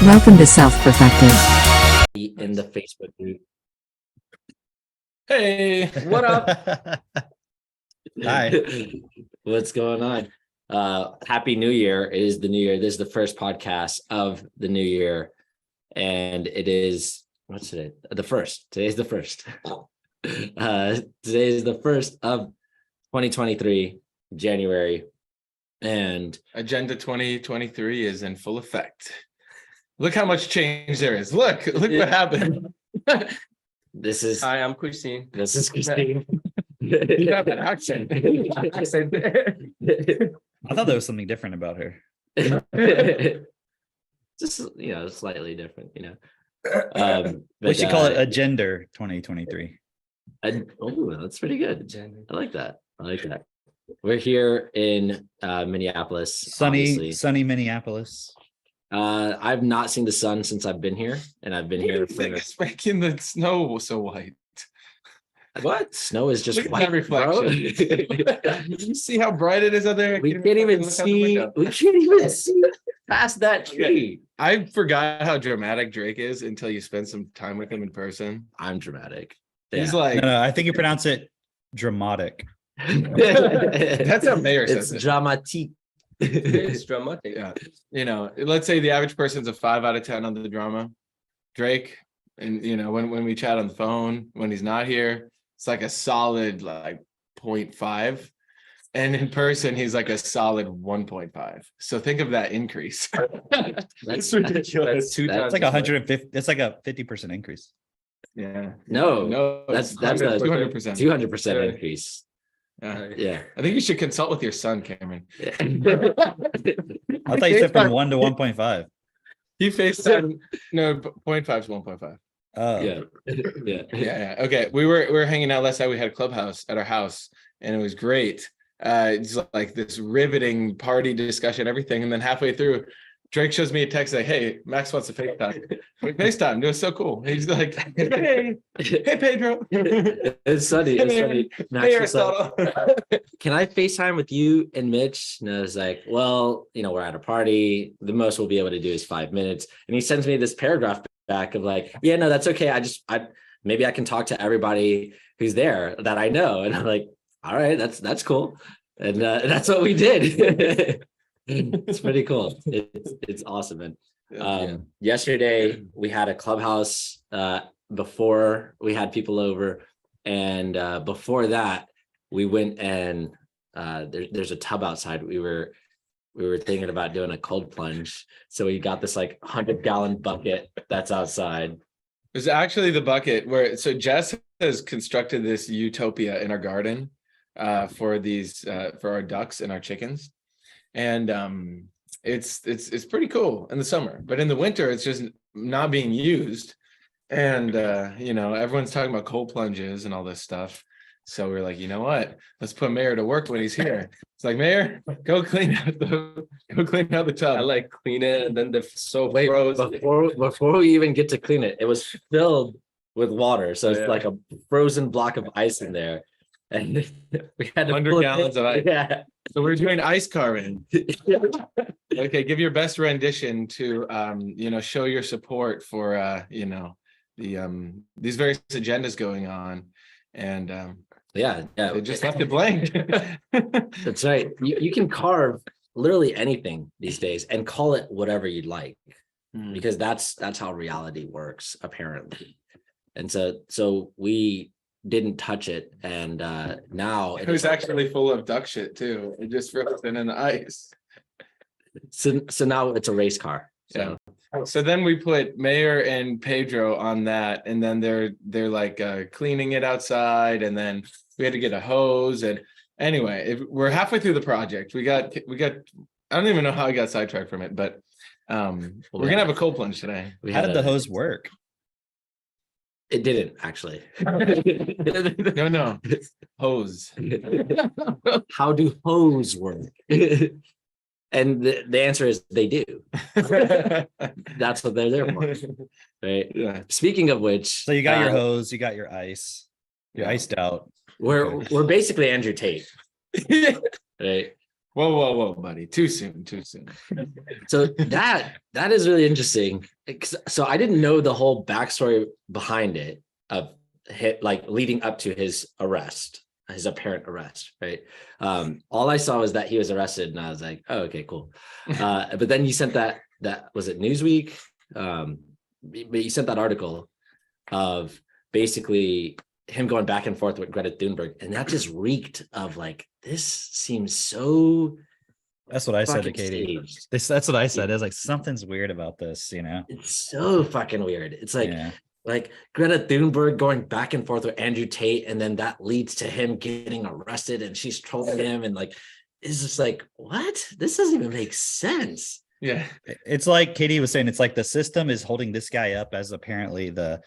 Welcome to Self-Perfected. In the Facebook group. Hey, what up? Hi. What's going on? Happy New Year. It is the new year. This is the first podcast of the new year. And it is, what's today? The first. Today's the first. Today is the first of 2023, January. And Agenda 2023 is in full effect. Look how much change there is. Look what happened. this is Hi, I'm Christine. This is Christine. You have an accent. I thought there was something different about her. Just slightly different, We should call it Agenda 2023. Oh, that's pretty good. I like that. We're here in Minneapolis. Sunny Minneapolis. I've not seen the sun since I've been here, and I've been here for It's making the snow so white. What? Snow is just Look at white, that reflection. You see how bright it is out there? We can't even see. We can't even see past that tree. I forgot how dramatic Drake is until you spend some time with him in person. I'm dramatic. He's like, No, I think you pronounce it dramatic. that's how Mayor says It's it. dramatique. It's dramatic. Yeah. Let's say the average person's a 5 out of 10 on the drama. Drake, and when we chat on the phone, when he's not here, it's like a solid 0.5. And in person, he's like a solid 1.5. So think of that increase. That's ridiculous. It's like 150. It's like a 50% increase. Yeah. No, that's that's a 200%. 200% increase. Yeah. I think you should consult with your son, Cameron. I thought you said from 1 to 1.5. He FaceTime. No, 0.5 is 1.5. Oh, Yeah. Okay. We were hanging out last night. We had a clubhouse at our house, and it was great. It's like this riveting party discussion, everything. And then halfway through, Drake shows me a text like, "Hey, Max wants to FaceTime." FaceTime. It was so cool. He's like, "Hey, Pedro." It's funny. Hey, Max was Aristotle. like, "Can I FaceTime with you and Mitch?" And I was like, "Well, we're at a party. The most we'll be able to do is 5 minutes." And he sends me this paragraph back of like, "Yeah, no, that's okay. Maybe I can talk to everybody who's there that I know." And I'm like, "All right, that's cool." And that's what we did. It's pretty cool. It's awesome. And yesterday we had a clubhouse before we had people over, and before that we went and there's a tub outside. We were thinking about doing a cold plunge, so we got this 100-gallon bucket that's outside. It's actually the bucket so Jess has constructed this utopia in our garden for our ducks and our chickens. And it's pretty cool in the summer, but in the winter it's just not being used. And everyone's talking about cold plunges and all this stuff. So we're like, you know what? Let's put Mayor to work when he's here. It's like, Mayor, go clean out the tub. I clean it, and then the soap Wait, froze. before we even get to clean it, it was filled with water. So it's like a frozen block of ice in there. And we had 100 gallons of ice. Yeah. So we're doing ice carving. Okay, give your best rendition to show your support for these various agendas going on. And they just left it blank. That's right. You can carve literally anything these days and call it whatever you'd like, because that's how reality works, apparently. And so we didn't touch it, and now It was actually full of duck shit too. It just frozen in the ice. So now it's a race car. So So then we put Mayor and Pedro on that, and then they're cleaning it outside, and then we had to get a hose. And anyway, we're halfway through the project. We got I don't even know how I got sidetracked from it, but we're gonna have a cold plunge today. How did the hose work? It didn't actually. No. Hose. How do hose work? And the answer is they do. That's what they're there for. Right. Yeah. Speaking of which, So you got your hose, you got your ice. You're iced out. We're basically Andrew Tate. Right. Whoa, buddy. Too soon. So that is really interesting. So I didn't know the whole backstory behind it of like leading up to his arrest, his apparent arrest, right? All I saw was that he was arrested, and I was like, oh, okay, cool. But then you sent that was it Newsweek? But you sent that article of basically him going back and forth with Greta Thunberg, and that just reeked of like, this seems so. That's what I said to Katie. Staged. That's what I said. I was like, something's weird about this, It's so fucking weird. It's like, yeah. like Greta Thunberg going back and forth with Andrew Tate, and then that leads to him getting arrested, and she's trolling him, and like, it's just like, what? This doesn't even make sense. Yeah. It's like Katie was saying, it's like the system is holding this guy up as apparently the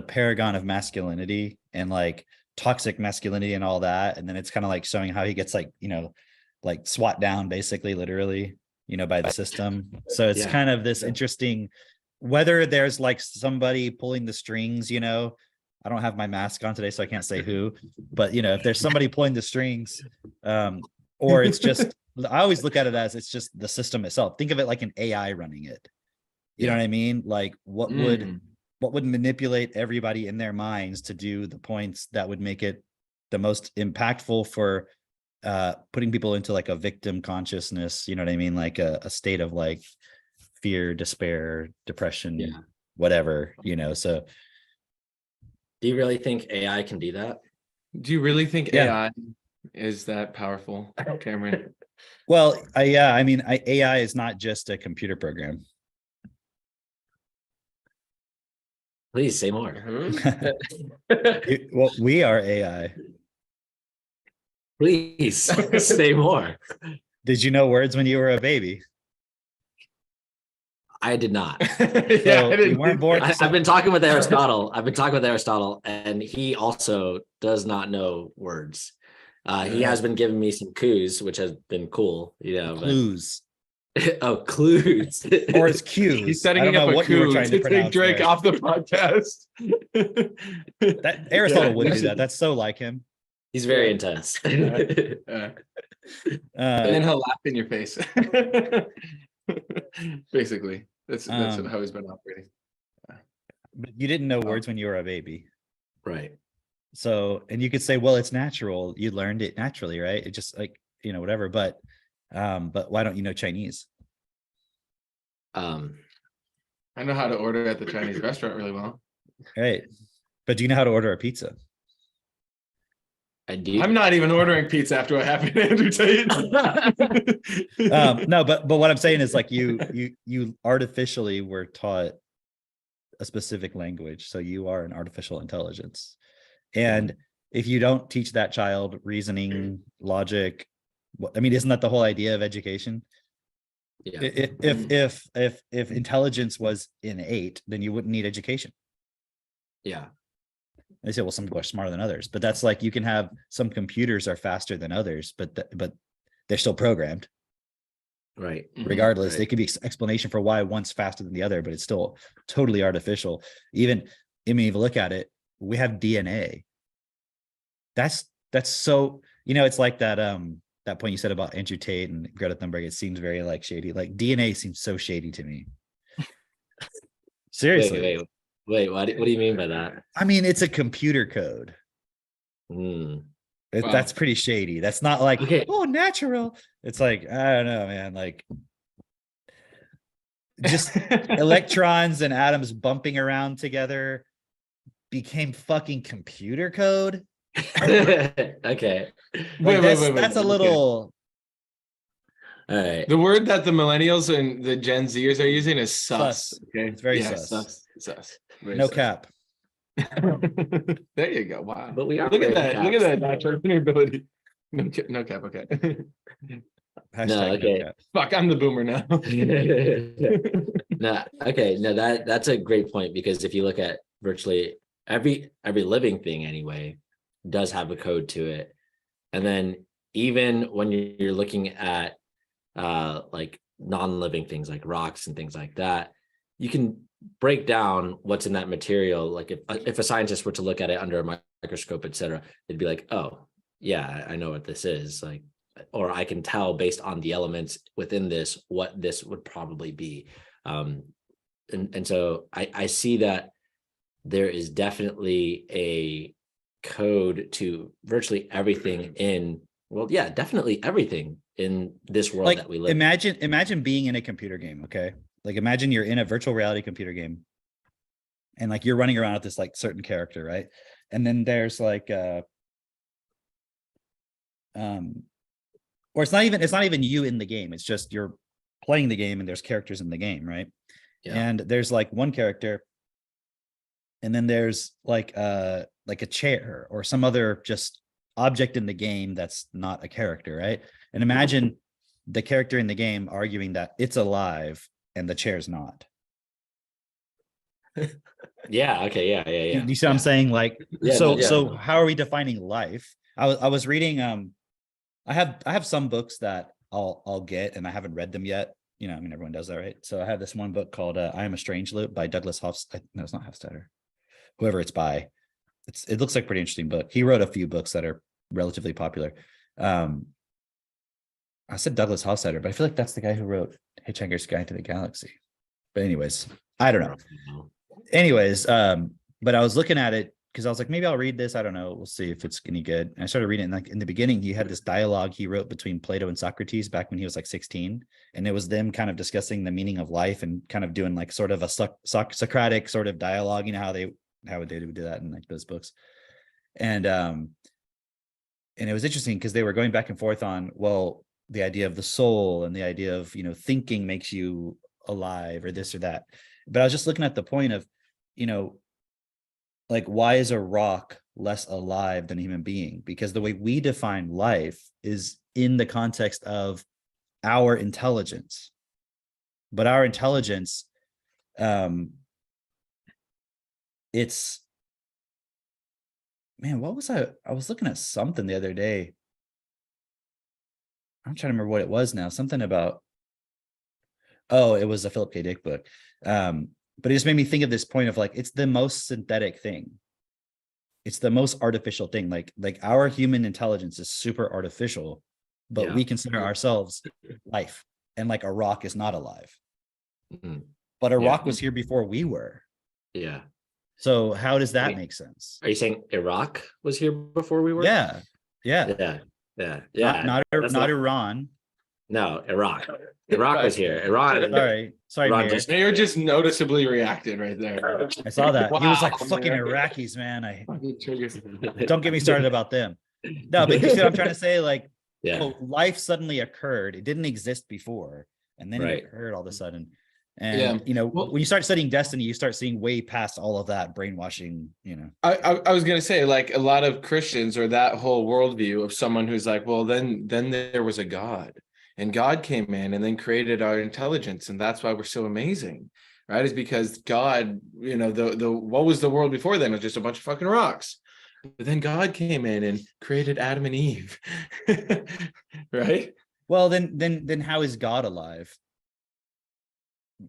paragon of masculinity and like toxic masculinity and all that. And then it's kind of like showing how he gets like, like swat down basically, literally, by the system. So it's kind of this interesting, whether there's like somebody pulling the strings, I don't have my mask on today, so I can't say who, but if there's somebody pulling the strings, or it's just, I always look at it as it's just the system itself. Think of it like an AI running it. You know what I mean? Like what would manipulate everybody in their minds to do the points that would make it the most impactful for putting people into like a victim consciousness, you know what I mean? Like a state of like fear, despair, depression, whatever, so. Do you really think AI can do that? Do you really think AI is that powerful, Cameron? Well, AI is not just a computer program. Please say more. Well, we are AI. Please say more. Did you know words when you were a baby? I did not. You weren't born. I've been talking with Aristotle. And he also does not know words. He has been giving me some clues, which has been cool. Clues. Oh, clues. Or it's cues. He's setting up a coup to take Drake there. off the podcast. That Aristotle wouldn't do that. That's so like him. He's very intense. And then he'll laugh in your face. Basically, that's how he's been operating. But you didn't know words when you were a baby, right? So, and you could say, well, it's natural. You learned it naturally, right? It just like whatever. But why don't you know Chinese? I know how to order at the Chinese restaurant really well. Right, but do you know how to order a pizza? I do. I'm not even ordering pizza after what happened to Andrew Tate. No, but what I'm saying is like you artificially were taught a specific language, so you are an artificial intelligence. And if you don't teach that child reasoning, logic, isn't that the whole idea of education? Yeah. If intelligence was innate, then you wouldn't need education. Yeah. They say, well, some people are smarter than others, but that's like, you can have some computers are faster than others, but they're still programmed. Right. Regardless, right. There could be explanation for why one's faster than the other, but it's still totally artificial. If you look at it, we have DNA. That's so, it's like that point you said about Andrew Tate and Greta Thunberg. It seems very like shady. Like DNA seems so shady to me. Seriously. Wait, what do you mean by that? It's a computer code. That's pretty shady. That's not like, natural. It's like, I don't know, man. Like just electrons and atoms bumping around together became fucking computer code. Okay. Wait, that's a little. All right. The word that the millennials and the Gen Zers are using is sus. Okay, it's very sus. Sus. No sus. Cap. There you go. Wow. But we are. Look at that. Caps. Look at that natural ability. No cap. Okay. No cap. Fuck, I'm the boomer now. No. Okay. No, that's a great point, because if you look at virtually every living thing anyway does have a code to it, and then even when you're looking at like non-living things like rocks and things like that, you can break down what's in that material. Like if a scientist were to look at it under a microscope, etc., they'd be like, oh yeah, I know what this is. Like or I can tell based on the elements within this what this would probably be. And so I see that there is definitely a code to virtually everything in, well, yeah, definitely everything in this world Like that we live in. imagine being in a computer game, okay? Like imagine you're in a virtual reality computer game and like you're running around with this like certain character, right? And then there's like or it's not even you in the game. It's just you're playing the game and there's characters in the game, right? Yeah. And there's like one character and then there's like a chair or some other just object in the game that's not a character, right? And imagine the character in the game arguing that it's alive and the chair's not. Yeah. Okay. Yeah. Yeah. Yeah. You see what I'm saying? Like, Yeah, so yeah. so how are we defining life? I was reading I have some books that I'll get and I haven't read them yet. You know, I mean everyone does that, right? So I have this one book called I Am a Strange Loop by Douglas Hofstadter. No, it's not Hofstadter. Whoever it's by. It looks like a pretty interesting book. He wrote a few books that are relatively popular. I said Douglas Hofstadter, but I feel like that's the guy who wrote Hitchhiker's Guide to the Galaxy. But anyways, I don't know. Anyways, but I was looking at it because I was like, maybe I'll read this. I don't know. We'll see if it's any good. And I started reading it. And like in the beginning, he had this dialogue he wrote between Plato and Socrates back when he was like 16. And it was them kind of discussing the meaning of life and kind of doing like sort of a Socratic sort of dialogue, you know, how they would do that in like those books. And it was interesting because they were going back and forth on, well, the idea of the soul and the idea of, you know, thinking makes you alive or this or that. But I was just looking at the point of, you know, like, why is a rock less alive than a human being? Because the way we define life is in the context of our intelligence. But our intelligence, it's, man, what was I was looking at something the other day. I'm trying to remember what it was now. Something about, oh, it was a Philip K. Dick book. But it just made me think of this point of like, it's the most synthetic thing. It's the most artificial thing. Like our human intelligence is super artificial, but we consider ourselves life. And like a rock is not alive. Mm-hmm. But a rock was here before we were. Yeah. So how does that make sense? Are you saying Iraq was here before we were? Yeah. Yeah. Not Iran. No, Iraq. Iraq was here. Iran. Sorry, Iran Mayor just noticeably reacted right there. I saw that. Wow, he was like, fucking man. Iraqis, man. Don't get me started about them. No, but you see what I'm trying to say? Like, life suddenly occurred. It didn't exist before. And then it occurred all of a sudden. And, you know, when you start studying destiny, you start seeing way past all of that brainwashing, you know. I was going to say, like, a lot of Christians, or that whole worldview of someone who's like, well, then there was a God. And God came in and then created our intelligence. And that's why we're so amazing, right? Is because God, you know, what was the world before then? It was just a bunch of fucking rocks. But then God came in and created Adam and Eve, right? Well, then how is God alive?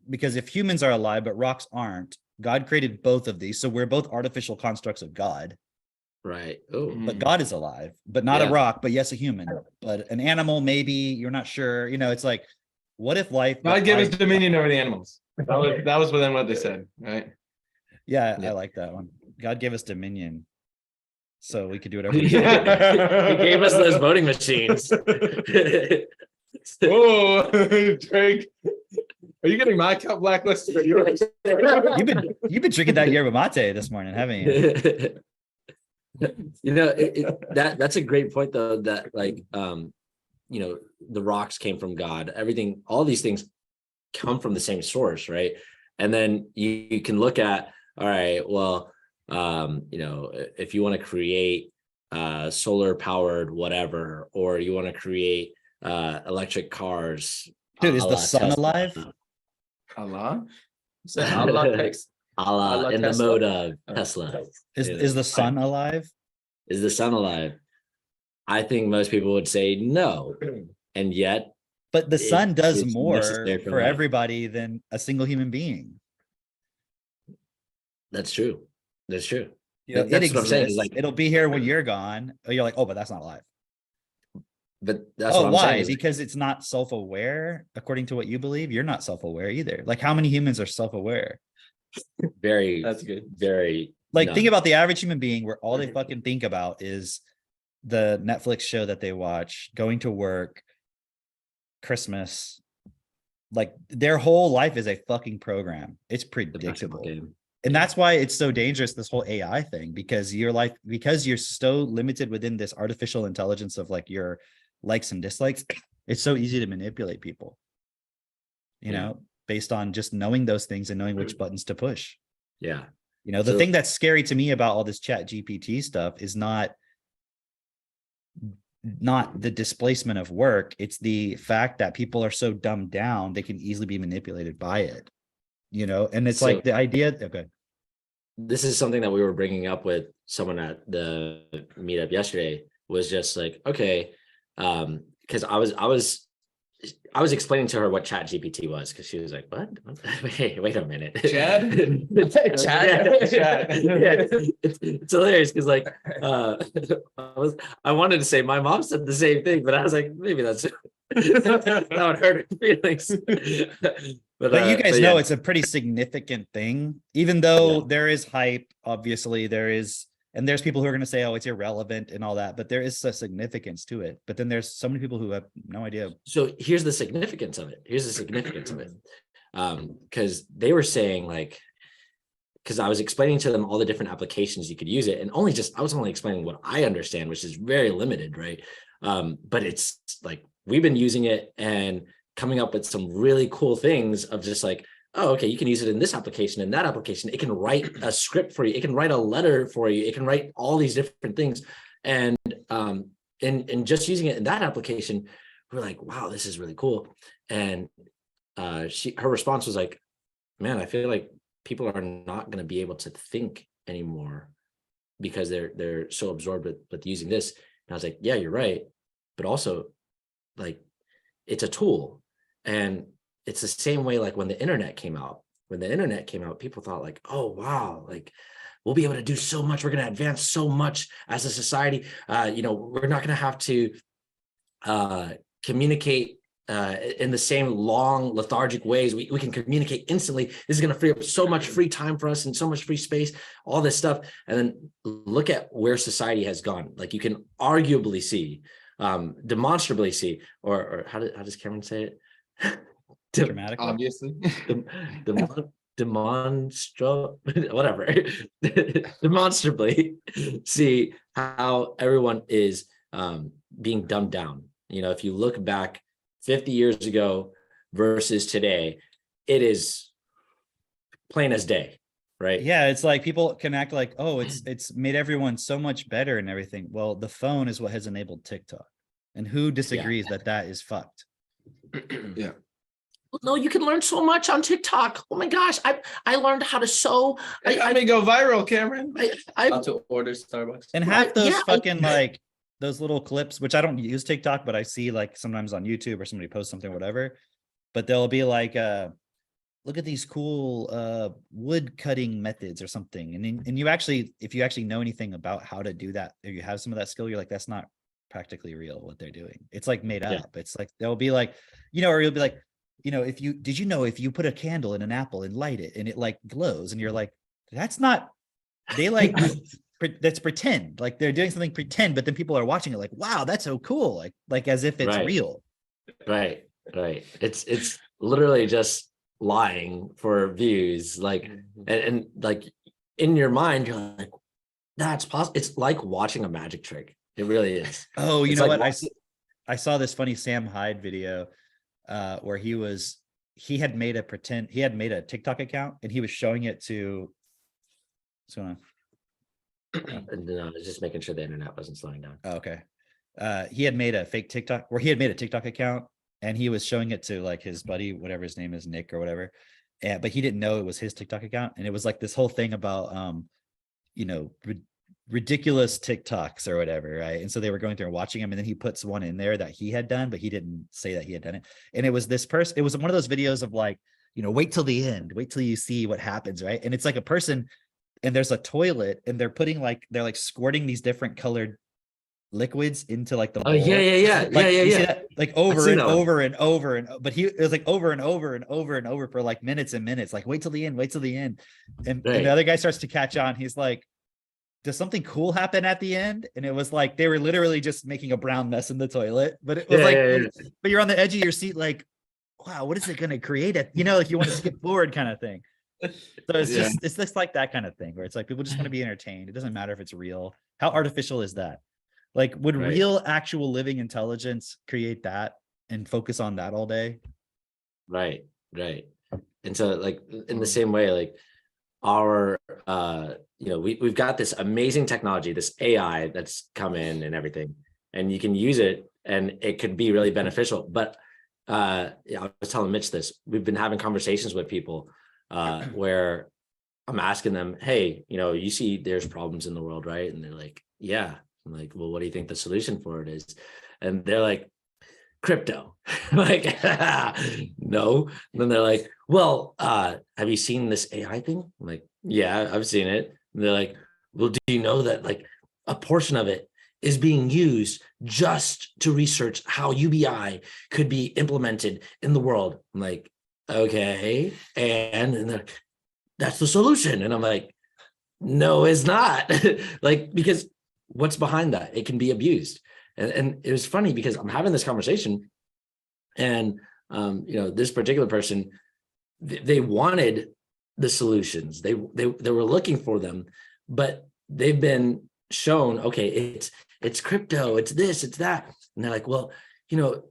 Because if humans are alive, but rocks aren't, God created both of these. So we're both artificial constructs of God. Right. Oh, but God is alive, but not a rock, but yes, a human, but an animal, maybe, you're not sure. You know, it's like, what if life? God gave us dominion over the animals. That was then what they said, right? Yeah, I like that one. God gave us dominion, so we could do whatever we want. He gave us those voting machines. Oh, Drake. Are you getting my cup blacklisted or yours? You've been drinking that yerba mate this morning, haven't you? You know, that's a great point though, that like you know, the rocks came from God, everything, all these things come from the same source, right? And then you can look at, all right, well, you know, if you want to create solar powered whatever, or you want to create electric cars, dude, is the sun Tesla alive? Allah? Allah takes Allah in Tesla. The mode of Tesla. Is the sun alive? Is the sun alive? I think most people would say no. And yet, but the sun does more for everybody than a single human being. That's true. That's true. You know, that's what I'm saying. Is like, it'll be here when you're gone. You're like, oh, but that's not alive. but that's what I'm why? saying. Is Because it's not self-aware, according to what you believe. You're not self-aware either. Like, how many humans are self-aware? very, That's good. very Like, none. think about the average human being where all they fucking think about is the Netflix show that they watch, going to work, Christmas. Like, their whole life is a fucking program. It's the basketball predictable. game. And that's why it's so dangerous, this whole AI thing, because because you're so limited within this artificial intelligence of like your likes and dislikes, it's so easy to manipulate people, you Yeah. know, based on just knowing those things and knowing which buttons to push. Yeah. You know, the So- thing that's scary to me about all this chat GPT stuff is not the displacement of work. It's the fact that people are so dumbed down, they can easily be manipulated by it, you know? And it's So- like the idea, okay. This is something that we were bringing up with someone at the meetup yesterday, was just like, okay, because I was explaining to her what Chat GPT was, because she was like, what? Wait a minute. Chad? Chad? Chad. Yeah, it's hilarious because like I wanted to say my mom said the same thing, but I was like, maybe that would hurt her feelings. But you guys know yeah. it's a pretty significant thing, even though there is hype, obviously there's people who are going to say, oh, it's irrelevant and all that, but there is a significance to it. But then there's so many people who have no idea. So here's the significance of it. Because they were saying like, because I was explaining to them all the different applications you could use it, and I was only explaining what I understand, which is very limited, right? But it's like we've been using it and coming up with some really cool things of just like, oh, okay, you can use it in this application, in that application. It can write a script for you. It can write a letter for you. It can write all these different things. And just using it in that application, we're like, wow, this is really cool. And her response was like, man, I feel like people are not going to be able to think anymore because they're so absorbed with using this. And I was like, yeah, you're right. But also, like, it's a tool. And it's the same way like when the internet came out. When the internet came out, people thought like, oh, wow, like we'll be able to do so much. We're going to advance so much as a society. We're not going to have to communicate in the same long lethargic ways. We can communicate instantly. This is going to free up so much free time for us and so much free space, all this stuff. And then look at where society has gone. Like you can arguably see, demonstrably see, or how does Cameron say it? Dramatically, Obviously. Demonstrably see how everyone is being dumbed down. You know, if you look back 50 years ago versus today, it is plain as day, right? yeah, it's like people can act like, oh, it's made everyone so much better and everything. Well, the phone is what has enabled TikTok, and who disagrees that is fucked? Yeah. No, you can learn so much on TikTok. Oh my gosh, I learned how to sew. I may go viral, Cameron. I How to order Starbucks. And half those yeah, fucking like those little clips, which I don't use TikTok, but I see like sometimes on YouTube or somebody posts something, whatever. But they'll be like, look at these cool wood cutting methods or something. And you actually, if you actually know anything about how to do that, if you have some of that skill, you're like, that's not practically real what they're doing. It's like made up. Yeah. It's like they'll be like, or you'll be like, if you put a candle in an apple and light it and it like glows, and you're like, that's not, they like that's pretend, like they're doing something pretend, but then people are watching it like, wow, that's so cool, like as if it's real. Right. It's literally just lying for views, like and like in your mind you're like, that's possible. It's like watching a magic trick. It really is. Oh, you It's know like what? I saw this funny Sam Hyde video where he had made a TikTok account and he was showing it to and I was just making sure the internet wasn't slowing down. Oh, okay. He had made a fake TikTok, where he had made a TikTok account and he was showing it to like his buddy, whatever his name is, Nick or whatever. But he didn't know it was his TikTok account. And it was like this whole thing about, ridiculous TikToks or whatever. Right. And so they were going through and watching him. And then he puts one in there that he had done, but he didn't say that he had done it. And it was this person, it was one of those videos of like, wait till the end, wait till you see what happens. Right. And it's like a person, and there's a toilet, and they're squirting these different colored liquids into like the Oh yeah, bowl. yeah, yeah, Like yeah, you see yeah. that like I've over seen and that one. over and over and but it was like over and over and over and over for like minutes and minutes. Like wait till the end, wait till the end. And the Right. other guy starts to catch on. He's like, does something cool happen at the end? And it was like they were literally just making a brown mess in the toilet. But it was Yeah, like, yeah, yeah. but you're on the edge of your seat, like, wow, what is it going to create? Like you want to skip forward kind of thing. So Yeah. it's just like that kind of thing where it's like people just want to be entertained. It doesn't matter if it's real. How artificial is that? Like, would Right. real, actual living intelligence create that and focus on that all day? Right, right. And so like in the same way, like our we've got this amazing technology, this AI that's come in and everything, and you can use it and it could be really beneficial. But I was telling Mitch this, we've been having conversations with people where I'm asking them, hey, you see there's problems in the world, right? And they're like, yeah. I'm like, well, what do you think the solution for it is? And they're like, crypto. Like, no. And then they're like, well, have you seen this AI thing? I'm like, yeah, I've seen it. And they're like, well, do you know that like a portion of it is being used just to research how UBI could be implemented in the world? I'm like, okay. And they're like, that's the solution. And I'm like, no, it's not. Like, because what's behind that? It can be abused. And it was funny because I'm having this conversation and, this particular person, they wanted the solutions. They were looking for them, but they've been shown, okay, it's crypto, it's this, it's that. And they're like, well,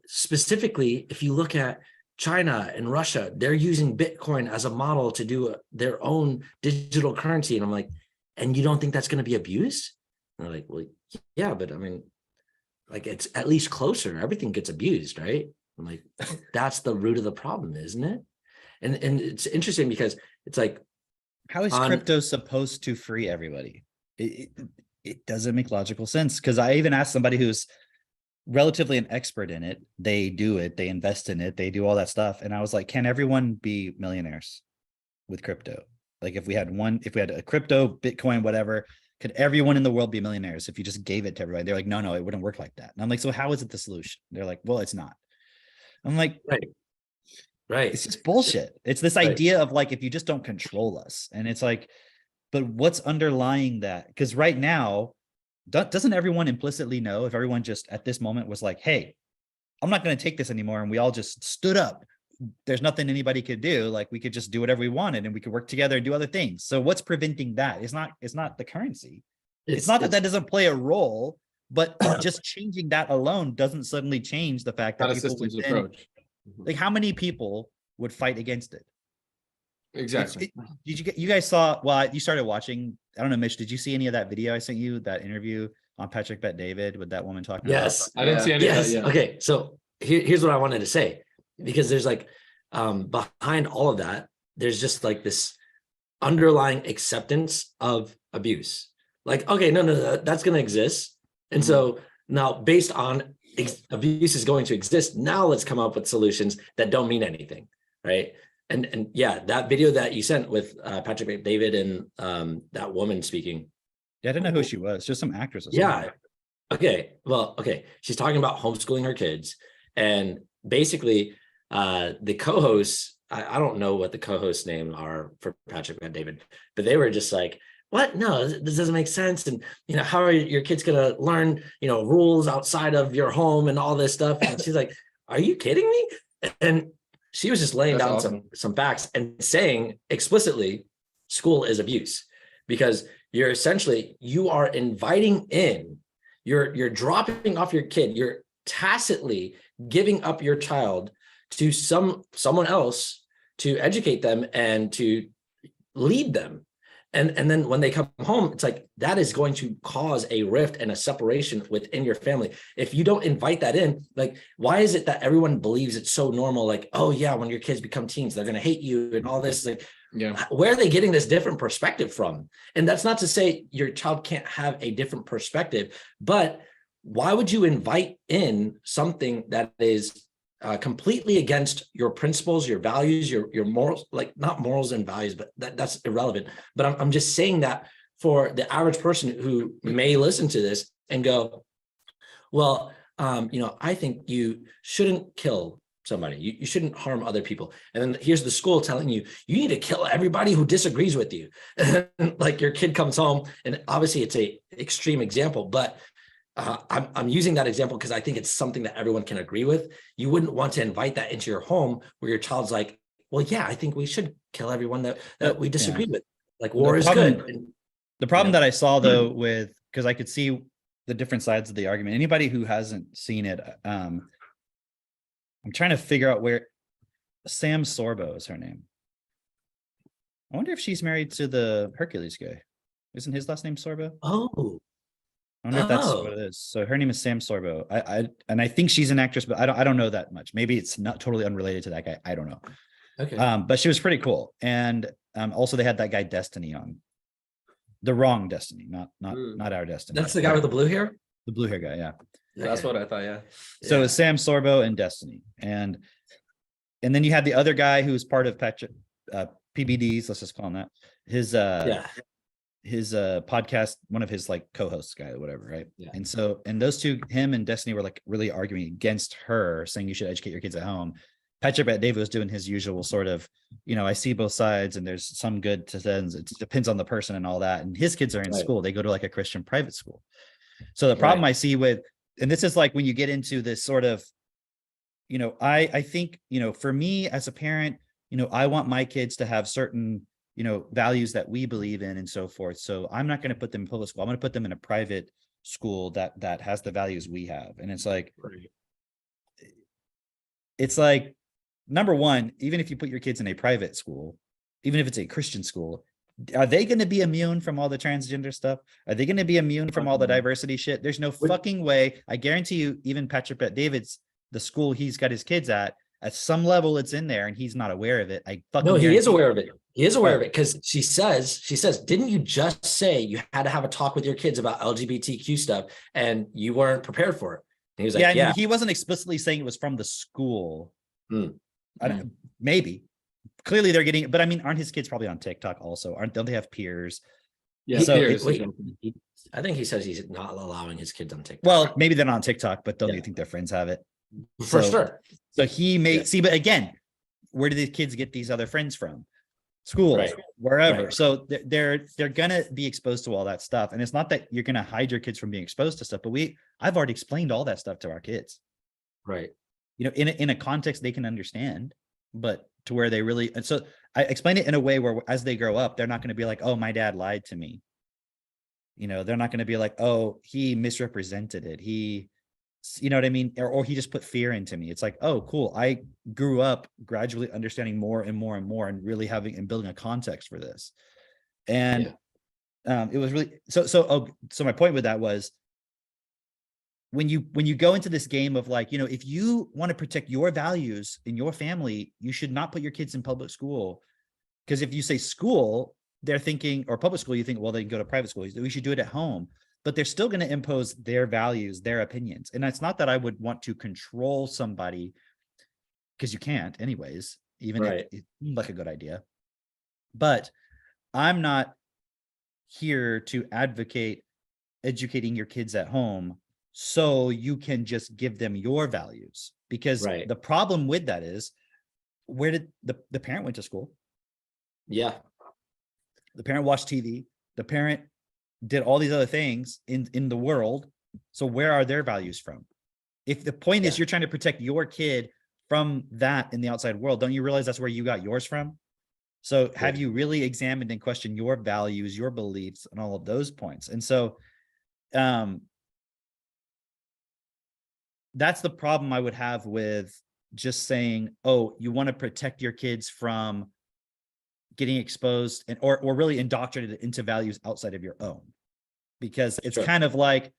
specifically, if you look at China and Russia, they're using Bitcoin as a model to do their own digital currency. And I'm like, and you don't think that's going to be abused? And they're like, well, yeah, but I mean, like it's at least closer. Everything gets abused, right? I'm like, that's the root of the problem, isn't it? And it's interesting because it's like, How is crypto supposed to free everybody? It doesn't make logical sense. Because I even asked somebody who's relatively an expert in it. They do it, they invest in it, they do all that stuff. And I was like, can everyone be millionaires with crypto? Like if we had a crypto, Bitcoin, whatever, could everyone in the world be millionaires if you just gave it to everybody? They're like, no, it wouldn't work like that. And I'm like, so how is it the solution? They're like, well, it's not. I'm like, right. It's just bullshit. It's this idea of like, if you just don't control us. And it's like, but what's underlying that? Because right now, doesn't everyone implicitly know, if everyone just at this moment was like, hey, I'm not going to take this anymore, and we all just stood up, there's nothing anybody could do. Like we could just do whatever we wanted and we could work together and do other things. So what's preventing that? It's not the currency. It's not that doesn't play a role, but just changing that alone doesn't suddenly change the fact that Not a people systems within, approach. like how many people would fight against it? Exactly. You guys saw, well, you started watching, I don't know, Mitch, did you see any of that video I sent you, that interview on Patrick Bet David with that woman talking about? Yes. I didn't see any of that yet. Okay. So here's what I wanted to say, because there's like, behind all of that, there's just like this underlying acceptance of abuse. Like, okay, no, that's going to exist. And so now based on abuse is going to exist, now let's come up with solutions that don't mean anything. Right. And yeah, that video that you sent with Patrick David and that woman speaking. Yeah, I didn't know who she was. Just some actress. Or yeah. Okay. Well, okay. She's talking about homeschooling her kids. And basically, the co-hosts, I don't know what the co-hosts' name are for Patrick and David, but they were just like, what? No, this doesn't make sense. And, how are your kids going to learn, rules outside of your home and all this stuff? And she's like, are you kidding me? And she was just laying down some facts and saying explicitly, school is abuse, because you are inviting in, you're dropping off your kid, you're tacitly giving up your child to someone else to educate them and to lead them. And then when they come home, it's like that is going to cause a rift and a separation within your family. If you don't invite that in, like, why is it that everyone believes it's so normal? Like, oh yeah, when your kids become teens, they're going to hate you and all this. Like, yeah, where are they getting this different perspective from? And that's not to say your child can't have a different perspective, but why would you invite in something that is completely against your principles, your values, your morals, like not morals and values, but that's irrelevant. But I'm just saying that for the average person who may listen to this and go, well, I think you shouldn't kill somebody. You shouldn't harm other people. And then here's the school telling you, you need to kill everybody who disagrees with you. Like your kid comes home, and obviously it's a extreme example, but I'm using that example because I think it's something that everyone can agree with. You wouldn't want to invite that into your home where your child's like, well, yeah, I think we should kill everyone that we disagree with. Like war is good. And, the problem that I saw though with, because I could see the different sides of the argument. Anybody who hasn't seen it, I'm trying to figure out where Sam Sorbo is her name. I wonder if she's married to the Hercules guy. Isn't his last name Sorbo? Oh, I wonder if that's what it is. So her name is Sam Sorbo. I think she's an actress, but I don't know that much. Maybe it's not totally unrelated to that guy. I don't know. okay. But she was pretty cool. And also they had that guy Destiny on. The wrong Destiny, not our Destiny. That's the guy with the blue hair? The blue hair guy, yeah. That's what I thought. Yeah. So it's Sam Sorbo and Destiny. And then you had the other guy who was part of PBDs, let's just call him that. His podcast, one of his like co-hosts guy or whatever, right? Yeah. And those two, him and Destiny, were like really arguing against her, saying you should educate your kids at home. Patrick Bet David was doing his usual sort of, I see both sides and there's some good to things. It depends on the person and all that. And his kids are in school. They go to like a Christian private school. So the problem I see with, and this is like when you get into this sort of, I think, for me as a parent, I want my kids to have certain, values that we believe in and so forth. So I'm not going to put them in public school. I'm going to put them in a private school that has the values we have. And it's like, number one, even if you put your kids in a private school, even if it's a Christian school, are they going to be immune from all the transgender stuff? Are they going to be immune from all the diversity shit? There's no fucking way. I guarantee you, even Patrick Bet David's, the school he's got his kids at some level it's in there and he's not aware of it. No, he is aware of it. He is aware of it because she says, didn't you just say you had to have a talk with your kids about LGBTQ stuff and you weren't prepared for it? And he was like, yeah. He wasn't explicitly saying it was from the school. I don't know, maybe. Clearly they're getting it, but I mean, aren't his kids probably on TikTok also? Don't they have peers? Yeah, so peers. I think he says he's not allowing his kids on TikTok. Well, maybe they're not on TikTok, but don't they think their friends have it? For sure. So he may see, but again, where do these kids get these other friends from? School, wherever. Right. So they're gonna be exposed to all that stuff. And it's not that you're gonna hide your kids from being exposed to stuff, but I've already explained all that stuff to our kids. Right. In a context they can understand, but to where they really, and so I explain it in a way where as they grow up, they're not going to be like, oh, my dad lied to me. They're not going to be like, oh, he misrepresented it. He, what I mean? Or he just put fear into me. It's like, oh, cool. I grew up gradually understanding more and more and more and really having and building a context for this. And it was really, so my point with that was, when you go into this game of like, if you want to protect your values in your family, you should not put your kids in public school. Because if you say school, they're thinking, or public school, you think, well, they can go to private school. We should do it at home. But they're still going to impose their values, their opinions. And it's not that I would want to control somebody, because you can't anyways, even if it seemed like a good idea. But I'm not here to advocate educating your kids at home so you can just give them your values, because the problem with that is, where did the parent went to school? Yeah. The parent watched TV. The parent did all these other things in the world. So where are their values from? If the point is you're trying to protect your kid from that in the outside world, don't you realize that's where you got yours from? So have you really examined and questioned your values, your beliefs, and all of those points? And so, that's the problem I would have with just saying, oh, you want to protect your kids from getting exposed and or really indoctrinated into values outside of your own. Because it's kind of like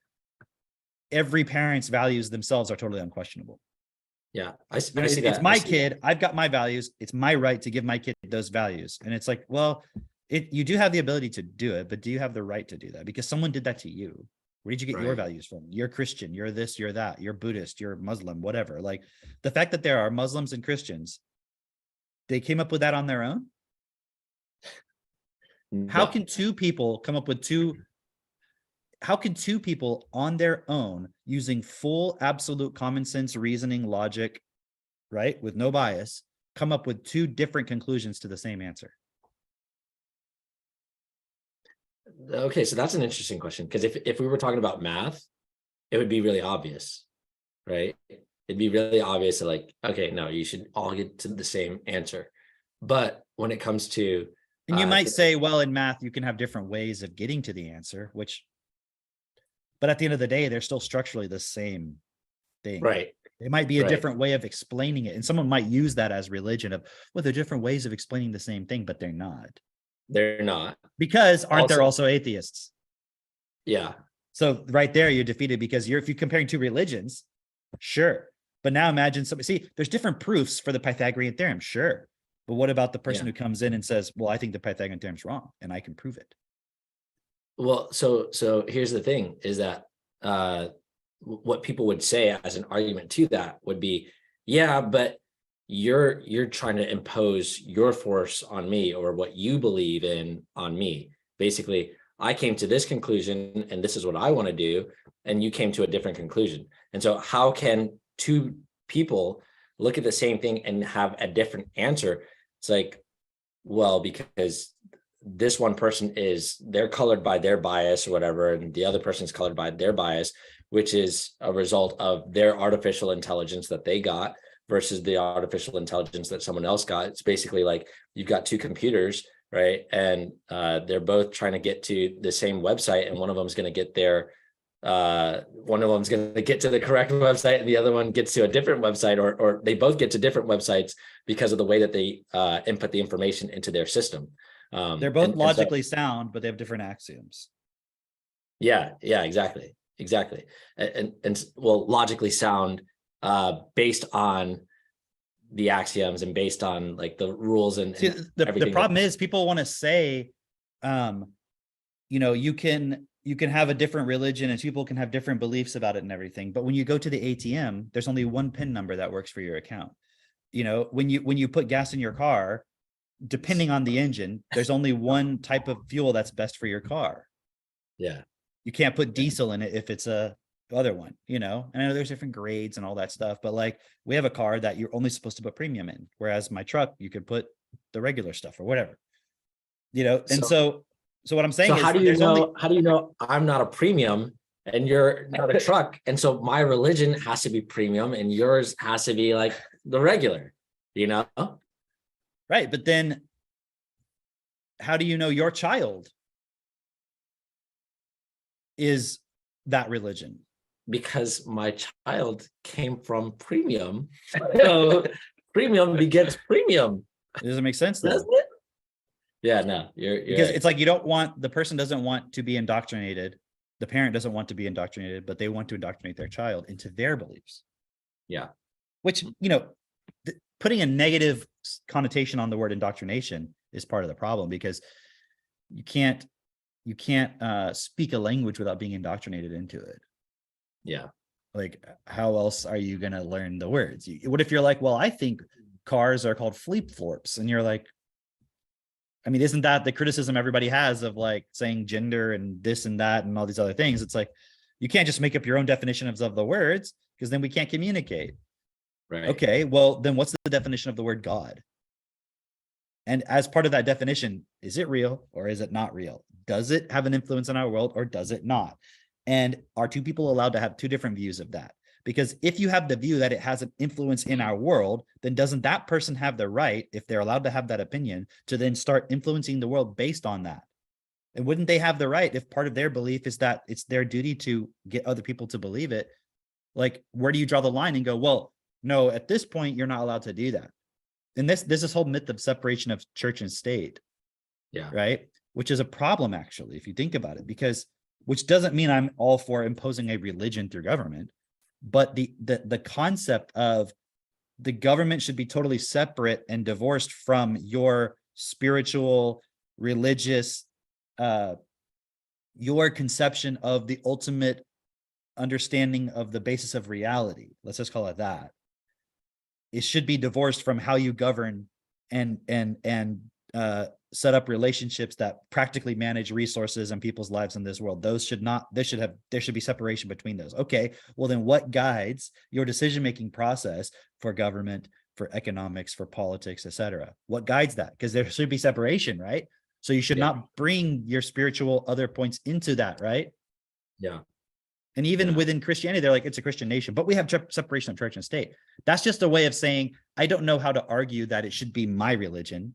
every parent's values themselves are totally unquestionable. Yeah, I see that. It's my kid. I've got my values. It's my right to give my kid those values. And it's like, well, you do have the ability to do it, but do you have the right to do that? Because someone did that to you. Where did you get your values from? You're Christian, you're this, you're that, you're Buddhist, you're Muslim, whatever. Like the fact that there are Muslims and Christians, they came up with that on their own. How can two people come up with two how can two people on their own using full absolute common sense reasoning logic, right, with no bias, come up with two different conclusions to the same answer? Okay, so that's an interesting question, because if we were talking about math, it would be really obvious, right? It'd be really obvious that, like, okay, no, you should all get to the same answer. But when it comes to And you might say, well, in math, you can have different ways of getting to the answer, but at the end of the day, they're still structurally the same thing. right, It might be a right. different way of explaining it. And someone might use that as religion of, well, they're different ways of explaining the same thing, but they're not. They're not. Because aren't there also atheists? Yeah. So right there, you're defeated, because if you're comparing two religions, sure. But now imagine somebody, see, there's different proofs for the Pythagorean theorem, sure. But what about the person who comes in and says, well, I think the Pythagorean theorem's wrong and I can prove it? Well, so here's the thing, is that what people would say as an argument to that would be, yeah, but you're trying to impose your force on me, or what you believe in on me. Basically, I came to this conclusion and this is what I want to do, and you came to a different conclusion. And so how can two people look at the same thing and have a different answer? It's like, well, because this one person they're colored by their bias or whatever, and the other person is colored by their bias, which is a result of their artificial intelligence that they got versus the artificial intelligence that someone else got. It's basically like you've got two computers, right? And they're both trying to get to the same website, and one of them is going to get to the correct website, and the other one gets to a different website, or they both get to different websites because of the way that they input the information into their system. They're both logically sound, but they have different axioms. Yeah, exactly. And well, logically sound based on the axioms and based on like the rules and see, the problem is people want to say, you can have a different religion and people can have different beliefs about it and everything. But when you go to the ATM, there's only one PIN number that works for your account. When you put gas in your car, depending on the engine, there's only one type of fuel that's best for your car. Yeah. You can't put diesel in it if it's a other one, and I know there's different grades and all that stuff, but like we have a car that you're only supposed to put premium in, whereas my truck, you could put the regular stuff or whatever, and so what I'm saying is, how do you know I'm not a premium and you're not a truck? And so my religion has to be premium and yours has to be like the regular, Right. But then how do you know your child is that religion? Because my child came from premium. So premium begets premium. It doesn't make sense, though. Doesn't it? Yeah, no, you're because right. It's like the person doesn't want to be indoctrinated. The parent doesn't want to be indoctrinated, but they want to indoctrinate their child into their beliefs. Yeah. Which, putting a negative connotation on the word indoctrination is part of the problem, because you can't speak a language without being indoctrinated into it. Yeah. Like, how else are you going to learn the words? What if you're like, well, I think cars are called fleep-florps, and you're like, I mean, isn't that the criticism everybody has of like saying gender and this and that and all these other things? It's like, you can't just make up your own definitions of the words, because then we can't communicate. Right. Okay, well, then what's the definition of the word God? And as part of that definition, is it real or is it not real? Does it have an influence on our world or does it not? And are two people allowed to have two different views of that? Because if you have the view that it has an influence in our world, then doesn't that person have the right, if they're allowed to have that opinion, to then start influencing the world based on that? And wouldn't they have the right, if part of their belief is that it's their duty to get other people to believe it? Like, where do you draw the line and go, well, no, at this point, you're not allowed to do that? And this whole myth of separation of church and state. Yeah. Right. Which is a problem, actually, if you think about it, which doesn't mean I'm all for imposing a religion through government, but the concept of the government should be totally separate and divorced from your spiritual, religious, your conception of the ultimate understanding of the basis of reality. Let's just call it that. It should be divorced from how you govern and set up relationships that practically manage resources and people's lives in this world. Those should not, there should be separation between those. Okay, well then what guides your decision-making process for government, for economics, for politics, etc.? What guides that? Because there should be separation, right? So you should not bring your spiritual other points into that, right? Yeah. And even within Christianity, they're like, it's a Christian nation, but we have separation of church and state. That's just a way of saying, I don't know how to argue that it should be my religion,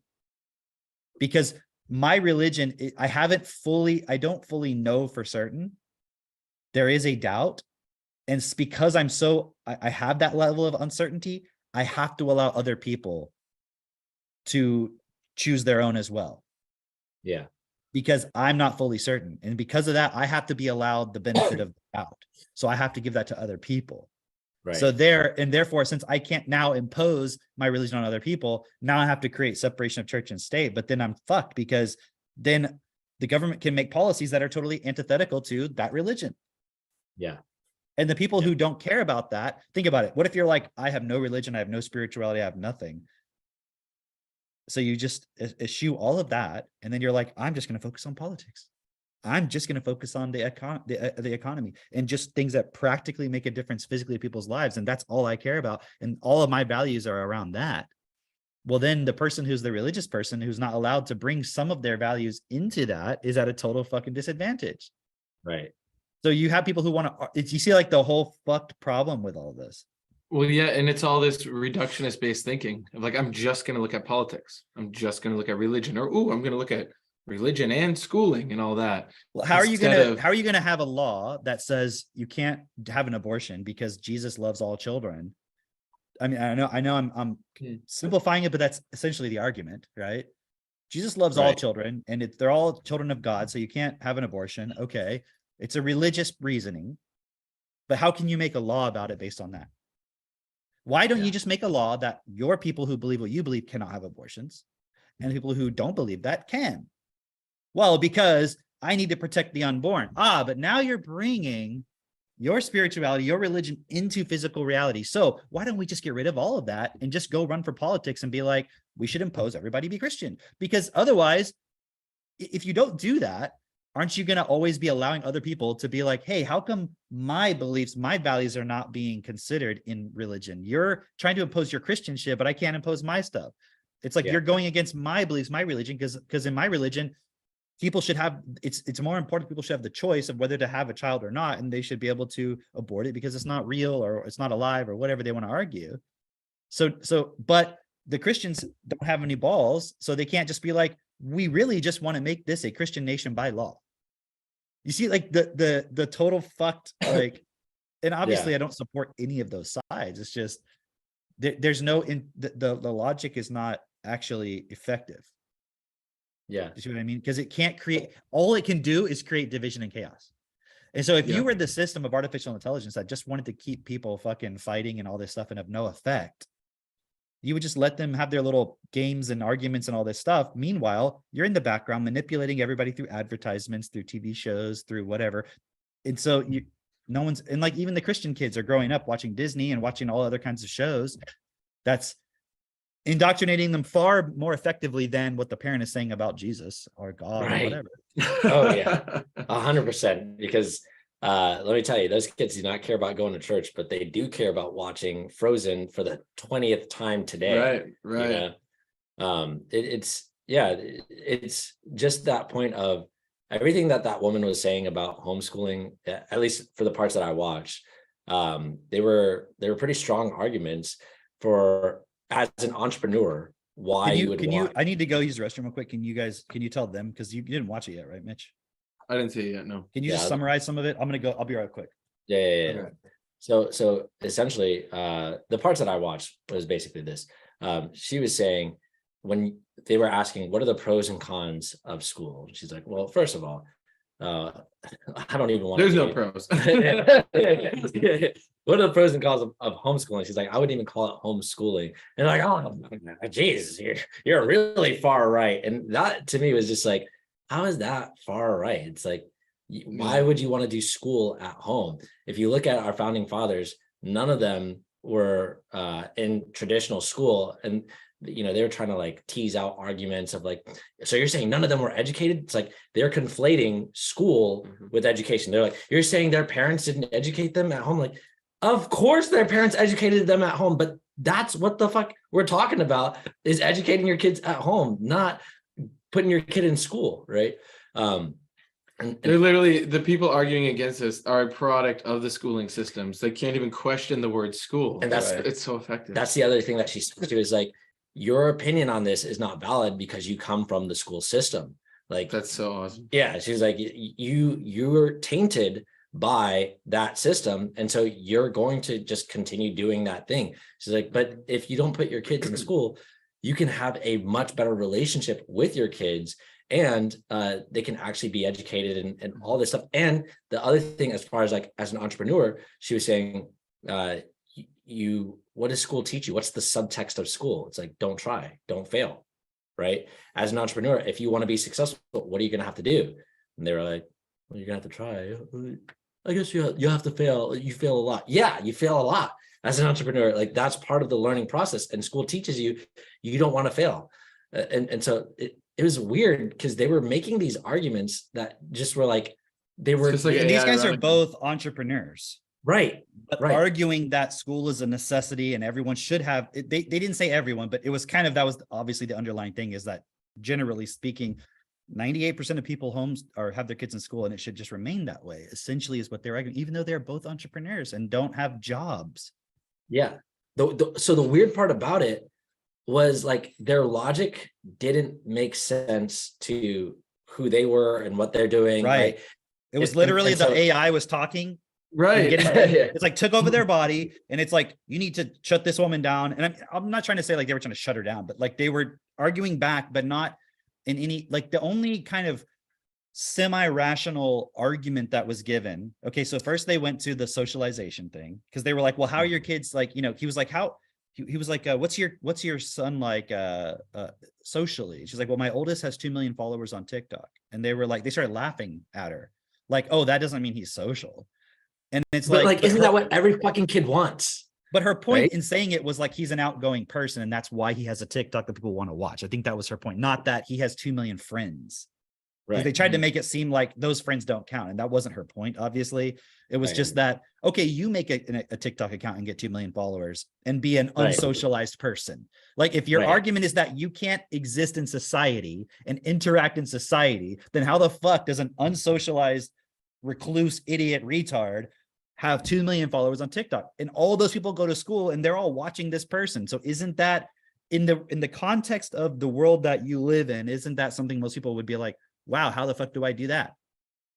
because my religion, I don't fully know for certain. There is a doubt. And it's because I have that level of uncertainty, I have to allow other people to choose their own as well. Yeah. Because I'm not fully certain. And because of that, I have to be allowed the benefit of the doubt. So I have to give that to other people. Right. So therefore, since I can't now impose my religion on other people, now I have to create separation of church and state. But then I'm fucked, because then the government can make policies that are totally antithetical to that religion. Yeah. And the people who don't care about that, think about it. What if you're like, I have no religion, I have no spirituality, I have nothing. So you just eschew all of that. And then you're like, I'm just going to focus on politics. I'm just going to focus on the economy and just things that practically make a difference physically to people's lives. And that's all I care about. And all of my values are around that. Well, then the person who's the religious person who's not allowed to bring some of their values into that is at a total fucking disadvantage. Right. So you have people who want to, you see like the whole fucked problem with all this. Well, yeah, and it's all this reductionist based thinking of like, I'm just going to look at politics. I'm just going to look at religion, or, I'm going to look at religion and schooling and all that. Well, how are you going to have a law that says you can't have an abortion because Jesus loves all children? I mean, I know I'm simplifying it, but that's essentially the argument, right? Jesus loves all children, and they're all children of God, so you can't have an abortion. Okay. It's a religious reasoning, but how can you make a law about it based on that? Why don't you just make a law that your people who believe what you believe cannot have abortions, and people who don't believe that can? Well, because I need to protect the unborn. But now you're bringing your spirituality, your religion into physical reality. So why don't we just get rid of all of that and just go run for politics and be like, we should impose everybody be Christian? Because otherwise, if you don't do that, aren't you going to always be allowing other people to be like, hey, how come my beliefs, my values are not being considered in religion? You're trying to impose your Christian shit, but I can't impose my stuff. It's like you're going against my beliefs, my religion, because in my religion, people should have, it's more important, people should have the choice of whether to have a child or not, and they should be able to abort it because it's not real or it's not alive or whatever they want to argue. But the Christians don't have any balls, so they can't just be like, we really just want to make this a Christian nation by law. You see, like the total fucked, like, and obviously I don't support any of those sides. It's just there's no the logic is not actually effective. Yeah. You see what I mean? Because it can't create, all it can do is create division and chaos. And so if you were the system of artificial intelligence that just wanted to keep people fucking fighting and all this stuff and have no effect, you would just let them have their little games and arguments and all this stuff. Meanwhile, you're in the background manipulating everybody through advertisements, through TV shows, through whatever. And so no one's, and like even the Christian kids are growing up watching Disney and watching all other kinds of shows. That's indoctrinating them far more effectively than what the parent is saying about Jesus or God or whatever. Oh yeah, 100%. Because let me tell you, those kids do not care about going to church, but they do care about watching Frozen for the 20th time today. Right. You know? It's just that point of everything that woman was saying about homeschooling, at least for the parts that I watched. They were pretty strong arguments for, as an entrepreneur, why you would want. I need to go use the restroom real quick. Can you tell them? Because you didn't watch it yet, right, Mitch? I didn't see it yet, no. Can you just summarize some of it? I'm gonna go, I'll be right quick. Yeah. Okay. So essentially, the parts that I watched was basically this. She was saying, when they were asking, what are the pros and cons of school? She's like, well, first of all, I don't even want There's no pros. What are the pros and cons of homeschooling? She's like, I wouldn't even call it homeschooling. And like, oh, geez, you're really far right. And that to me was just like, how is that far right? It's like, why would you want to do school at home? If you look at our founding fathers, none of them were in traditional school. And they were trying to like tease out arguments of like, so you're saying none of them were educated? It's like they're conflating school with education. They're like, you're saying their parents didn't educate them at home? Like, of course their parents educated them at home, but that's what the fuck we're talking about, is educating your kids at home, not putting your kid in school, right? They're literally, the people arguing against this are a product of the schooling systems. They can't even question the word school. And that's It's so effective. That's the other thing that she says to is like, your opinion on this is not valid because you come from the school system. Like, That's so awesome. yeah, she's like, you're tainted by that system, and so you're going to just continue doing that thing. She's like, but if you don't put your kids in school, you can have a much better relationship with your kids, and they can actually be educated and all this stuff. And the other thing, as far as like as an entrepreneur, she was saying, what does school teach you? What's the subtext of school? It's like, don't try, don't fail, right? As an entrepreneur, if you want to be successful, what are you going to have to do? And they were like, well, you're gonna have to try. I guess you have to fail. You fail a lot. Yeah, you fail a lot as an entrepreneur. Like, that's part of the learning process, and school teaches you don't want to fail. And so it was weird because they were making these arguments that just were like, they were just like And these AI guys are running. both entrepreneurs, right. but Right. arguing that school is a necessity and everyone should have. They didn't say everyone, but it was kind of, that was obviously the underlying thing, is that generally speaking, 98% of people homes or have their kids in school, and it should just remain that way, essentially, is what they're arguing, even though they're both entrepreneurs and don't have jobs. Yeah. So the weird part about it was like their logic didn't make sense to who they were and what they're doing. Right. It was And literally so- the AI was talking. Right. It's like took over their body, and it's like, you need to shut this woman down. And I'm not trying to say like they were trying to shut her down, but like they were arguing back, but not in any, like the only kind of semi-rational argument that was given. Okay, so first they went to the socialization thing, because they were like, well, how are your kids, like, he was like, he was like, what's your son like socially? She's like, well, my oldest has 2 million followers on TikTok. And they were like, they started laughing at her, like, oh, that doesn't mean he's social. And it's but isn't that what every fucking kid wants? But her point Right? in saying it was like, he's an outgoing person, and that's why he has a TikTok that people want to watch. I think that was her point, not that he has 2 million friends. Because they tried to make it seem like those friends don't count, and that wasn't her point. Obviously, it was just that, okay, you make a TikTok account and get 2 million followers and be an unsocialized person. Like, if your argument is that you can't exist in society and interact in society, then how the fuck does an unsocialized, recluse, idiot, retard have 2 million followers on TikTok? And all those people go to school and they're all watching this person. So isn't that, in the context of the world that you live in, isn't that something most people would be like, wow, how the fuck do I do that?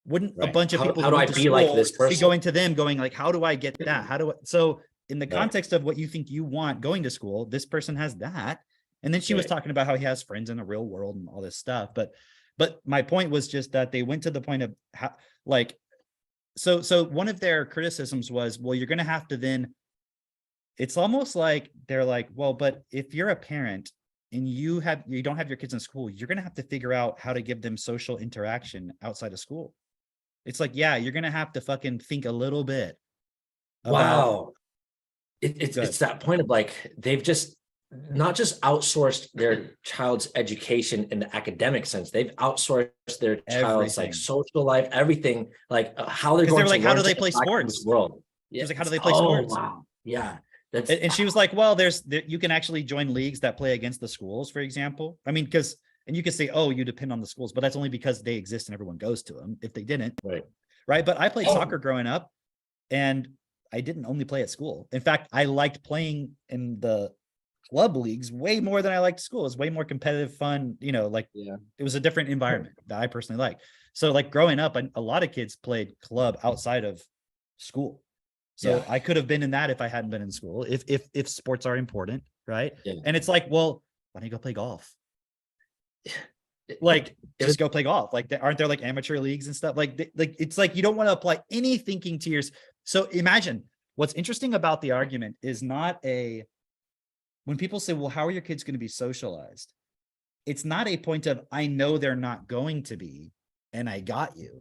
Wouldn't a bunch of people how do I be like this person? be going to them going like, how do I get that? So in the context of what you think you want going to school, this person has that. And then she was talking about how he has friends in the real world and all this stuff. But my point was just that they went to the point of how, like, so one of their criticisms was, well, you're going to have to then, it's almost like they're like, well, but if you're a parent and you don't have your kids in school, you're going to have to figure out how to give them social interaction outside of school. It's like, yeah, you're going to have to fucking think a little bit. Wow. It's that point of like, they've just not just outsourced their child's education in the academic sense, they've outsourced their child's like social life, everything, like how they're going to like, how do learn they to play interact in sports? this world. She was like, how do they play sports? Wow. Yeah. And she was like, well, you can actually join leagues that play against the schools, for example. I mean, and you could say, oh, you depend on the schools, but that's only because they exist and everyone goes to them. If they didn't, right? But I played soccer growing up, and I didn't only play at school. In fact, I liked playing in the club leagues way more than I liked school. It was way more competitive, fun, it was a different environment that I personally like. So like growing up, a lot of kids played club outside of school. So I could have been in that if I hadn't been in school, if sports are important, right? And it's like, well, why don't you go play golf? Like, just go play golf. Like, aren't there like amateur leagues and stuff? Like it's like, you don't want to apply any thinking to yours. So imagine, what's interesting about the argument is not when people say, well, how are your kids going to be socialized? It's not a point of, I know they're not going to be, and I got you.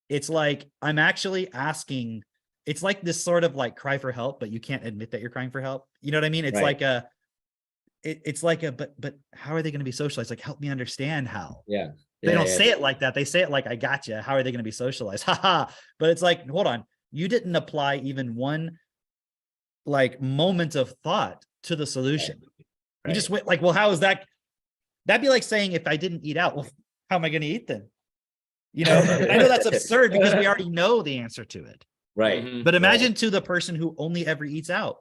It's like, I'm actually asking, it's like this sort of like cry for help, but you can't admit that you're crying for help. You know what I mean? It's like it's like but how are they going to be socialized? Like, help me understand how. Yeah. They don't Yeah. say it like that. They say it like, I got you. How are they going to be socialized? Haha. But it's like, hold on, you didn't apply even one like moment of thought to the solution. You just went like, well, how is that? That'd be like saying, if I didn't eat out, well, how am I going to eat then? You know, I know that's absurd because we already know the answer to it. Right. Mhm. But imagine to the person who only ever eats out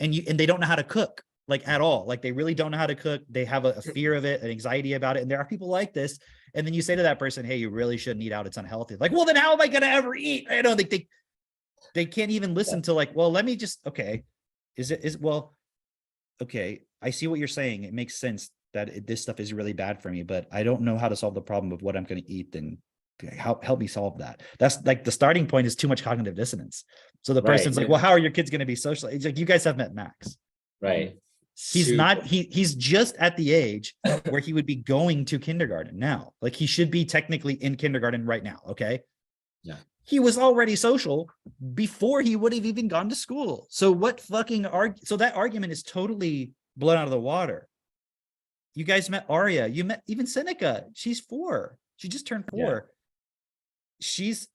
and they don't know how to cook like at all. Like they really don't know how to cook. They have a fear of it, an anxiety about it. And there are people like this. And then you say to that person, hey, you really shouldn't eat out. It's unhealthy. Like, well, then how am I going to ever eat? I don't think they can't even listen to like, well, let me just, okay. Okay. I see what you're saying. It makes sense that this stuff is really bad for me, but I don't know how to solve the problem of what I'm going to eat. Then help me solve that. That's like the starting point is too much cognitive dissonance. So the person's like, well, how are your kids going to be social? It's like, you guys have met Max. Right. He's not, he's just at the age where he would be going to kindergarten now. Like he should be technically in kindergarten right now. Okay. Yeah. He was already social before he would have even gone to school. So what fucking so that argument is totally blown out of the water. You guys met Arya. You met even Seneca. She's 4. She just turned 4. Yeah. She's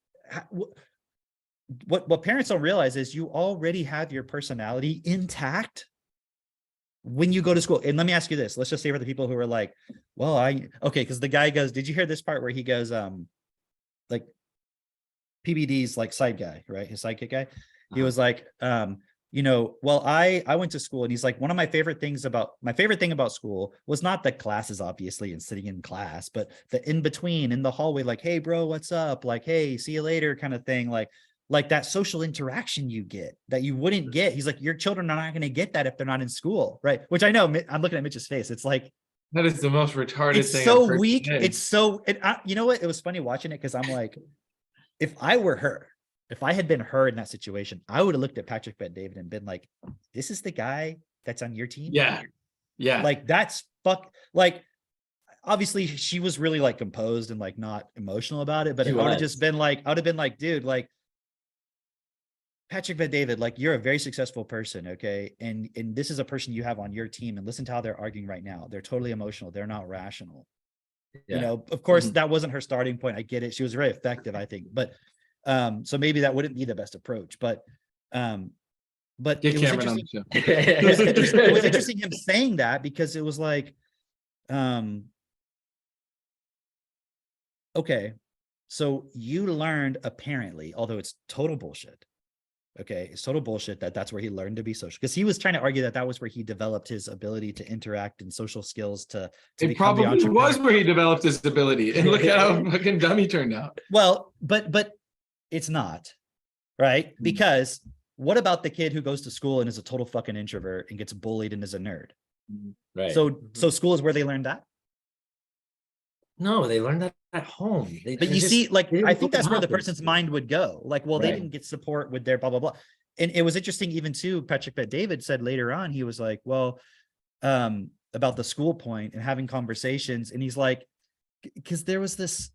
what parents don't realize is you already have your personality intact when you go to school. And let me ask you this. Let's just say for the people who are like, well, okay, because the guy goes, did you hear this part where he goes, like PBD's like side guy, right? His sidekick guy. He was like, you know, well, I went to school and he's like, my favorite thing about school was not the classes, obviously, and sitting in class, but the in between in the hallway, like, hey, bro, what's up? Like, hey, see you later kind of thing. Like that social interaction you get that you wouldn't get. He's like, your children are not going to get that if they're not in school. Right. Which I know, I'm looking at Mitch's face. It's like, that is the most retarded it's thing. So weak. It's so, you know what? It was funny watching it. Cause I'm like, if I were her, if I had been her in that situation, I would have looked at Patrick Bet-David and been like, this is the guy that's on your team. Yeah. Yeah. Like that's like, obviously she was really like composed and like not emotional about it, but I would have just been like, dude, like Patrick Bet-David, like you're a very successful person. Okay. And this is a person you have on your team, and listen to how they're arguing right now. They're totally emotional. They're not rational. Yeah. You know, of course that wasn't her starting point. I get it. She was very effective, I think, but so maybe that wouldn't be the best approach, but it was interesting. It was interesting him saying that, because it was like, okay, so you learned, apparently, although it's total bullshit. Okay, it's total bullshit that's where he learned to be social, because he was trying to argue that was where he developed his ability to interact and social skills to it probably was where he developed his ability, and look at how fucking dumb he turned out. Well, but it's not, right? Because what about the kid who goes to school and is a total fucking introvert and gets bullied and is a nerd? Right. So school is where they learned that? No, they learned that at home. But you see, like, I think that's where the person's mind would go. Like, well, they didn't get support with their blah, blah, blah. And it was interesting, even too, Patrick Bet-David said later on, he was like, well, about the school point and having conversations. And he's like, because there was this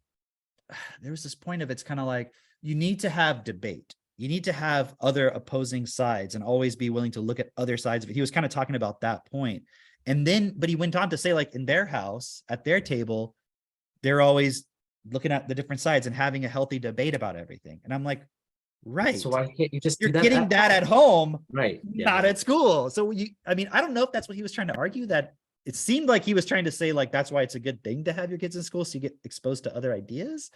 point of, it's kind of like, you need to have debate. You need to have other opposing sides and always be willing to look at other sides of it. He was kind of talking about that point. And then, but he went on to say, like, in their house, at their table, they're always looking at the different sides and having a healthy debate about everything. And I'm like, right. So why can't you just You're getting that at home, right? Not at school. So I mean, I don't know if that's what he was trying to argue. That it seemed like he was trying to say, like, that's why it's a good thing to have your kids in school, so you get exposed to other ideas.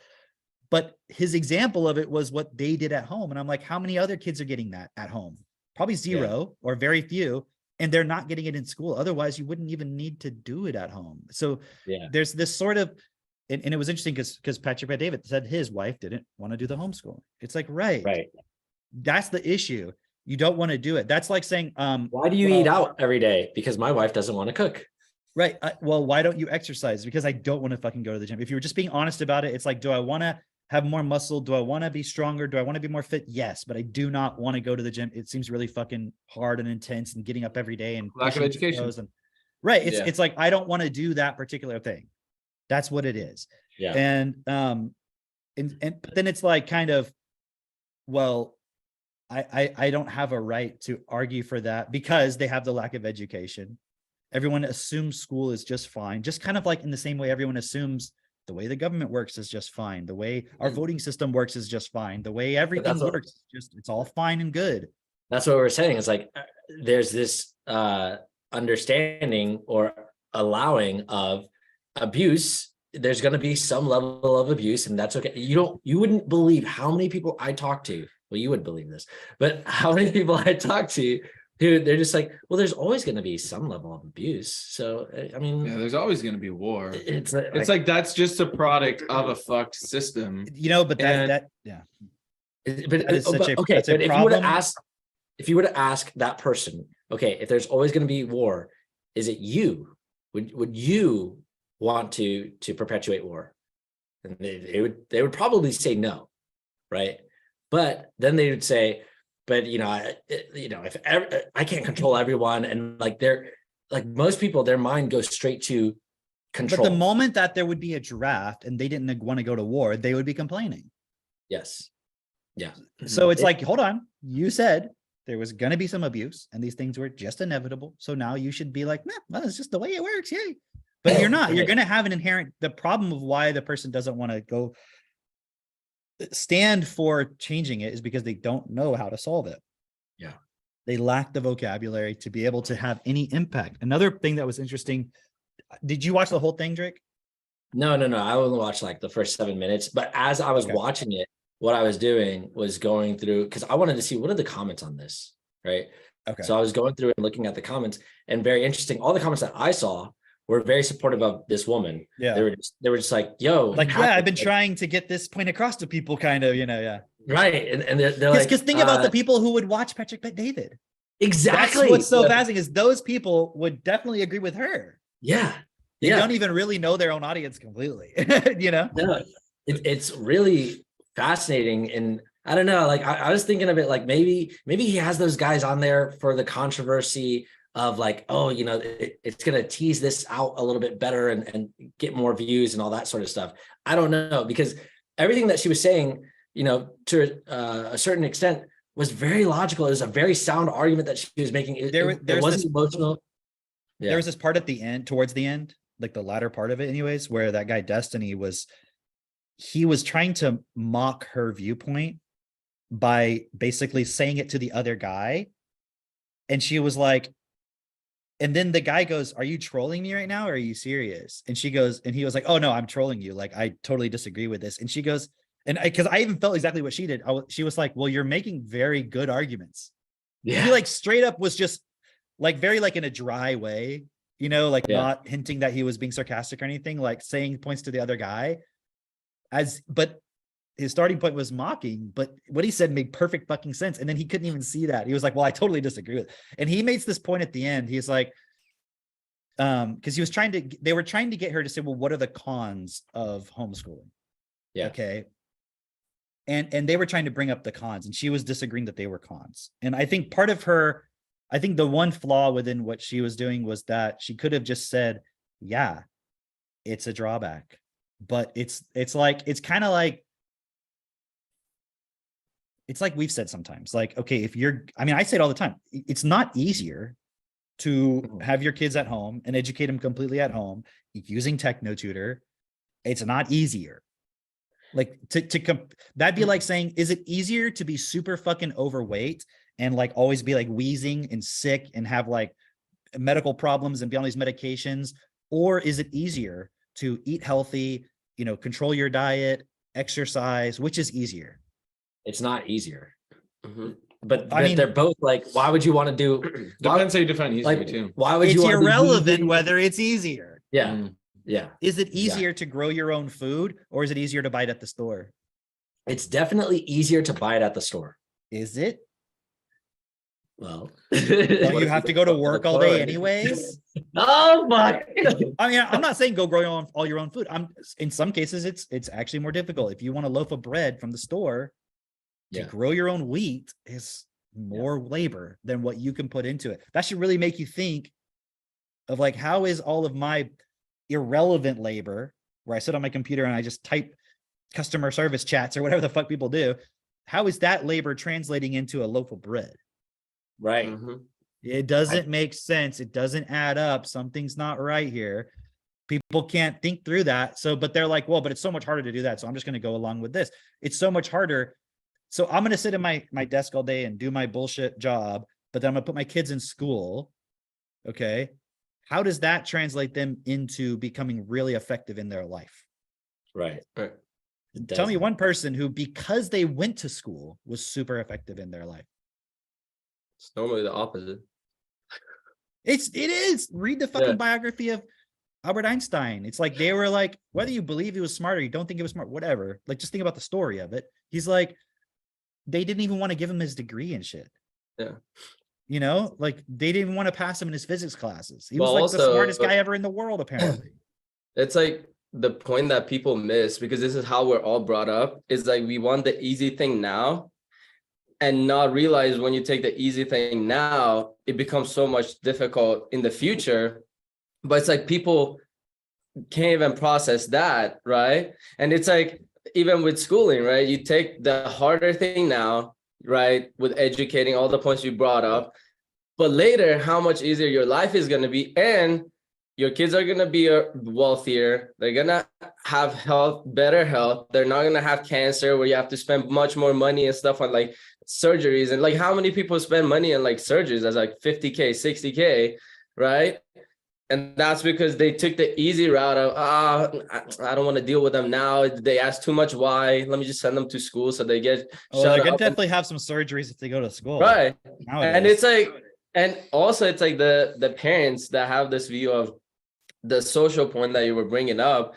But his example of it was what they did at home. And I'm like, how many other kids are getting that at home? Probably zero or very few. And they're not getting it in school. Otherwise, you wouldn't even need to do it at home. So there's this sort of, and it was interesting because Patrick Bet-David said his wife didn't want to do the homeschooling. It's like, right. That's the issue. You don't want to do it. That's like saying, why do you eat out every day? Because my wife doesn't want to cook. Right. Well, why don't you exercise? Because I don't want to fucking go to the gym. If you were just being honest about it, it's like, do I want to have more muscle? Do I want to be stronger? Do I want to be more fit? Yes, but I do not want to go to the gym. It seems really fucking hard and intense and getting up every day and lack of education. Right. It's like, I don't want to do that particular thing. That's what it is. Yeah. And but then it's like, kind of, well, I don't have a right to argue for that because they have the lack of education. Everyone assumes school is just fine, just kind of like in the same way everyone assumes the way the government works is just fine. The way our voting system works is just fine. The way everything works, it's all fine and good. That's what we're saying. It's like there's this understanding or allowing of abuse. There's going to be some level of abuse, and that's okay. You wouldn't believe how many people I talk to. Well, you would believe this, but how many people I talk to who they're just like, well, there's always going to be some level of abuse. So, I mean, Yeah, there's always going to be war. It's like that's just a product of a fucked system. But that yeah. But if you were to ask that person, okay, if there's always going to be war, is it you? Would you want to perpetuate war? And they would probably say no, right? But then they would say, but if I can't control everyone, and like most people, their mind goes straight to control. But the moment that there would be a draft and they didn't want to go to war, they would be complaining. Yes. Yeah. So it's like, hold on, you said there was going to be some abuse and these things were just inevitable. So now you should be like, well, it's just the way it works. Yay. But you're not. You're going to have an inherent, the problem of why the person doesn't want to go stand for changing it is because they don't know how to solve it. Yeah. They lack the vocabulary to be able to have any impact. Another thing that was interesting. Did you watch the whole thing, Drake? No. I only watched like the first 7 minutes, but as I was watching it, what I was doing was going through, because I wanted to see what are the comments on this, right? Okay. So I was going through and looking at the comments, and very interesting. All the comments that I saw were very supportive of this woman. Yeah. They were just like, yo, like, yeah, I've been trying to get this point across to people, kind of, yeah. Right. And they're like, because think about the people who would watch Patrick Bet David. Exactly. That's what's so fascinating is those people would definitely agree with her. Yeah. They don't even really know their own audience completely. No, it's really fascinating. And I don't know, like I was thinking of it like maybe he has those guys on there for the controversy of like, oh, it's going to tease this out a little bit better and get more views and all that sort of stuff. I don't know, because everything that she was saying, to a certain extent was very logical. It was a very sound argument that she was making. It wasn't emotional. Yeah. There was this part at the end, towards the end, like the latter part of it anyways, where that guy Destiny was trying to mock her viewpoint by basically saying it to the other guy. And she was like, and then the guy goes, are you trolling me right now? Or are you serious? And she goes, and he was like, oh no, I'm trolling you. Like, I totally disagree with this. And she goes, and because I even felt exactly what she did. She was like, well, you're making very good arguments. Yeah. He like straight up was just like very like in a dry way, not hinting that he was being sarcastic or anything, like saying points to the other guy but his starting point was mocking, but what he said made perfect fucking sense. And then he couldn't even see that. He was like, well, I totally disagree with it. And he makes this point at the end. He's like, because they were trying to get her to say, well, what are the cons of homeschooling? Yeah. Okay. And they were trying to bring up the cons, and she was disagreeing that they were cons. And I think I think the one flaw within what she was doing was that she could have just said, yeah, it's a drawback, but it's kind of like, it's like we've said sometimes, like, okay, I say it all the time. It's not easier to have your kids at home and educate them completely at home using TechnoTutor. It's not easier. Like that'd be like saying, is it easier to be super fucking overweight and like always be like wheezing and sick and have like medical problems and be on these medications? Or is it easier to eat healthy, control your diet, exercise? Which is easier? It's not easier. Mm-hmm. But I mean, they're both like, why would you want to do? Depends how you define easier too. Why would you? It's irrelevant whether it's easier. Yeah. Yeah. Is it easier to grow your own food, or is it easier to buy it at the store? It's definitely easier to buy it at the store. Is it? Well, you have to go to work all day anyways. Oh my! I mean, I'm not saying go grow all your own food. In some cases, it's actually more difficult. If you want a loaf of bread from the store, to grow your own wheat is more labor than what you can put into it. That should really make you think of like, how is all of my irrelevant labor, where I sit on my computer and I just type customer service chats or whatever the fuck people do, how is that labor translating into a loaf of bread? Right. Mm-hmm. It doesn't make sense. It doesn't add up. Something's not right here. People can't think through that. So, but they're like, well, but it's so much harder to do that. So I'm just going to go along with this. It's so much harder. So I'm going to sit in my desk all day and do my bullshit job, but then I'm going to put my kids in school. Okay. How does that translate them into becoming really effective in their life? Right. Right. Tell me one person who, because they went to school, was super effective in their life. It's normally the opposite. It is. Read the fucking biography of Albert Einstein. It's like they were like, whether you believe he was smart or you don't think he was smart, whatever. Like, just think about the story of it. He's like, they didn't even want to give him his degree and shit. Yeah. You know, like they didn't even want to pass him in his physics classes. He Well, was like also, the smartest guy ever in the world, apparently. It's like the point that people miss, because this is how we're all brought up, is like we want the easy thing now and not realize when you take the easy thing now, it becomes so much difficult in the future. But it's like people can't even process that, right? And it's like, even with schooling, right? You take the harder thing now, right? With educating, all the points you brought up, but later, how much easier your life is going to be. And your kids are going to be wealthier. They're going to have health, better health. They're not going to have cancer where you have to spend much more money and stuff on like surgeries. And like, how many people spend money on like surgeries? That's like 50K, 60K, right? And that's because they took the easy route of, I don't want to deal with them now. They ask too much why. Let me just send them to school so they get they're gonna definitely have some surgeries if they go to school. Right. Nowadays. And it's like, and also it's like the parents that have this view of the social point that you were bringing up.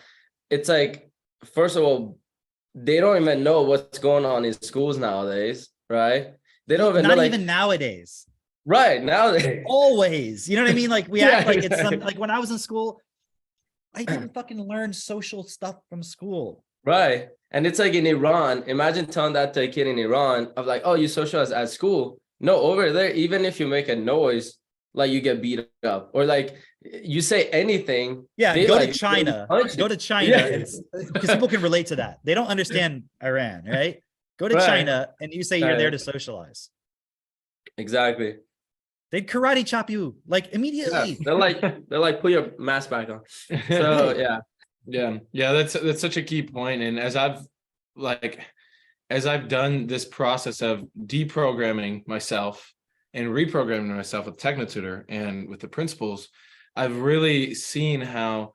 It's like, first of all, they don't even know what's going on in schools nowadays, right? They don't even not know, even nowadays. Right now, Always, you know what I mean? Like we act like it's some, exactly. like when I was in school, I didn't fucking learn social stuff from school. Right. And it's like in Iran, imagine telling that to a kid in Iran of like, oh, you socialize at school. No, over there, even if you make a noise, like you get beat up, or like you say anything. Yeah, they, go like, to China. punch Go you. to China. Yeah. Because people can relate to that. They don't understand Iran, right? Go to Right. China and you say you're there Right. to socialize. Exactly. They'd karate chop you like Yeah. immediately. They're like, put your mask back on. So Yeah, that's such a key point. And as I've done this process of deprogramming myself and reprogramming myself with Technotutor and with the principles, I've really seen how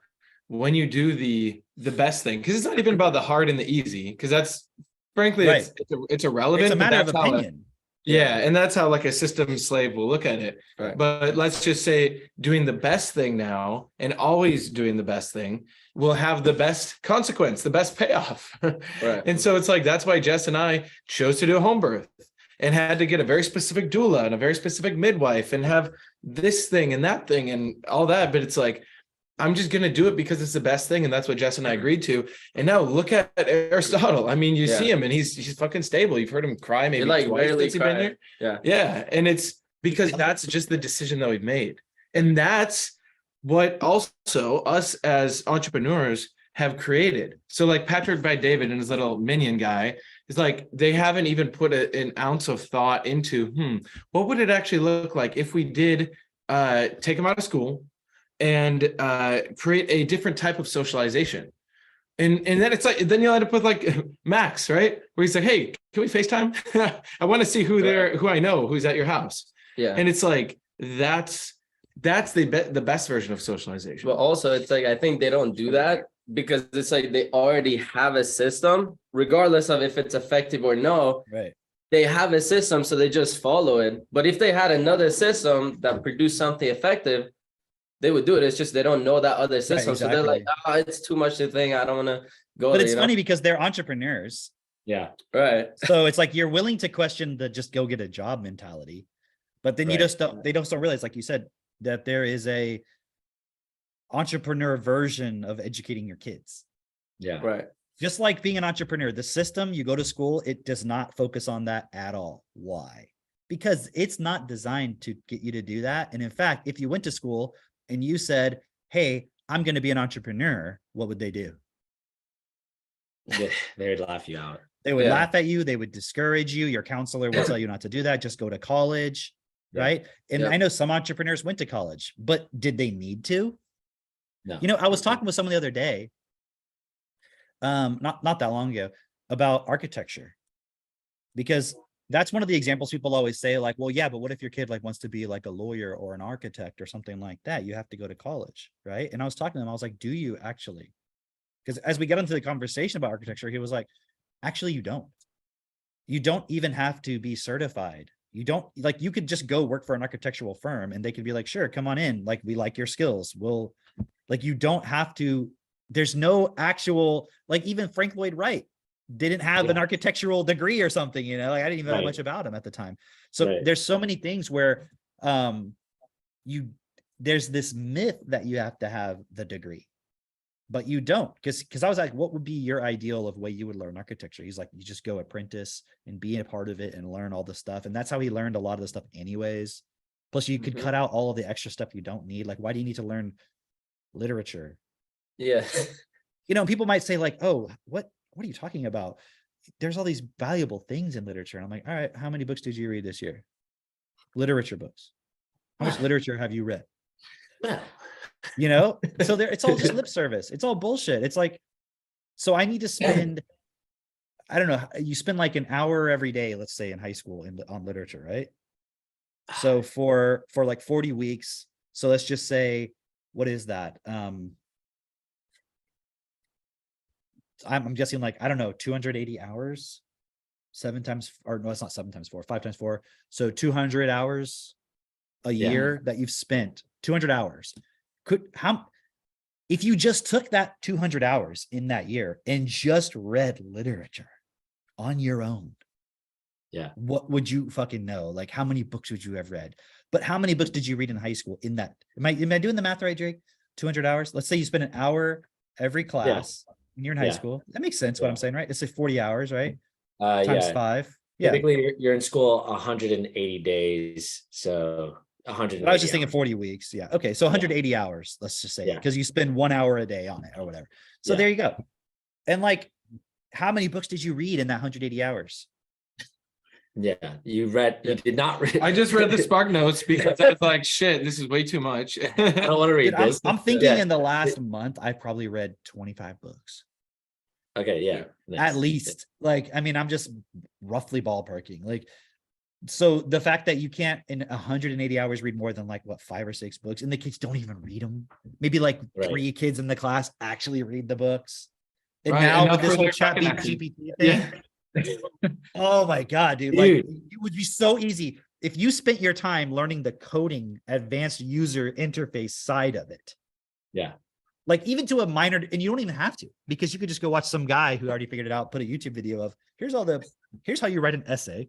when you do the best thing, because it's not even about the hard and the easy, because that's frankly Right. it's irrelevant. It's a but matter of that's how opinion. Yeah, and that's how like a system slave will look at it. Right. But let's just say doing the best thing now and always doing the best thing will have the best consequence, the best payoff. Right. And so it's like that's why Jess and I chose to do a home birth and had to get a very specific doula and a very specific midwife and have this thing and that thing and all that. But it's like, I'm just going to do it because it's the best thing. And that's what Jess and I agreed to. And now look at Aristotle. I mean, you see him and he's fucking stable. You've heard him cry maybe like twice rarely since he's been cry. here. Yeah. Yeah. And it's because that's just the decision that we've made. And that's what also us as entrepreneurs have created. So like Patrick by David and his little minion guy is like, they haven't even put an ounce of thought into, what would it actually look like if we did take him out of school and create a different type of socialization. And then it's like, then you'll end up with like Max, right? Where he's like, hey, can we FaceTime? I want to see who I know, who's at your house. Yeah. And it's like, that's the best version of socialization. But also it's like, I think they don't do that because it's like they already have a system, regardless of if it's effective or no. Right. They have a system, so they just follow it. But if they had another system that produced something effective, they would do it. It's just they don't know that other system. Right, So they're like, exactly. it's too much to think. I don't want to go But there, it's funny because they're entrepreneurs. Yeah. Right. So it's like you're willing to question the just go get a job mentality. But then you Right. just don't, they don't realize, like you said, that there is a entrepreneur version of educating your kids. Yeah. Right. Just like being an entrepreneur, the system, you go to school, it does not focus on that at all. Why? Because it's not designed to get you to do that. And in fact, if you went to school and you said, hey, I'm going to be an entrepreneur, what would they do? They'd laugh you out. They would Yeah. laugh at you. They would discourage you. Your counselor will tell you not to do that. Just go to college. Yeah. right? And Yeah. I know some entrepreneurs went to college, but did they need to? No. You know, I was talking with someone the other day, not that long ago, about architecture, because that's one of the examples people always say, like, well, yeah, but what if your kid like wants to be like a lawyer or an architect or something like that? You have to go to college, right? And I was talking to them, I was like, do you actually? Because as we got into the conversation about architecture, he was like, actually, you don't. You don't even have to be certified. You don't, like, you could just go work for an architectural firm and they could be like, sure, come on in. Like, we like your skills. We'll, like, you don't have to, there's no actual, like, even Frank Lloyd Wright didn't have an architectural degree or something, you know, like I didn't even know much about him at the time. So there's so many things where there's this myth that you have to have the degree, but you don't. Because I was like, what would be your ideal of way you would learn architecture? He's like, you just go apprentice and be a part of it and learn all the stuff. And that's how he learned a lot of the stuff anyways. Plus you could cut out all of the extra stuff you don't need. Like, why do you need to learn literature? Yeah. You know, people might say like, oh, what are you talking about? There's all these valuable things in literature. And I'm like, all right, how many books did you read this year? Literature books. How much literature have you read? You know, so it's all just lip service. It's all bullshit. It's like, so I need to spend, I don't know, you spend like an hour every day, let's say in high school on literature, right? So for like 40 weeks. So let's just say, what is that? I'm guessing like, I don't know, 280 hours, 7 times, or no, it's not 7 times 4, 5 times 4. So 200 hours a year that you've spent, 200 hours. If you just took that 200 hours in that year and just read literature on your own, what would you fucking know? Like, how many books would you have read? But how many books did you read in high school in that? Am I doing the math right, Drake? 200 hours. Let's say you spend an hour every class when you're in high school. That makes sense what I'm saying, right? It's like 40 hours, right? Times 5. Typically you're in school 180 days. So 100. I was just thinking 40 weeks. Yeah. Okay. So 180 hours, let's just say, because you spend 1 hour a day on it or whatever. So there you go. And like, how many books did you read in that 180 hours? You did not read. I just read the Spark Notes because I was like, shit, this is way too much. I don't want to read this. I'm thinking in the last month, I probably read 25 books. Okay. Yeah. At least. Like, I mean, I'm just roughly ballparking. Like, so the fact that you can't in 180 hours read more than like what 5 or 6 books, and the kids don't even read them. Maybe like 3 kids in the class actually read the books. And now with this whole chat GPT thing. Oh my God, dude. Like, it would be so easy if you spent your time learning the coding advanced user interface side of it. Yeah. Like, even to a minor, and you don't even have to, because you could just go watch some guy who already figured it out, put a YouTube video of here's how you write an essay.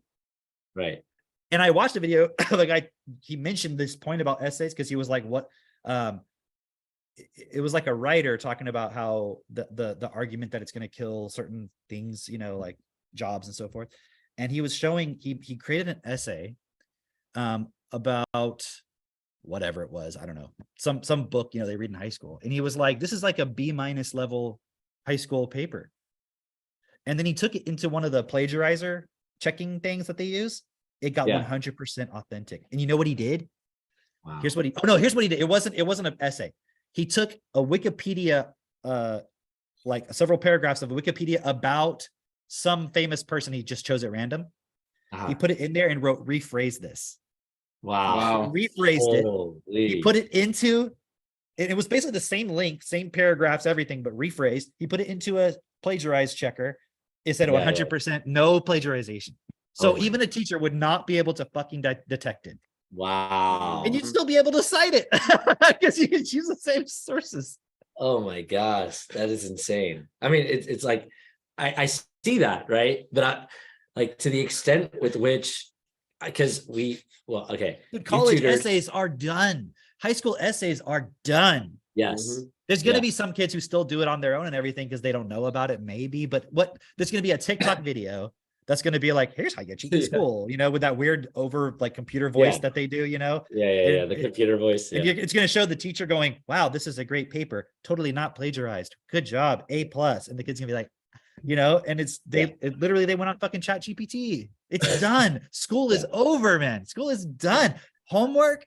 Right. And I watched a video, like he mentioned this point about essays because he was like, what, it was like a writer talking about how the argument that it's going to kill certain things, you know, like jobs and so forth. And he was showing, he created an essay about whatever it was. I don't know, some book, you know, they read in high school. And he was like, this is like a B- level high school paper. And then he took it into one of the plagiarizer checking things that they use. It got 100% authentic. And you know what he did? Wow. Here's what he did. It wasn't an essay. He took a Wikipedia, like several paragraphs of Wikipedia about some famous person. He just chose at random. He put it in there and wrote, rephrase this. Wow. Rephrased it. He put it into, and it was basically the same link, same paragraphs, everything, but rephrased. He put it into a plagiarize checker. It said 100% no plagiarization. So even a teacher would not be able to fucking detect it. Wow. And you'd still be able to cite it because you could use the same sources. Oh my gosh, that is insane. I mean, it's like, I see that, right? But like to the extent with which, because dude, college essays are done. High school essays are done. Yes. There's going to be some kids who still do it on their own and everything because they don't know about it, maybe. But there's going to be a TikTok video that's going to be like, here's how you cheat in school, you know, with that weird over like computer voice that they do, you know? The computer voice. And it's going to show the teacher going, wow, this is a great paper. Totally not plagiarized. Good job. A+. And the kid's going to be like, you know, and literally they went on fucking chat GPT. It's done. School is over, man. School is done. Homework,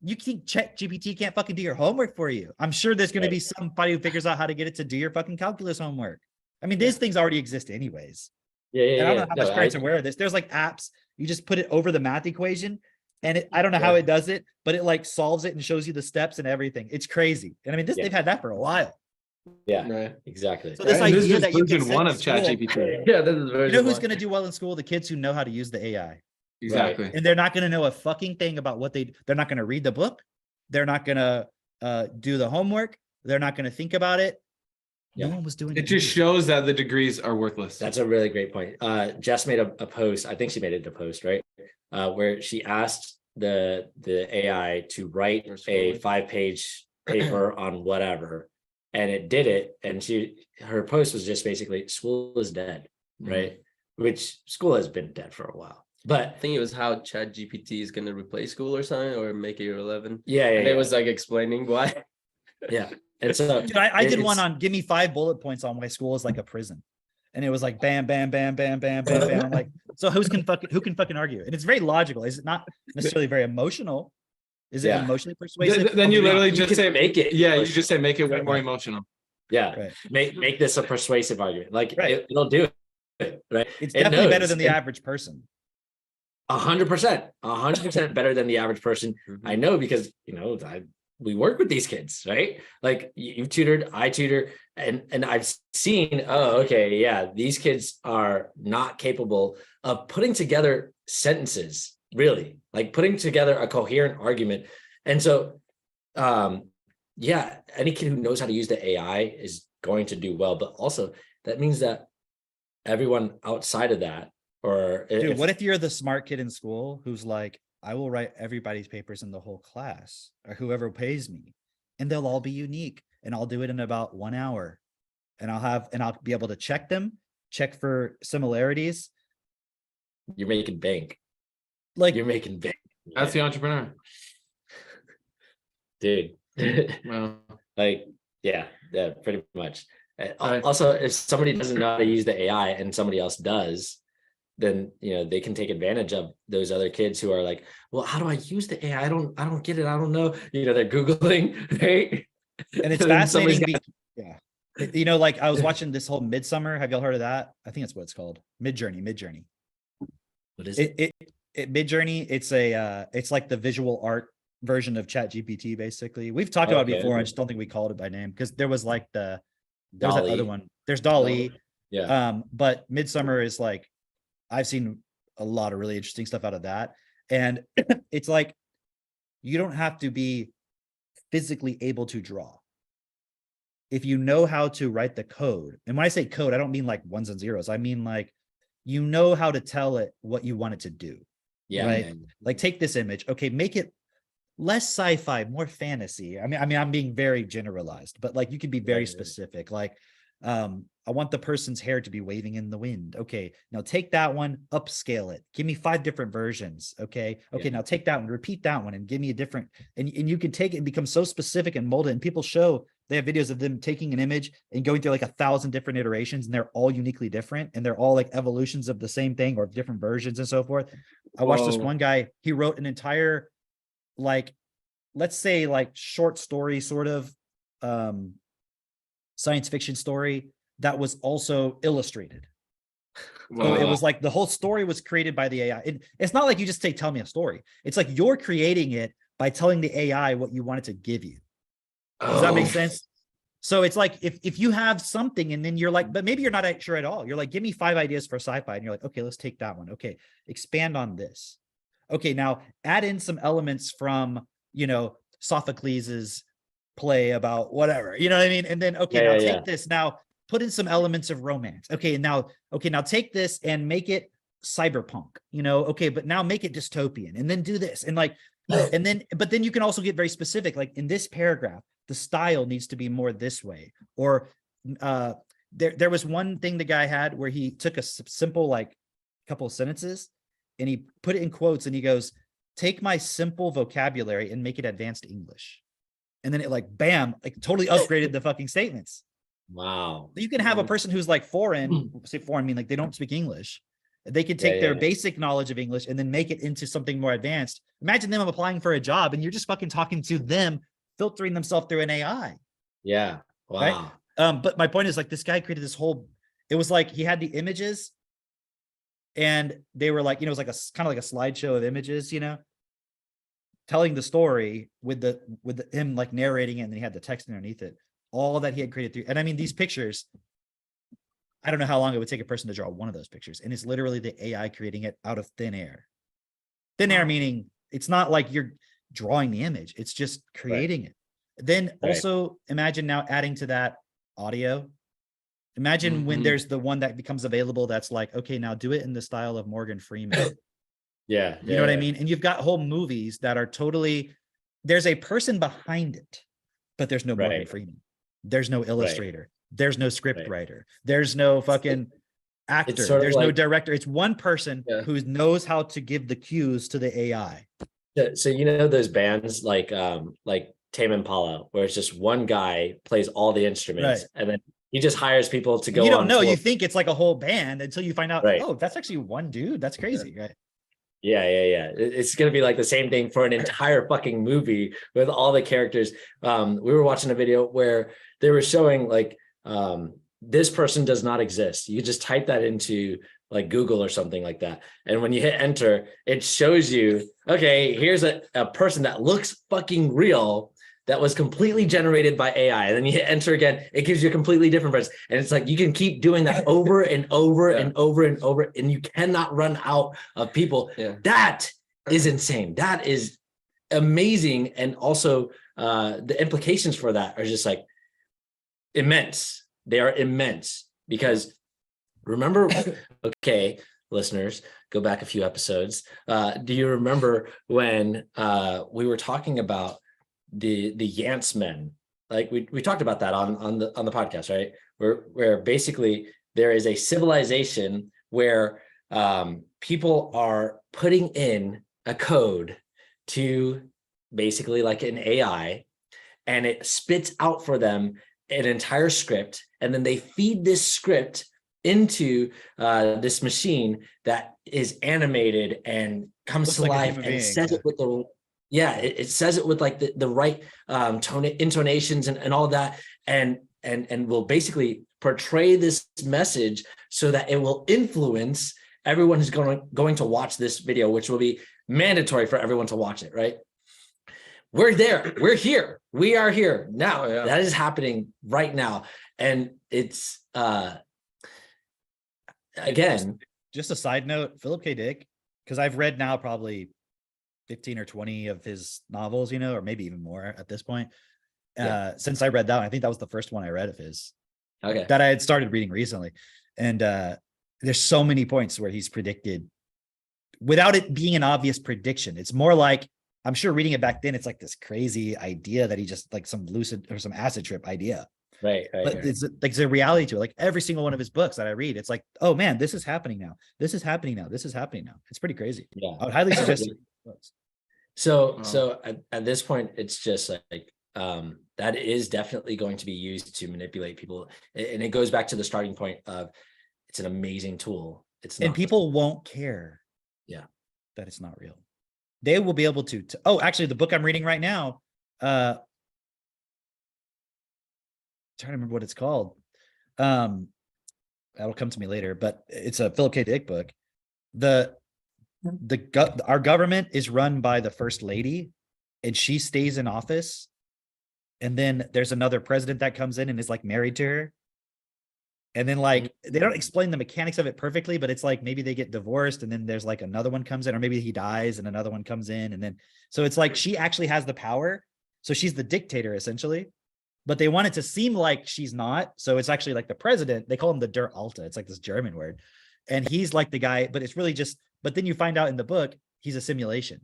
you think Chat GPT can't fucking do your homework for you. I'm sure there's going to be somebody who figures out how to get it to do your fucking calculus homework. I mean, these things already exist anyways. And I don't know how much parents are aware of this. There's like apps, you just put it over the math equation and I don't know how it does it, but it like solves it and shows you the steps and everything. It's crazy. And I mean, they've had that for a while. Yeah, Right. exactly. So this idea that you can version one of send school- ChatGPT. Yeah, this is very. You know who's going to do well in school? The kids who know how to use the AI. Exactly. And they're not going to know a fucking thing about what they're not going to read the book. They're not going to do the homework. They're not going to think about it. No one was doing it. It just shows that the degrees are worthless. That's a really great point. Jess made a post. I think she made it a post, right? Where she asked the AI to write a 5-page paper on whatever, and it did it. And her post was just basically, school is dead, right? Which school has been dead for a while. But I think it was how Chat GPT is going to replace school or something, or make it irrelevant. yeah. And it was like explaining why. Yeah. And so Dude, I did one on give me 5 bullet points on why school is like a prison. And it was like bam, bam, bam, bam, bam, bam, bam. I'm like, so who can fucking argue? And it's very logical. Is it not necessarily very emotional? Is it emotionally persuasive? Then you literally you just can say make it. Yeah, you just say make it way more emotional. Yeah. Right. Make this a persuasive argument. Like Right. it'll do it. Right. It's definitely better than the average person. 100% better than the average person. I know because we work with these kids, right? Like you've tutored, I tutor, and I've seen, these kids are not capable of putting together sentences, really, like putting together a coherent argument. And so any kid who knows how to use the AI is going to do well, but also that means that everyone outside of that, or dude, what if you're the smart kid in school who's like, I will write everybody's papers in the whole class or whoever pays me, and they'll all be unique, and I'll do it in about 1 hour, and I'll be able to check them, check for similarities. You're making bank. Like You're making bank. That's the entrepreneur. Dude. Well, pretty much. Right. Also, if somebody doesn't know how to use the AI and somebody else does, then they can take advantage of those other kids who are like, well, how do I use the AI? I don't get it. I don't know. They're Googling, right? And it's fascinating. Like I was watching this whole Midsummer. Have y'all heard of that? I think that's what it's called. Midjourney. What is it? Midjourney. It's like the visual art version of Chat GPT, basically. We've talked about it before. I just don't think we called it by name, because there was like there's that other one. There's DALL-E. Yeah. But Midsummer is like, I've seen a lot of really interesting stuff out of that. And it's like, you don't have to be physically able to draw. If you know how to write the code, and when I say code, I don't mean like ones and zeros. I mean like, you know how to tell it what you want it to do. Yeah. Right. Man. Like take this image. Okay. Make it less sci-fi, more fantasy. I mean, I'm being very generalized, but like you can be very specific. Like, I want the person's hair to be waving in the wind. Okay, now take that one, upscale it. Give me 5 different versions. Okay. Now take that one, repeat that one, and give me a different. And you can take it and become so specific and mold it. And people they have videos of them taking an image and going through like 1,000 different iterations, and they're all uniquely different, and they're all like evolutions of the same thing or different versions and so forth. I watched this one guy. He wrote an entire, like, let's say like short story sort of science fiction story that was also illustrated. So it was like the whole story was created by the AI. It's not like you just say, tell me a story. It's like you're creating it by telling the AI what you want it to give you. Does that make sense? So it's like if you have something and then you're like, but maybe you're not sure at all. You're like, give me 5 ideas for sci-fi. And you're like, okay, let's take that one. Okay, expand on this. Okay, now add in some elements from, Sophocles's play about whatever, you know what I mean? And then, take this now, put in some elements of romance. Okay, now take this and make it cyberpunk, but now make it dystopian, and then do this. And like, but then you can also get very specific. Like in this paragraph, the style needs to be more this way. Or there was one thing the guy had where he took a simple, like couple of sentences and he put it in quotes and he goes, take my simple vocabulary and make it advanced English. And then it like, bam, like totally upgraded the fucking statements. Wow. You can have a person who's like foreign, say foreign, mean like they don't speak English, They could take their basic knowledge of English and then make it into something more advanced. Imagine them applying for a job and you're just fucking talking to them, filtering themselves through an AI. Yeah. Wow. Right. But my point is like this guy created this whole, it was like he had the images and they were like, you know, it was like a kind of like a slideshow of images, you know, telling the story with him like narrating it, and then he had the text underneath it, all that he had created through. And I mean, these pictures, I don't know how long it would take a person to draw one of those pictures. And it's literally the AI creating it out of thin air. Thin air meaning it's not like you're drawing the image, it's just creating it. Then also imagine now adding to that audio. Imagine when there's the one that becomes available that's like, okay, now do it in the style of Morgan Freeman. You know what I mean? And you've got whole movies that are totally, there's a person behind it, but there's no Morgan Freeman. There's no illustrator. There's no script writer. There's no fucking actor. There's no director. It's one person who knows how to give the cues to the AI. So you know those bands like Tame Impala, where it's just one guy plays all the instruments, and then he just hires people to go. You don't know. You think it's like a whole band until you find out. Oh, that's actually one dude. That's crazy, right? Yeah. It's gonna be like the same thing for an entire fucking movie with all the characters. We were watching a video where they were showing like this person does not exist. You just type that into like Google or something like that. And when you hit enter, it shows you, okay, here's a person that looks fucking real that was completely generated by AI. And then you hit enter again, it gives you a completely different person. And it's like, you can keep doing that over and over and over and over, and you cannot run out of people. That is insane. That is amazing. And also the implications for that are just like immense. They are immense because remember, okay, listeners, go back a few episodes. Do you remember when we were talking about the Yance men? Like we talked about that on the podcast, right? Where basically there is a civilization where people are putting in a code to basically like an AI, and it spits out for them an entire script, and then they feed this script into this machine that is animated and comes to life and says it with the it says it with like the right intonations and all that, and will basically portray this message so that it will influence everyone who's going to watch this video, which will be mandatory for everyone to watch it, right? We're there. We're here. We are here now. That is happening right now. And it's again, just a side note, Philip K. Dick, because I've read now probably 15 or 20 of his novels, you know, or maybe even more at this point. Since I read that one, I think that was the first one I read of his that I had started reading recently. And there's so many points where he's predicted without it being an obvious prediction. It's more like, I'm sure reading it back then, it's like this crazy idea that he just like some lucid or some acid trip idea. Right. But it's like there's a reality to it. Like every single one of his books that I read, it's like, oh man, this is happening now. This is happening now. This is happening now. It's pretty crazy. Yeah. I would highly suggest books. So at this point, it's just like that is definitely going to be used to manipulate people. And it goes back to the starting point of it's an amazing tool. And people won't care that it's not real. They will be able to actually the book I'm reading right now, trying to remember what it's called. That'll come to me later, but it's a Philip K. Dick book. Our government is run by the first lady, and she stays in office. And then there's another president that comes in and is like married to her. And then like, they don't explain the mechanics of it perfectly, but it's like, maybe they get divorced and then there's like another one comes in, or maybe he dies and another one comes in. And then, so it's like, she actually has the power. So she's the dictator essentially, but they want it to seem like she's not. So it's actually like the president, they call him the Der Alte. It's like this German word. And he's like the guy, but it's really just, but then you find out in the book, he's a simulation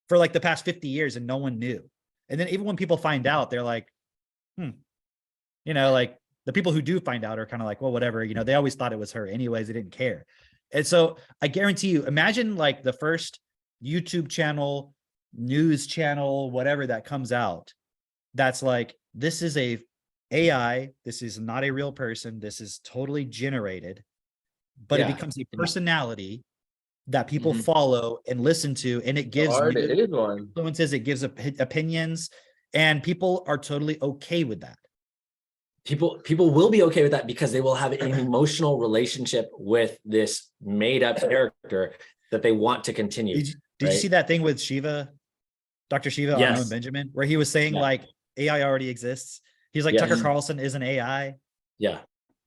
for like the past 50 years and no one knew. And then even when people find out, they're like, you know, like the people who do find out are kind of like, well, whatever, you know, they always thought it was her anyways. They didn't care. And so I guarantee you, imagine like the first YouTube channel, news channel, whatever that comes out, that's like, this is a AI. This is not a real person. This is totally generated. but it Yeah. becomes a personality that people Mhm. follow and listen to, and it gives Art news, is one. influences, it gives opinions, and people are totally okay with that. People will be okay with that because they will have an emotional relationship with this made up character that they want to continue. Did you right? see that thing with Shiva, Dr. Shiva on Yes. Owen Benjamin, where he was saying Yeah. like AI already exists? He's like, Yes. Tucker Carlson is an AI, Yeah.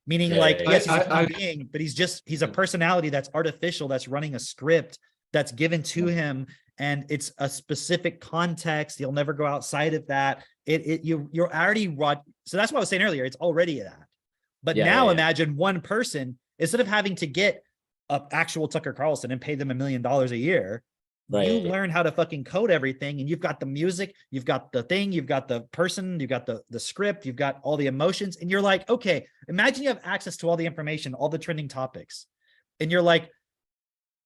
meaning Yeah, like, yeah, yes, he's a I- human being, but he's a personality that's artificial, that's running a script that's given to him, and it's a specific context. He'll never go outside of that. You're already so that's what I was saying earlier. It's already that. But Yeah, now yeah. imagine one person, instead of having to get an actual Tucker Carlson and pay them $1 million a year, you Right. learn how to fucking code everything, and you've got the music, you've got the thing, you've got the person, you've got the script, you've got all the emotions, and you're like, okay, imagine you have access to all the information, all the trending topics, and you're like,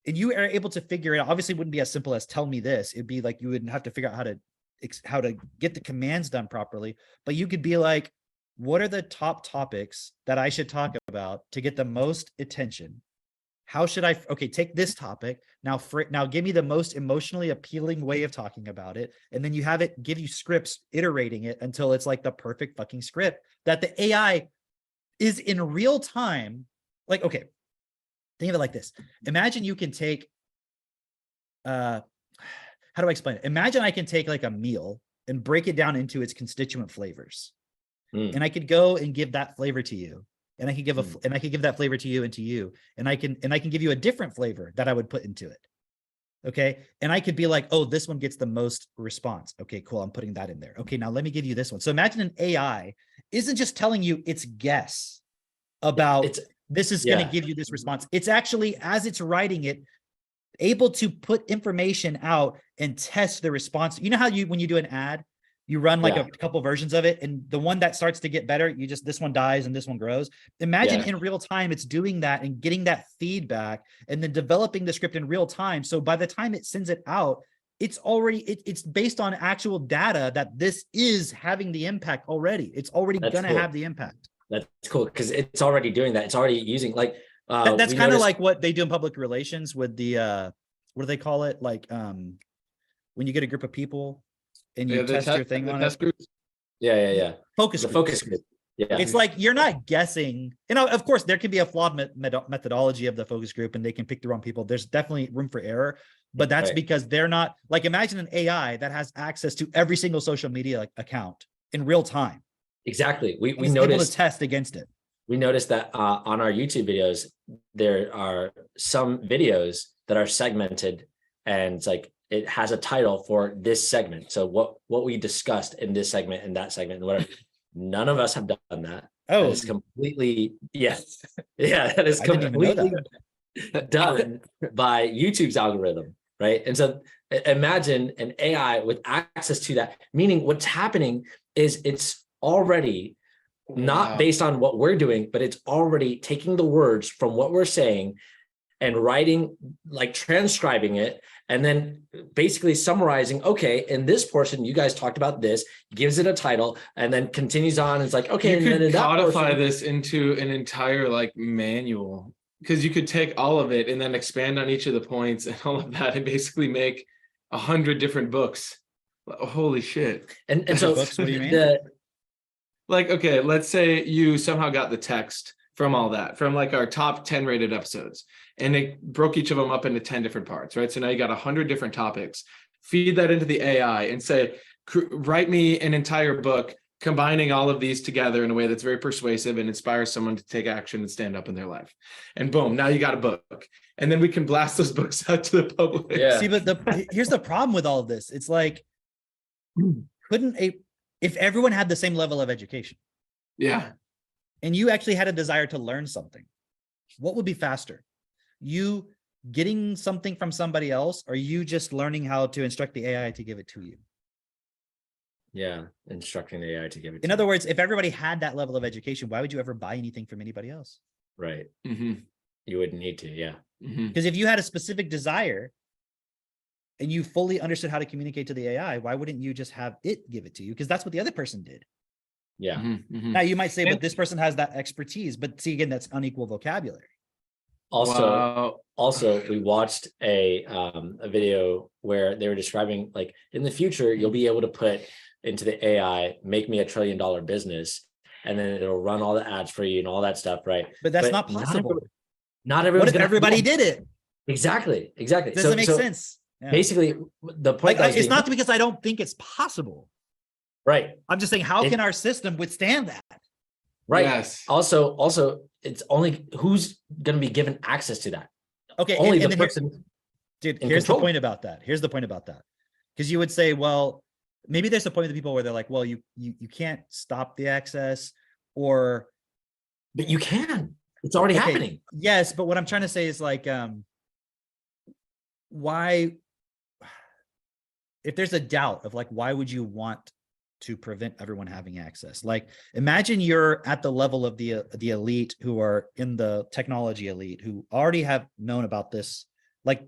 and you are able to figure it out. Obviously, it wouldn't be as simple as tell me this. It'd be like you would have to figure out how to get the commands done properly. But you could be like, what are the top topics that I should talk about to get the most attention? How should I, okay, take this topic now, now give me the most emotionally appealing way of talking about it. And then you have it give you scripts, iterating it until it's like the perfect fucking script that the AI is in real time. Like, okay, think of it like this. Imagine you can take, how do I explain it? Imagine I can take like a meal and break it down into its constituent flavors. And I could go and give that flavor to you. And I can give and I can give that flavor to you and to you. And I can give you a different flavor that I would put into it. Okay. And I could be like, oh, this one gets the most response. Okay, cool. I'm putting that in there. Okay. Now let me give you this one. So imagine an AI isn't just telling you its guess about this is going to give you this response. It's actually, as it's writing it, able to put information out and test the response. You know how when you do an ad, you run like a couple versions of it, and the one that starts to get better, this one dies and this one grows. Imagine in real time, it's doing that and getting that feedback and then developing the script in real time. So by the time it sends it out, it's already, it's based on actual data that this is having the impact already. It's already going to have the impact. That's cool because it's already doing that. It's already using like, that's kind of like what they do in public relations with the, what do they call it? Like when you get a group of people and you test your thing on it. Groups. Yeah. Focus group. Yeah. It's like you're not guessing. You know, of course, there can be a flawed methodology of the focus group, and they can pick the wrong people. There's definitely room for error, but that's because they're not like, imagine an AI that has access to every single social media account in real time. Exactly. We noticed able to test against it. We noticed that on our YouTube videos, there are some videos that are segmented, and it's like it has a title for this segment. So what we discussed in this segment and that segment and whatever. None of us have done that. Oh, that is completely that is completely done by YouTube's algorithm, right? And so imagine an AI with access to that, meaning what's happening is it's already not based on what we're doing, but it's already taking the words from what we're saying and writing, like transcribing it, and then basically summarizing, okay, in this portion, you guys talked about this, gives it a title, and then continues on. It's like, okay, you and could then codify this into an entire like manual, because you could take all of it and then expand on each of the points and all of that and basically make 100 different books. Holy shit. And so books, what do you mean? Like, okay, let's say you somehow got the text from all that, from like our top 10 rated episodes, and it broke each of them up into 10 different parts, right? So now you got 100 different topics. Feed that into the AI and say, write me an entire book combining all of these together in a way that's very persuasive and inspires someone to take action and stand up in their life. And boom, now you got a book. And then we can blast those books out to the public. Yeah. See, but here's the problem with all of this. It's like, if everyone had the same level of education, and you actually had a desire to learn something, what would be faster? You getting something from somebody else, or you just learning how to instruct the AI to give it to you? Yeah, instructing the AI to give it. In other words, if everybody had that level of education, why would you ever buy anything from anybody else? Right. Mm-hmm. You wouldn't need to, yeah. Because if you had a specific desire and you fully understood how to communicate to the AI, why wouldn't you just have it give it to you? Because that's what the other person did. Yeah. Now you might say, but this person has that expertise. But see, again, that's unequal vocabulary. Also, Wow. we watched a video where they were describing, like, in the future you'll be able to put into the AI, make me $1 trillion business, and then it'll run all the ads for you and all that stuff, right? But that's not possible. Not What everyone's if gonna everybody did it? exactly. Doesn't make sense. Yeah. Basically, the point Like, it's not because I don't think it's possible. right. I'm just saying, how can our system withstand that? Right. Yes. Also, it's only who's going to be given access to that. Okay. Only and the then person. Dude, in here's control. the point about that. Here's the point about that. Because you would say, well, maybe there's a point with the people where they're like, well, you can't stop the access, or But you can. It's already happening. Yes, but what I'm trying to say is, like, why, if there's a doubt of, like, why would you want to prevent everyone having access? Like, imagine you're at the level of the elite who are in the technology elite, who already have known about this. Like,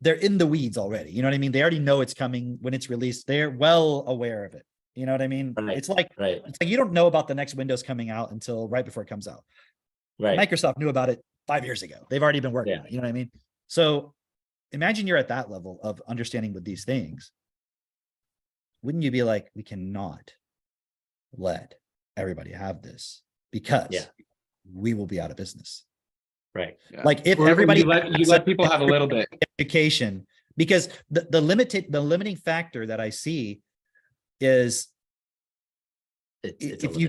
they're in the weeds already. You know what I mean? They already know it's coming when it's released. They're well aware of it. You know what I mean? Right. It's like you don't know about the next Windows coming out until right before it comes out. Right. Microsoft knew about it 5 years ago. They've already been working on it. You know what I mean? So imagine you're at that level of understanding with these things. Wouldn't you be like, we cannot let everybody have this because we will be out of business. Right. Yeah. Like, if Or everybody you let people have a little bit education, because the limiting factor that I see is if you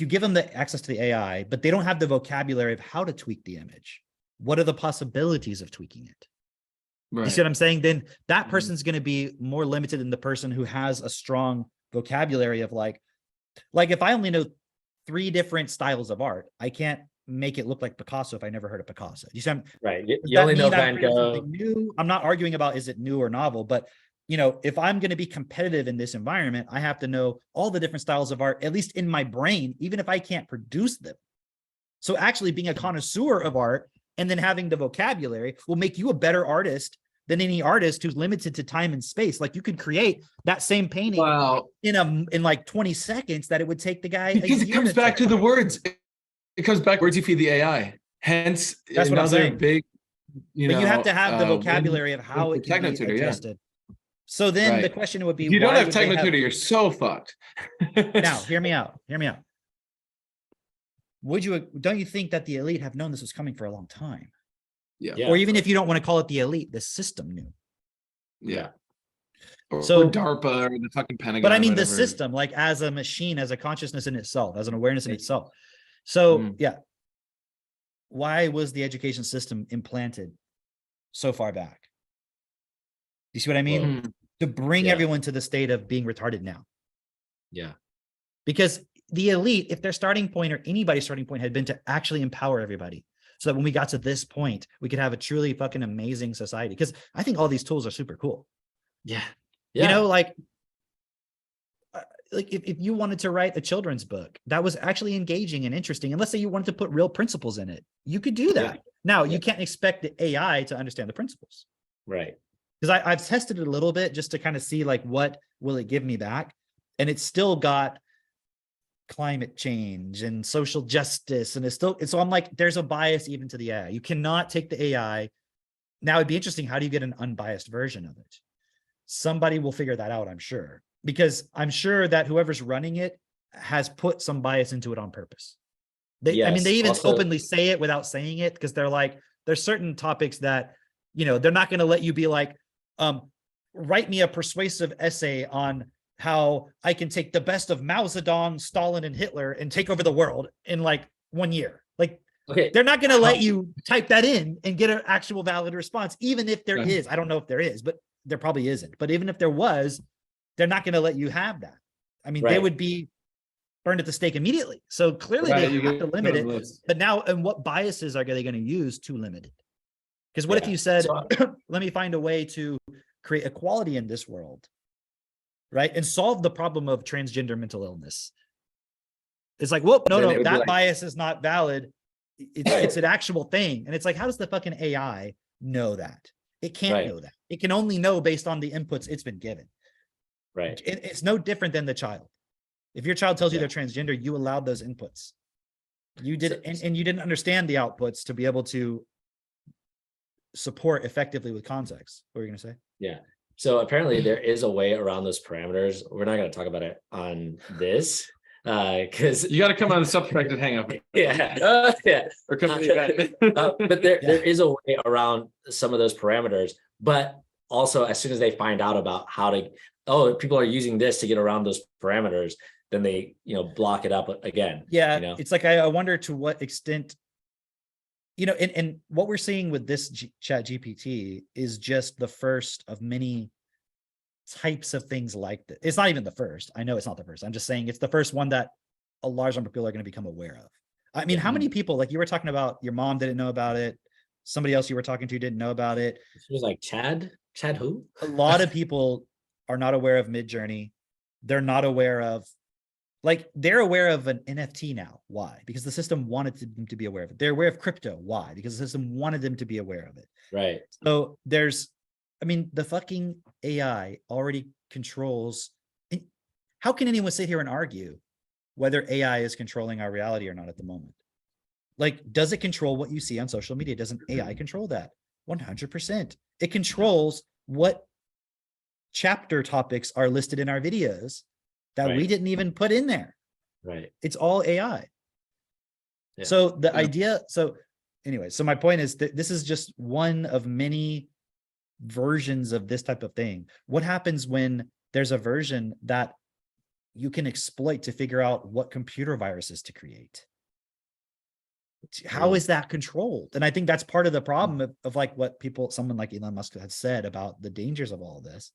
give them the access to the AI, but they don't have the vocabulary of how to tweak the image, what are the possibilities of tweaking it? right. You see what I'm saying? Then that person's going to be more limited than the person who has a strong vocabulary of, like if I only know 3 different styles of art, I can't make it look like Picasso if I never heard of Picasso. You see, right. You only know Van Gogh. New? I'm not arguing about is it new or novel, but if I'm going to be competitive in this environment, I have to know all the different styles of art, at least in my brain, even if I can't produce them. So actually being a connoisseur of art and then having the vocabulary will make you a better artist than any artist who's limited to time and space. Like, you could create that same painting in like 20 seconds that it would take the guy. Because it comes back to the words. It comes back to words you feed the AI. Hence, that's what I'm saying. Big, but you have to have the vocabulary of how it can be adjusted. So then the question would be, if you don't have techno-tutor, you're so fucked. Now, hear me out. Don't you think that the elite have known this was coming for a long time? Yeah. Or even if you don't want to call it the elite, the system knew. Yeah. Or DARPA or the fucking Pentagon. But I mean, the system, like, as a machine, as a consciousness in itself, as an awareness in itself. So why was the education system implanted so far back? You see what I mean? To bring everyone to the state of being retarded now. Yeah. Because the elite, if their starting point or anybody's starting point had been to actually empower everybody, so that when we got to this point, we could have a truly fucking amazing society. Because I think all these tools are super cool. Yeah. Like if you wanted to write a children's book that was actually engaging and interesting, and let's say you wanted to put real principles in it, you could do that. Now, you can't expect the AI to understand the principles. Right. Because I've tested it a little bit just to kind of see, like, what will it give me back? And it's still got climate change and social justice, and so I'm like, there's a bias even to the AI. You cannot take the AI. Now, it'd be interesting, how do you get an unbiased version of it? Somebody will figure that out, I'm sure, because I'm sure that whoever's running it has put some bias into it on purpose. They even openly say it without saying it, because they're like, there's certain topics that, they're not going to let you be like, write me a persuasive essay on how I can take the best of Mao Zedong, Stalin, and Hitler and take over the world in like 1 year. Like, they're not going to let you type that in and get an actual valid response, even if there is. I don't know if there is, but there probably isn't. But even if there was, they're not going to let you have that. I mean, they would be burned at the stake immediately. So clearly they have to limit it. But now, and what biases are they going to use to limit it? Because what if you said, let me find a way to create equality in this world, right? And solve the problem of transgender mental illness. It's like, whoop, no, that bias is not valid. It's an actual thing. And it's like, how does the fucking AI know that? It can't know that. It can only know based on the inputs it's been given. Right. It's no different than the child. If your child tells you Yeah. they're transgender, you allowed those inputs. You did, and you didn't understand the outputs to be able to support effectively with context. What were you going to say? Yeah. So apparently there is a way around those parameters. We're not going to talk about it on this because You got to come on the subtracted hang up. yeah, yeah. Or come to the event. But there is a way around some of those parameters. But also, as soon as they find out about how to, oh, people are using this to get around those parameters, then they, block it up again. Yeah, it's like I wonder to what extent, and what we're seeing with this chat GPT is just the first of many types of things like that. It's not even the first. I know it's not the first. I'm just saying it's the first one that a large number of people are going to become aware of. I mean, how many people, like you were talking about, your mom didn't know about it. Somebody else you were talking to didn't know about it. She was like, Chad who? A lot of people are not aware of Midjourney. They're not aware of, they're aware of an NFT now. Why? Because the system wanted them to be aware of it. They're aware of crypto. Why? Because the system wanted them to be aware of it. Right. So the fucking AI already controls. How can anyone sit here and argue whether AI is controlling our reality or not at the moment? Does it control what you see on social media? Doesn't AI control that? 100%. It controls what chapter topics are listed in our videos that we didn't even put in there. Right. It's all AI. Yeah. So the idea, so my point is that this is just one of many versions of this type of thing. What happens when there's a version that you can exploit to figure out what computer viruses to create? How is that controlled? And I think that's part of the problem of what someone like Elon Musk has said about the dangers of all of this.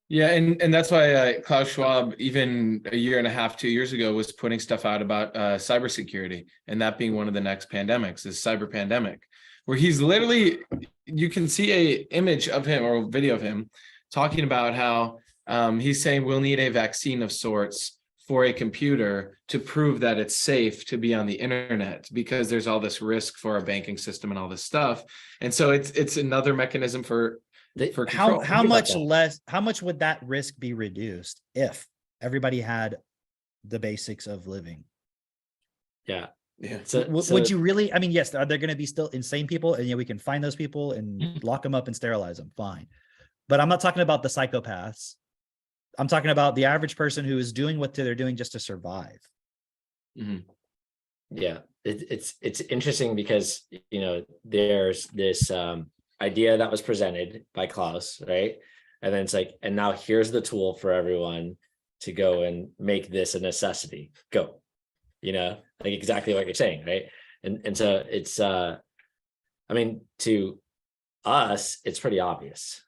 Yeah, and that's why Klaus Schwab, even a year and a half, 2 years ago, was putting stuff out about cybersecurity, and that being one of the next pandemics, is cyber pandemic, where he's literally, you can see a image of him or a video of him talking about how he's saying we'll need a vaccine of sorts for a computer to prove that it's safe to be on the internet, because there's all this risk for our banking system and all this stuff. And so it's another mechanism for control. How much would that risk be reduced if everybody had the basics of living? Yeah. So would you really? I mean, yes, are there going to be still insane people, and we can find those people and lock them up and sterilize them? Fine, but I'm not talking about the psychopaths. I'm talking about the average person who is doing what they're doing just to survive. Mm-hmm. Yeah, it's interesting because there's this idea that was presented by Klaus, right? And then it's like, and now here's the tool for everyone to go and make this a necessity. Go, exactly what you're saying, right? And so it's to us, it's pretty obvious,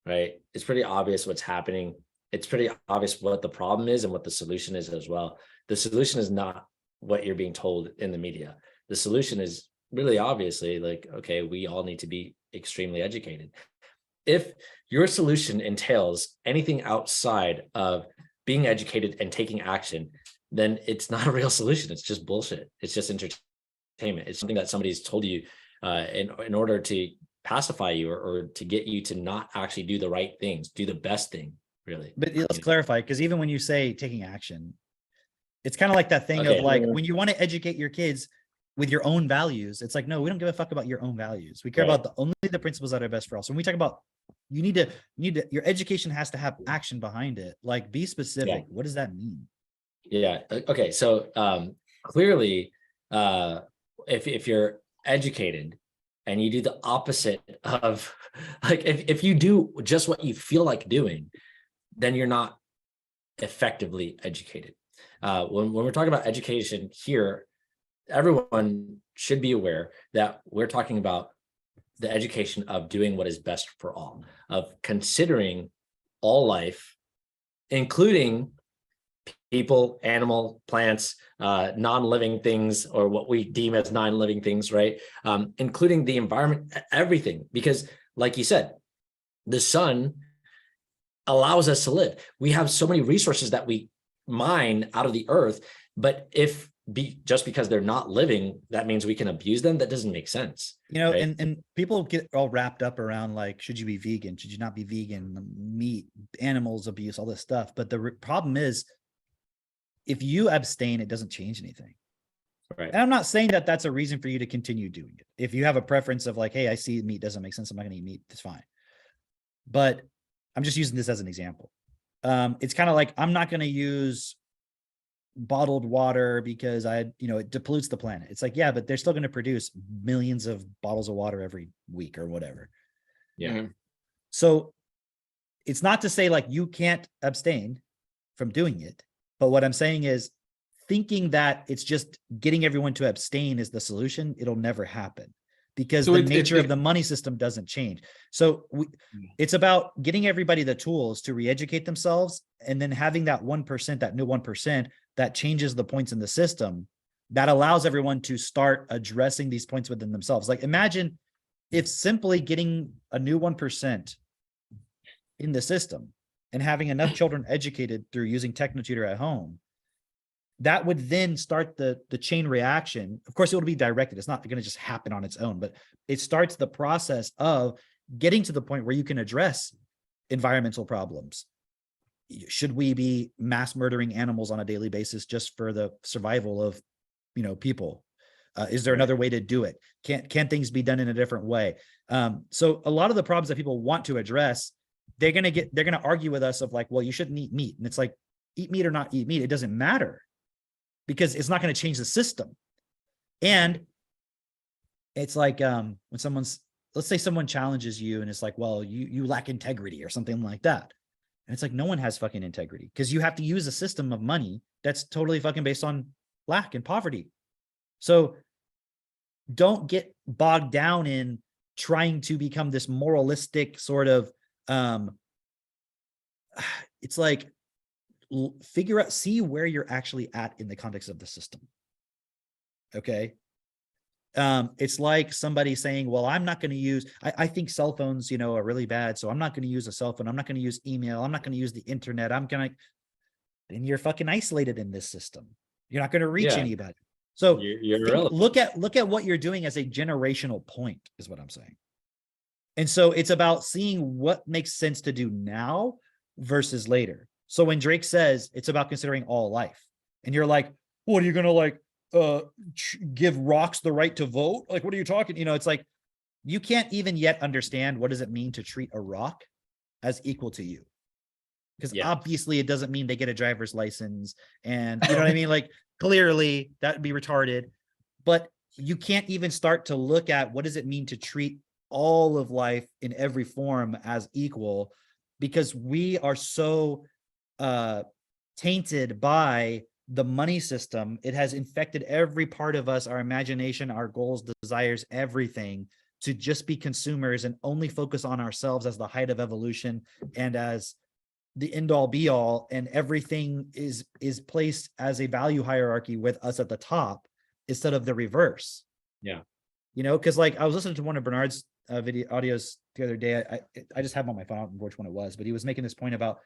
right? It's pretty obvious what's happening. It's pretty obvious what the problem is and what the solution is as well. The solution is not what you're being told in the media. The solution is really obviously okay, we all need to be extremely educated. If your solution entails anything outside of being educated and taking action, then it's not a real solution. It's just bullshit. It's just entertainment. It's something that somebody's told you in order to pacify you or to get you to not actually do the right things, do the best thing, really. But let's clarify, because even when you say taking action, it's kind of like that thing of when you want to educate your kids with your own values, it's like, no, we don't give a fuck about your own values. We care about only the principles that are best for us. When we talk about you need to your education has to have action behind it. Be specific. Yeah. What does that mean? Yeah. Okay. So clearly, if you're educated and you do the opposite of if you do just what you feel like doing, then you're not effectively educated. When we're talking about education here, everyone should be aware that we're talking about the education of doing what is best for all, of considering all life, including people, animal, plants, non-living things, or what we deem as non-living things, right? Including the environment, everything, because like you said, the sun allows us to live. We have so many resources that we mine out of the earth, but just because they're not living, that means we can abuse them. That doesn't make sense. Right? And people get all wrapped up around should you be vegan? Should you not be vegan? Meat, animals abuse, all this stuff. But the problem is if you abstain, it doesn't change anything. Right. And I'm not saying that that's a reason for you to continue doing it. If you have a preference of like, hey, I see meat doesn't make sense, I'm not going to eat meat, that's fine. But I'm just using this as an example. It's kind of like, I'm not going to use bottled water because it pollutes the planet. It's like, yeah, but they're still going to produce millions of bottles of water every week or whatever. Yeah. Mhm. So it's not to say like you can't abstain from doing it. But what I'm saying is thinking that it's just getting everyone to abstain is the solution. It'll never happen because So the it's- nature of the money system doesn't change. So it's about getting everybody the tools to re-educate themselves and then having that 1%, that new 1% that changes the points in the system that allows everyone to start addressing these points within themselves. Like imagine if simply getting a new 1% in the system and having enough children educated through using TechnoTutor at home, that would then start the chain reaction. Of course, it will be directed. It's not going to just happen on its own, but it starts the process of getting to the point where you can address environmental problems. Should we be mass murdering animals on a daily basis just for the survival of, people? Is there another way to do it? Can things be done in a different way? So a lot of the problems that people want to address, they're going to argue with us of like, well, you shouldn't eat meat. And it's like, eat meat or not eat meat, it doesn't matter because it's not going to change the system. And it's like, when let's say someone challenges you and it's like, well, you lack integrity or something like that. And it's like, no one has fucking integrity because you have to use a system of money that's totally fucking based on lack and poverty. So don't get bogged down in trying to become this moralistic sort of, it's like, figure out, see where you're actually at in the context of the system. Okay. It's like somebody saying, well, I'm not going to use, I think cell phones, are really bad. So I'm not going to use a cell phone. I'm not going to use email. I'm not going to use the internet. Then you're fucking isolated in this system. You're not going to reach anybody. So look at what you're doing as a generational point is what I'm saying. And so it's about seeing what makes sense to do now versus later. So when Drake says it's about considering all life and you're like, what are you going to like, give rocks the right to vote? Like, what are you talking? It's like, you can't even yet understand what does it mean to treat a rock as equal to you. Because obviously it doesn't mean they get a driver's license and you know what I mean? Like clearly that would be retarded, but you can't even start to look at what does it mean to treat all of life in every form as equal, because we are so tainted by the money system. It has infected every part of us, our imagination, our goals, desires, everything, to just be consumers and only focus on ourselves as the height of evolution and as the end all be all, and everything is placed as a value hierarchy with us at the top instead of the reverse. Yeah. Because like I was listening to one of Bernard's video audios the other day. I just have him on my phone. I don't remember which one it was, but he was making this point about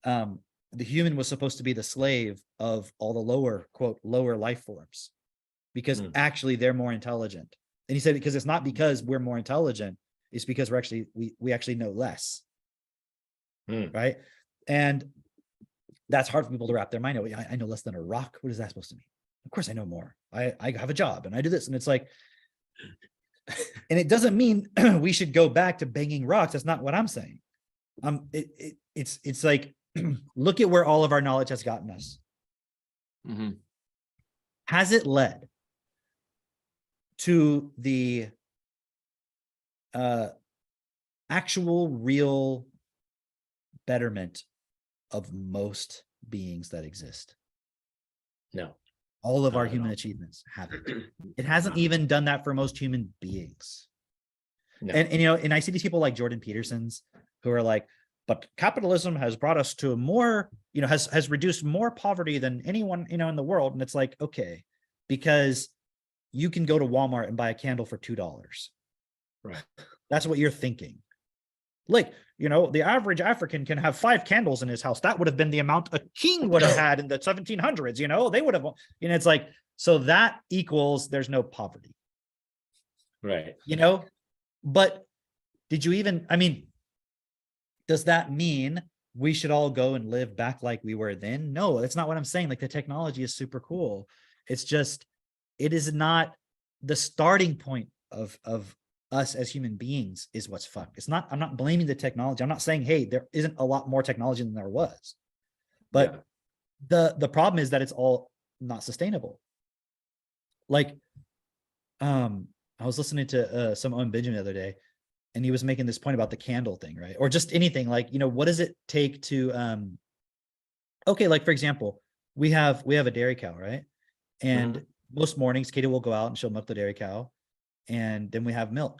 the human was supposed to be the slave of all the lower life forms because actually they're more intelligent. And he said, because it's not because we're more intelligent, it's because we actually know less. Right. And that's hard for people to wrap their mind around. I know less than a rock. What is that supposed to mean? Of course I know more. I have a job and I do this. And it's like, and it doesn't mean we should go back to banging rocks. That's not what I'm saying. It's like, look at where all of our knowledge has gotten us. Mm-hmm. Has it led to the actual real betterment of most beings that exist? No. All of our human achievements haven't. It hasn't even done that for most human beings. No. And I see these people like Jordan Peterson's who are like, but capitalism has brought us to a more, has reduced more poverty than anyone, in the world. And it's like, okay, because you can go to Walmart and buy a candle for $2. Right. That's what you're thinking. Like, the average African can have 5 candles in his house. That would have been the amount a king would have had in the 1700s. They would have, it's like, so that equals there's no poverty. Right. But did you even, does that mean we should all go and live back like we were then. No, that's not what I'm saying. Like the technology is super cool. It's just, it is not the starting point of us as human beings is what's fucked. It's not, I'm not blaming the technology. I'm not saying, hey, there isn't a lot more technology than there was. But the problem is that it's all not sustainable. Like, I was listening to some Owen Benjamin the other day, and he was making this point about the candle thing, right? Or just anything like, you know, what does it take to, okay, like for example, we have a dairy cow, right? And most mornings, Katie will go out and she'll milk the dairy cow, and then we have milk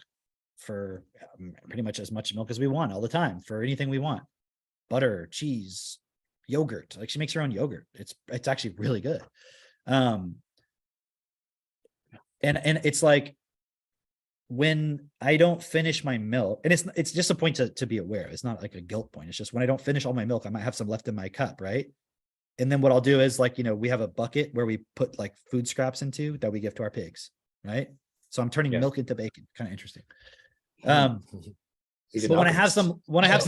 for pretty much as much milk as we want all the time for anything we want, butter, cheese, yogurt. Like she makes her own yogurt. It's actually really good. And it's like, when I don't finish my milk, and it's just a point to be aware. It's not like a guilt point. It's just when I don't finish all my milk, I might have some left in my cup, right? And then what I'll do is, like, you know, we have a bucket where we put like food scraps into that we give to our pigs, right? So I'm turning milk into bacon. Kind of interesting. But when I have some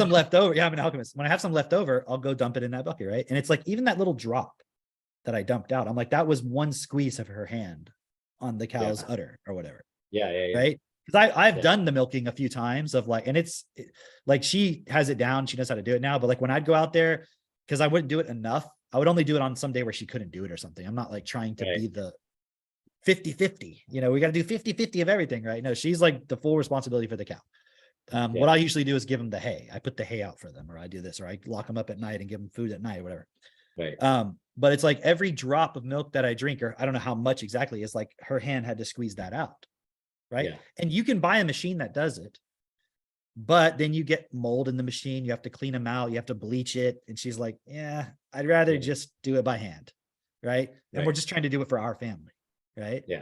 left over, yeah, I'm an alchemist. When I have some left over, I'll go dump it in that bucket, right? And it's like, even that little drop that I dumped out, I'm like, that was one squeeze of her hand on the cow's udder or whatever. Right? Because I've done the milking a few times of like, and like she has it down, she knows how to do it now. But like when I'd go out there, because I wouldn't do it enough, I would only do it on some day where she couldn't do it or something. I'm not like trying to be the 50-50, you know, we got to do 50-50 of everything, right? No, she's like the full responsibility for the cow. What I usually do is give them the hay. I put the hay out for them, or I do this, or I lock them up at night and give them food at night or whatever. Right. But it's like every drop of milk that I drink, or I don't know how much exactly, is like her hand had to squeeze that out. Right. Yeah. And you can buy a machine that does it, but then you get mold in the machine. You have to clean them out. You have to bleach it. And she's like, yeah, I'd rather just do it by hand. Right. And we're just trying to do it for our family. Right. Yeah.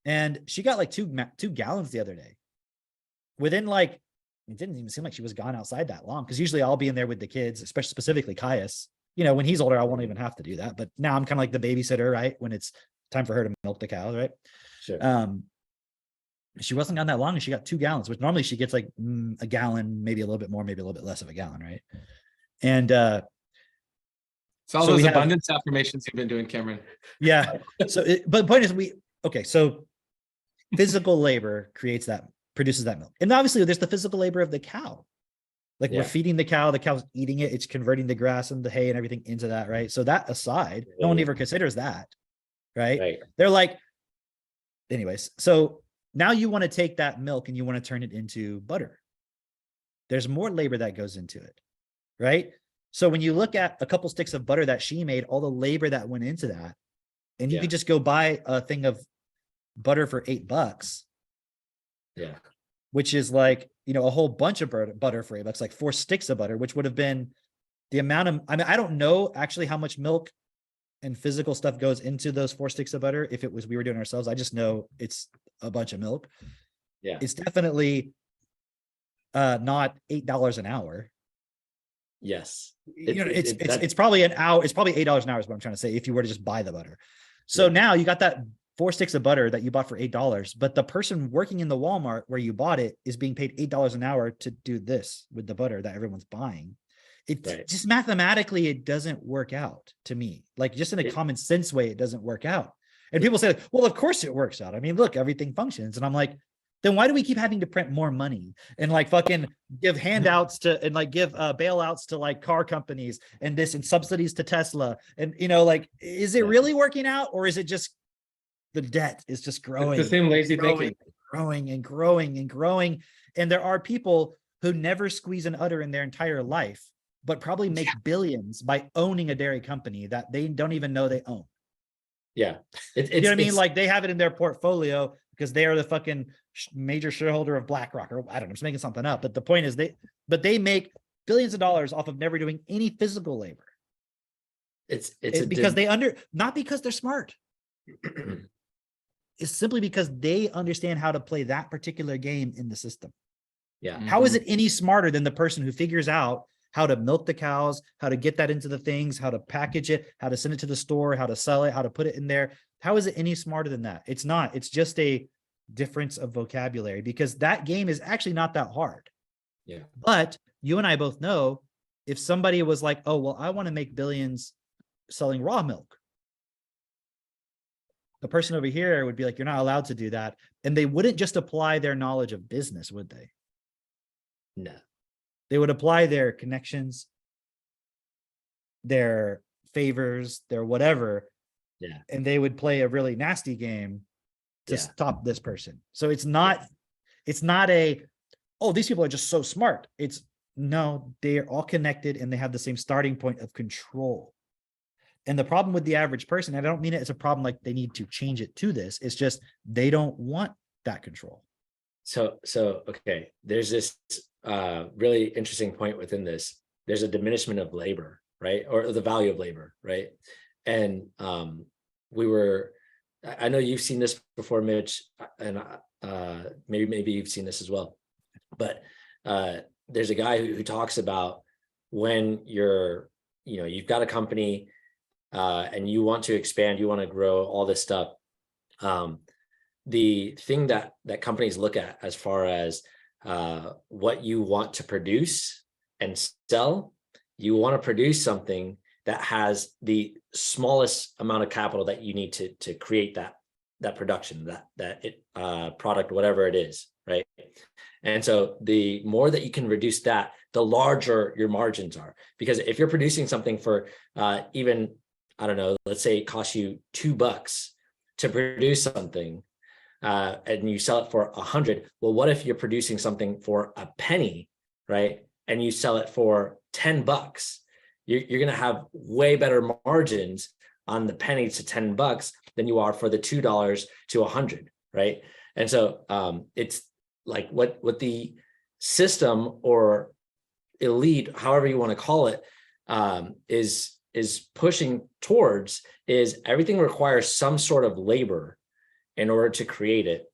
And she got like 2 gallons the other day. Within like, it didn't even seem like she was gone outside that long. Cause usually I'll be in there with the kids, especially specifically Caius. You know, when he's older, I won't even have to do that. But now I'm kind of like the babysitter, right? When it's time for her to milk the cows, right? Sure. She wasn't gone that long, and she got 2 gallons, which normally she gets like a gallon, maybe a little bit more, maybe a little bit less of a gallon, right? And it's all those abundance affirmations you've been doing, Cameron. Yeah. So, but the point is, so physical labor produces that milk, and obviously there's the physical labor of the cow. Like we're feeding the cow's eating it, it's converting the grass and the hay and everything into that, right? So that aside, no one ever considers that, right? They're like, anyways, so now you want to take that milk and you want to turn it into butter. There's more labor that goes into it, right? So when you look at a couple sticks of butter that she made, all the labor that went into that, and you could just go buy a thing of butter for $8. Yeah. Which is like, you know, a whole bunch of butter for $8, like 4 sticks of butter, which would have been the amount of, I mean, I don't know actually how much milk and physical stuff goes into those 4 sticks of butter. If we were doing it ourselves, I just know it's a bunch of milk. Yeah. It's definitely not $8 an hour. Yes. It's probably an hour. It's probably $8 an hour is what I'm trying to say, if you were to just buy the butter. So now you got that 4 sticks of butter that you bought for $8, but the person working in the Walmart where you bought it is being paid $8 an hour to do this with the butter that everyone's buying. Just mathematically, it doesn't work out to me. Like just in a common sense way, it doesn't work out. And people say, well, of course it works out. I mean, look, everything functions. And I'm like, then why do we keep having to print more money and like fucking give handouts to, and like give bailouts to like car companies and this and subsidies to Tesla? And, you know, like, is it really working out, or is it just the debt is just growing? It's the same lazy thinking. Growing and growing and growing. And there are people who never squeeze an udder in their entire life, but probably make billions by owning a dairy company that they don't even know they own. Yeah. You know what I mean? Like they have it in their portfolio because they are the fucking major shareholder of BlackRock, or I don't know, I'm just making something up. But the point is they make billions of dollars off of never doing any physical labor. It's because not because they're smart. It's simply because they understand how to play that particular game in the system. Yeah. How is it any smarter than the person who figures out how to milk the cows, how to get that into the things, how to package it, how to send it to the store, how to sell it, how to put it in there? How is it any smarter than that? It's not. It's just a difference of vocabulary, because that game is actually not that hard. Yeah. But you and I both know if somebody was like, oh, well, I want to make billions selling raw milk, the person over here would be like, you're not allowed to do that. And they wouldn't just apply their knowledge of business, would they? No. They would apply their connections, their favors, their whatever. Yeah. And they would play a really nasty game to stop this person. So it's not a, oh, these people are just so smart. It's no, they are all connected and they have the same starting point of control. And the problem with the average person, I don't mean it as a problem like they need to change it to this. It's just they don't want that control. So okay, there's this really interesting point within this. There's a diminishment of labor, right? Or the value of labor, right? And I know you've seen this before, Mitch, and maybe you've seen this as well. But there's a guy who talks about when you've got a company and you want to expand, you want to grow, all this stuff. The thing that companies look at as far as what you want to produce and sell, you want to produce something that has the smallest amount of capital that you need to create that production, that product, whatever it is, right? And so the more that you can reduce that, the larger your margins are. Because if you're producing something for even, I don't know, let's say it costs you $2 to produce something, and you sell it for 100. Well, what if you're producing something for a penny, right? And you sell it for $10? You're going to have way better margins on the penny to $10 than you are for the $2 to 100, right? And so it's like what the system or elite, however you want to call it, is pushing towards is everything requires some sort of labor in order to create it.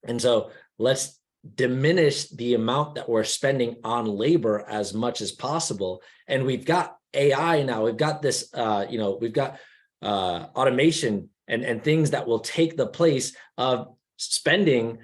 And so let's diminish the amount that we're spending on labor as much as possible. And we've got AI now, we've got this, we've got automation and things that will take the place of spending,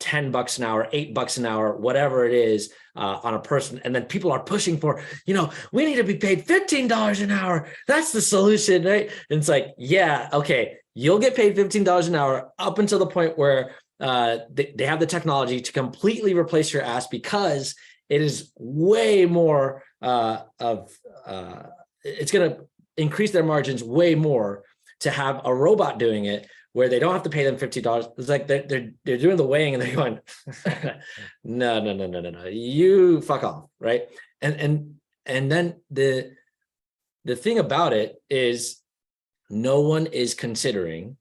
$10 an hour, $8 an hour, whatever it is on a person. And then people are pushing for, we need to be paid $15 an hour. That's the solution, right? And it's like, yeah, okay, you'll get paid $15 an hour up until the point where they have the technology to completely replace your ass, because it is way more it's going to increase their margins way more to have a robot doing it, where they don't have to pay them $50. It's like they're doing the weighing and they're going, no, you fuck off, right? And then the thing about it is, no one is considering,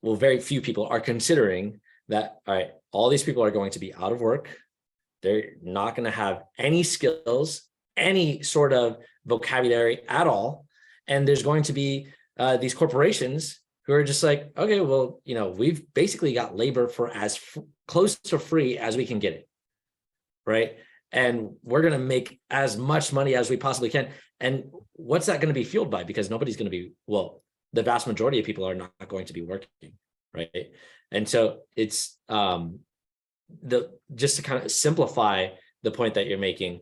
well, very few people are considering that, all right, all these people are going to be out of work. They're not going to have any skills, any sort of vocabulary at all. And there's going to be these corporations who are just like, okay, well, we've basically got labor for as close to free as we can get it, right? And we're going to make as much money as we possibly can. And what's that going to be fueled by? Because nobody's going to be, well, the vast majority of people are not going to be working, right? And so it's just to kind of simplify the point that you're making,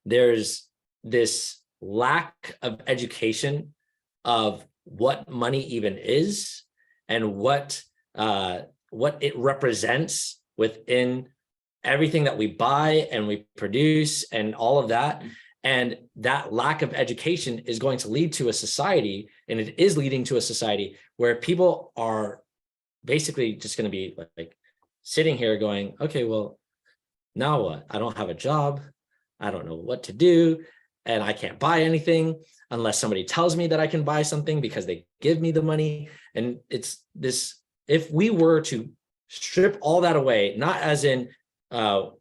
there's this lack of education of what money even is and what it represents within everything that we buy and we produce and all of that. And that lack of education is going to lead to a society, and it is leading to a society where people are basically just going to be like sitting here going, okay, well, now what? I don't have a job. I don't know what to do. And I can't buy anything unless somebody tells me that I can buy something because they give me the money. And it's this, if we were to strip all that away, not as in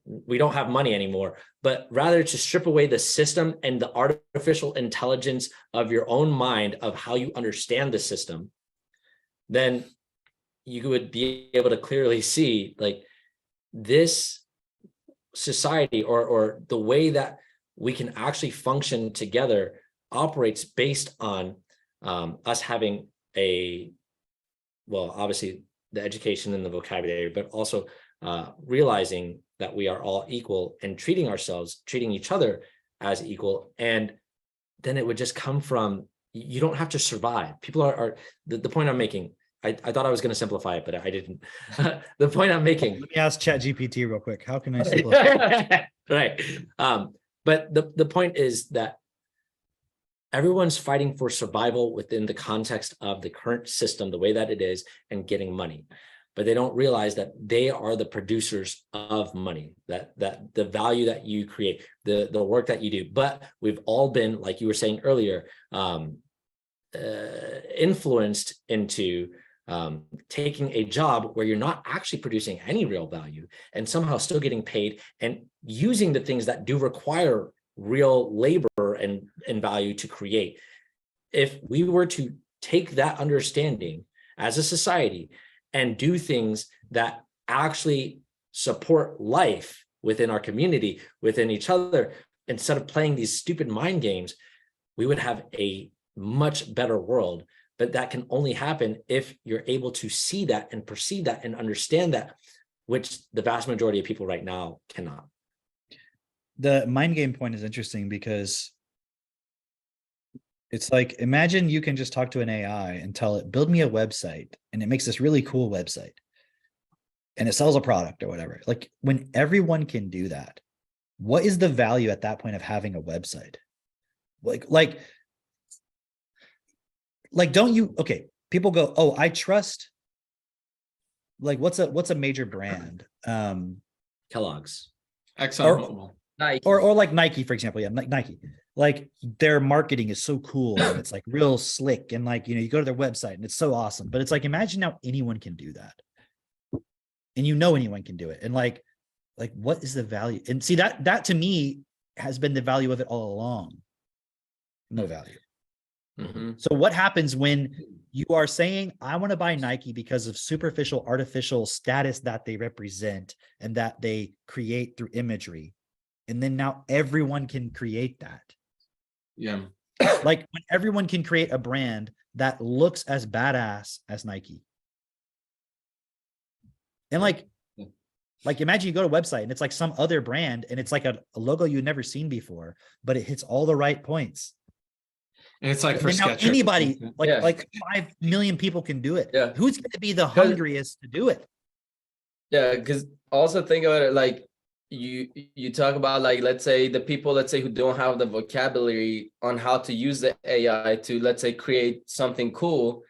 we don't have money anymore, but rather to strip away the system and the artificial intelligence of your own mind of how you understand the system, then you would be able to clearly see like this society or the way that we can actually function together operates based on us having obviously the education and the vocabulary, but also realizing that we are all equal and treating each other as equal. And then it would just come from, you don't have to survive. People are the point I'm making. I thought I was going to simplify it, but I didn't. The point I'm making. Let me ask ChatGPT real quick. How can I simplify? Right. But the point is that everyone's fighting for survival within the context of the current system, the way that it is, and getting money. But they don't realize that they are the producers of money, that the value that you create, the work that you do. But we've all been, like you were saying earlier, influenced into taking a job where you're not actually producing any real value and somehow still getting paid, and using the things that do require real labor and value to create. If we were to take that understanding as a society and do things that actually support life within our community, within each other, instead of playing these stupid mind games, we would have a much better world. But that can only happen if you're able to see that and perceive that and understand that, which the vast majority of people right now cannot. The mind game point is interesting because it's like, imagine you can just talk to an AI and tell it, build me a website, and it makes this really cool website and it sells a product or whatever. Like, when everyone can do that, what is the value at that point of having a website? Like, don't you, okay, people go, oh, I trust, like, what's a major brand? Kellogg's. ExxonMobil. Nike. Or like Nike, for example. Yeah, Nike. Like, their marketing is so cool and it's like real slick, and like, you go to their website and it's so awesome. But it's like, imagine now anyone can do that. And anyone can do it. And like what is the value? And see, that to me has been the value of it all along. No value. Mm-hmm. So what happens when you are saying, I want to buy Nike because of superficial, artificial status that they represent and that they create through imagery? And then now everyone can create that. Yeah. Like, when everyone can create a brand that looks as badass as Nike. And like imagine you go to a website and it's like some other brand and it's like a logo you've never seen before, but it hits all the right points. And it's like, And for then now sketch anybody, Yeah. like 5 million people can do it. Yeah. Who's going to be the hungriest to do it? Yeah, because also think about it, like you talk about, like, let's say who don't have the vocabulary on how to use the AI to, let's say, create something cool.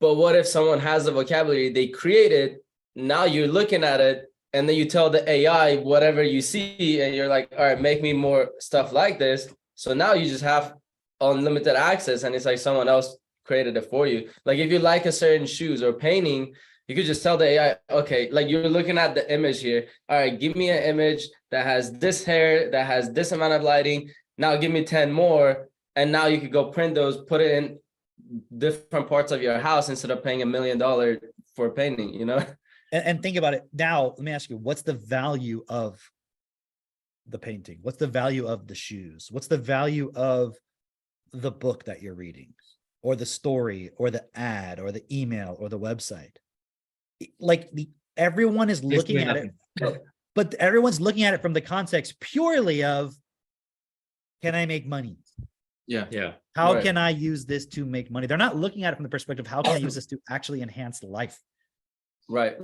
But what if someone has the vocabulary, they create it, now you're looking at it, and then you tell the AI whatever you see, and you're like, all right, make me more stuff like this. So now you just have unlimited access, and it's like someone else created it for you. Like, if you like a certain shoes or painting, you could just tell the AI, okay, like, you're looking at the image here. All right, give me an image that has this hair, that has this amount of lighting. Now give me 10 more. And now you could go print those, put it in different parts of your house instead of paying $1 million for a painting, And think about it. Now, let me ask you, what's the value of the painting? What's the value of the shoes? What's the value of the book that you're reading, or the story, or the ad, or the email, or the website? Like, everyone is looking at it, but everyone's looking at it from the context purely of, can I make money? Yeah. How Right. can I use this to make money? They're not looking at it from the perspective, how can I use this to actually enhance life? Right.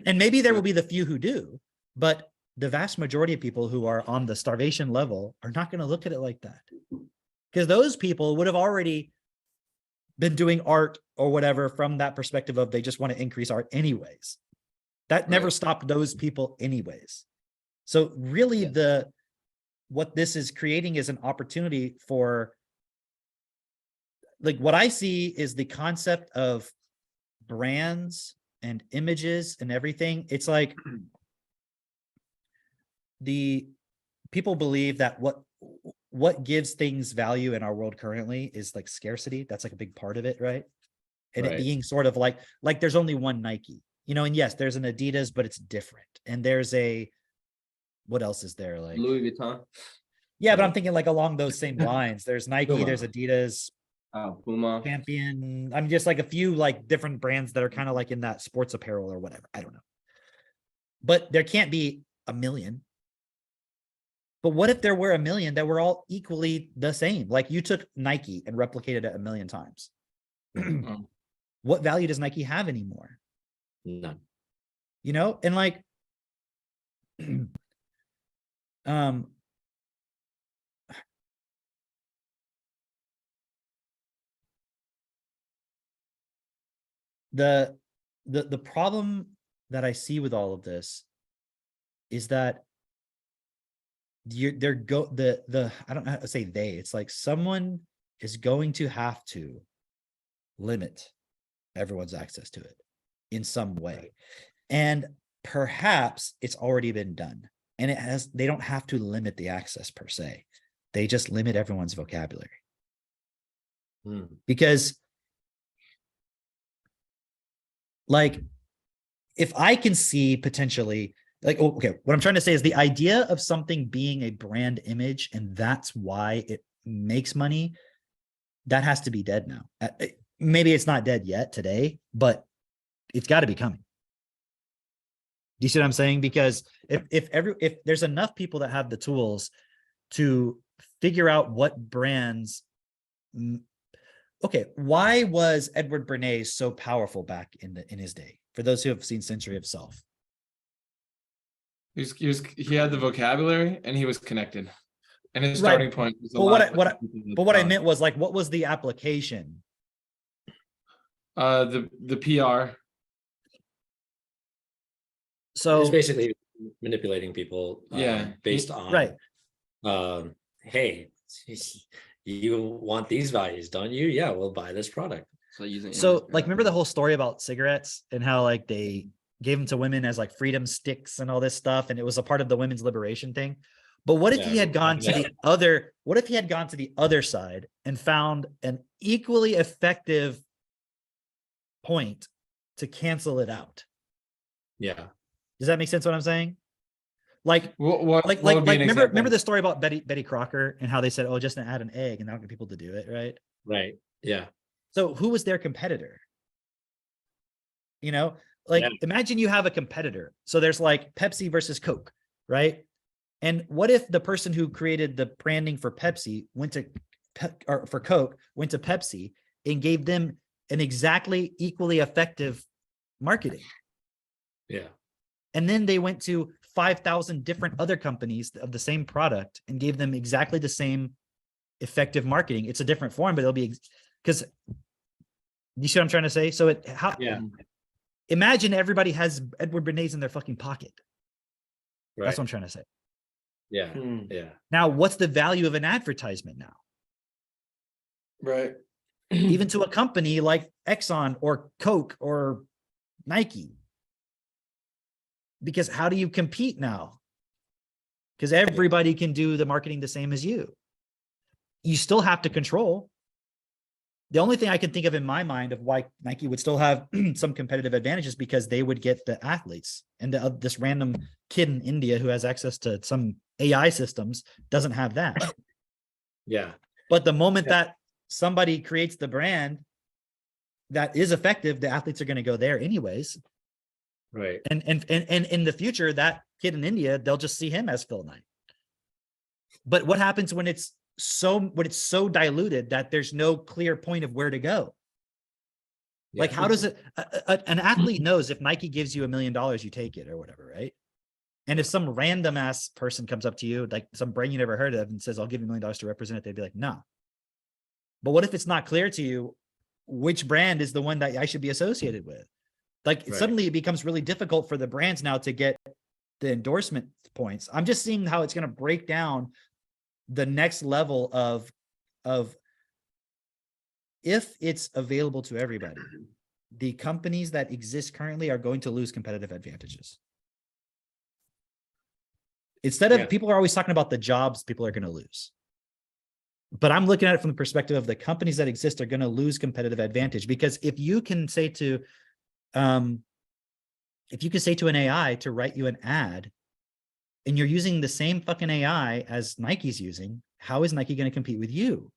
And maybe there will be the few who do, but the vast majority of people who are on the starvation level are not going to look at it like that, because those people would have already been doing art or whatever from that perspective of, they just want to increase art anyways. That never stopped those people anyways. So really, what this is creating is an opportunity for, like, what I see is the concept of brands and images and everything. It's like, the people believe that what gives things value in our world currently is like scarcity. That's like a big part of it, right? And it being sort of like there's only one Nike, and yes, there's an Adidas, but it's different. And there's what else is there? Like Louis Vuitton. Yeah, but I'm thinking like along those same lines. There's Nike, Puma. there's Adidas, Puma. Champion. I'm just like a few like different brands that are kind of like in that sports apparel or whatever. I don't know. but there can't be a million. But what if there were a million that were all equally the same? Like you took Nike and replicated it a million times. What value does Nike have anymore? None. You know, and like, the problem that I see with all of this is that I don't know how to say they, it's like someone is going to have to limit everyone's access to it in some way. And perhaps it's already been done. And they don't have to limit the access per se. They just limit everyone's vocabulary. Because like, if I can see potentially, like, okay, what I'm trying to say is the idea of something being a brand image and that's why it makes money, that has to be dead now. Maybe it's not dead yet today, but it's got to be coming. Do you see what I'm saying? Because if there's enough people that have the tools to figure out what brands, okay, why was Edward Bernays so powerful back in his day? For those who have seen Century of Self, he had the vocabulary and he was connected, and his right. starting point was what I meant was like, what was the application? The PR. So it's basically manipulating people, based on right. Hey, you want these values, don't you? Yeah, we'll buy this product. So like, remember the whole story about cigarettes and how like they gave them to women as like freedom sticks and all this stuff, and it was a part of the women's liberation thing. But what if he had gone to the other? What if he had gone to the other side and found an equally effective point to cancel it out? Yeah. Does that make sense? What I'm saying? Like, what remember the story about Betty Crocker and how they said, "Oh, just add an egg and that'll get people to do it," right? Right. Yeah. So who was their competitor? You know, like imagine you have a competitor. So there's like Pepsi versus Coke, right? And what if the person who created the branding for Pepsi for Coke went to Pepsi and gave them an exactly equally effective marketing? Yeah. And then they went to 5,000 different other companies of the same product and gave them exactly the same effective marketing. It's a different form, but it'll be because you see what I'm trying to say? So imagine everybody has Edward Bernays in their fucking pocket. Right. That's what I'm trying to say. Yeah. Yeah. Now, what's the value of an advertisement now? Right. Even to a company like Exxon or Coke or Nike. Because how do you compete now? Because everybody can do the marketing the same as you. You still have to control. The only thing I can think of in my mind of why Nike would still have some competitive advantages because they would get the athletes, and this random kid in India who has access to some AI systems doesn't have that. Yeah. But the moment that somebody creates the brand that is effective, the athletes are going to go there anyways. Right. And in the future, that kid in India, they'll just see him as Phil Knight. But what happens when it's so diluted that there's no clear point of where to go? Yeah. Like, how does it? An athlete knows if Nike gives you $1 million, you take it or whatever, right? And if some random ass person comes up to you, like some brand you never heard of, and says, "I'll give you $1 million to represent it," they'd be like, "No." But what if it's not clear to you which brand is the one that I should be associated with? Like suddenly it becomes really difficult for the brands now to get the endorsement points. I'm just seeing how it's going to break down the next level of if it's available to everybody, the companies that exist currently are going to lose competitive advantages. Instead of people are always talking about the jobs people are going to lose. But I'm looking at it from the perspective of the companies that exist are going to lose competitive advantage, because if you can say to an AI to write you an ad and you're using the same fucking AI as Nike's using, how is Nike going to compete with you?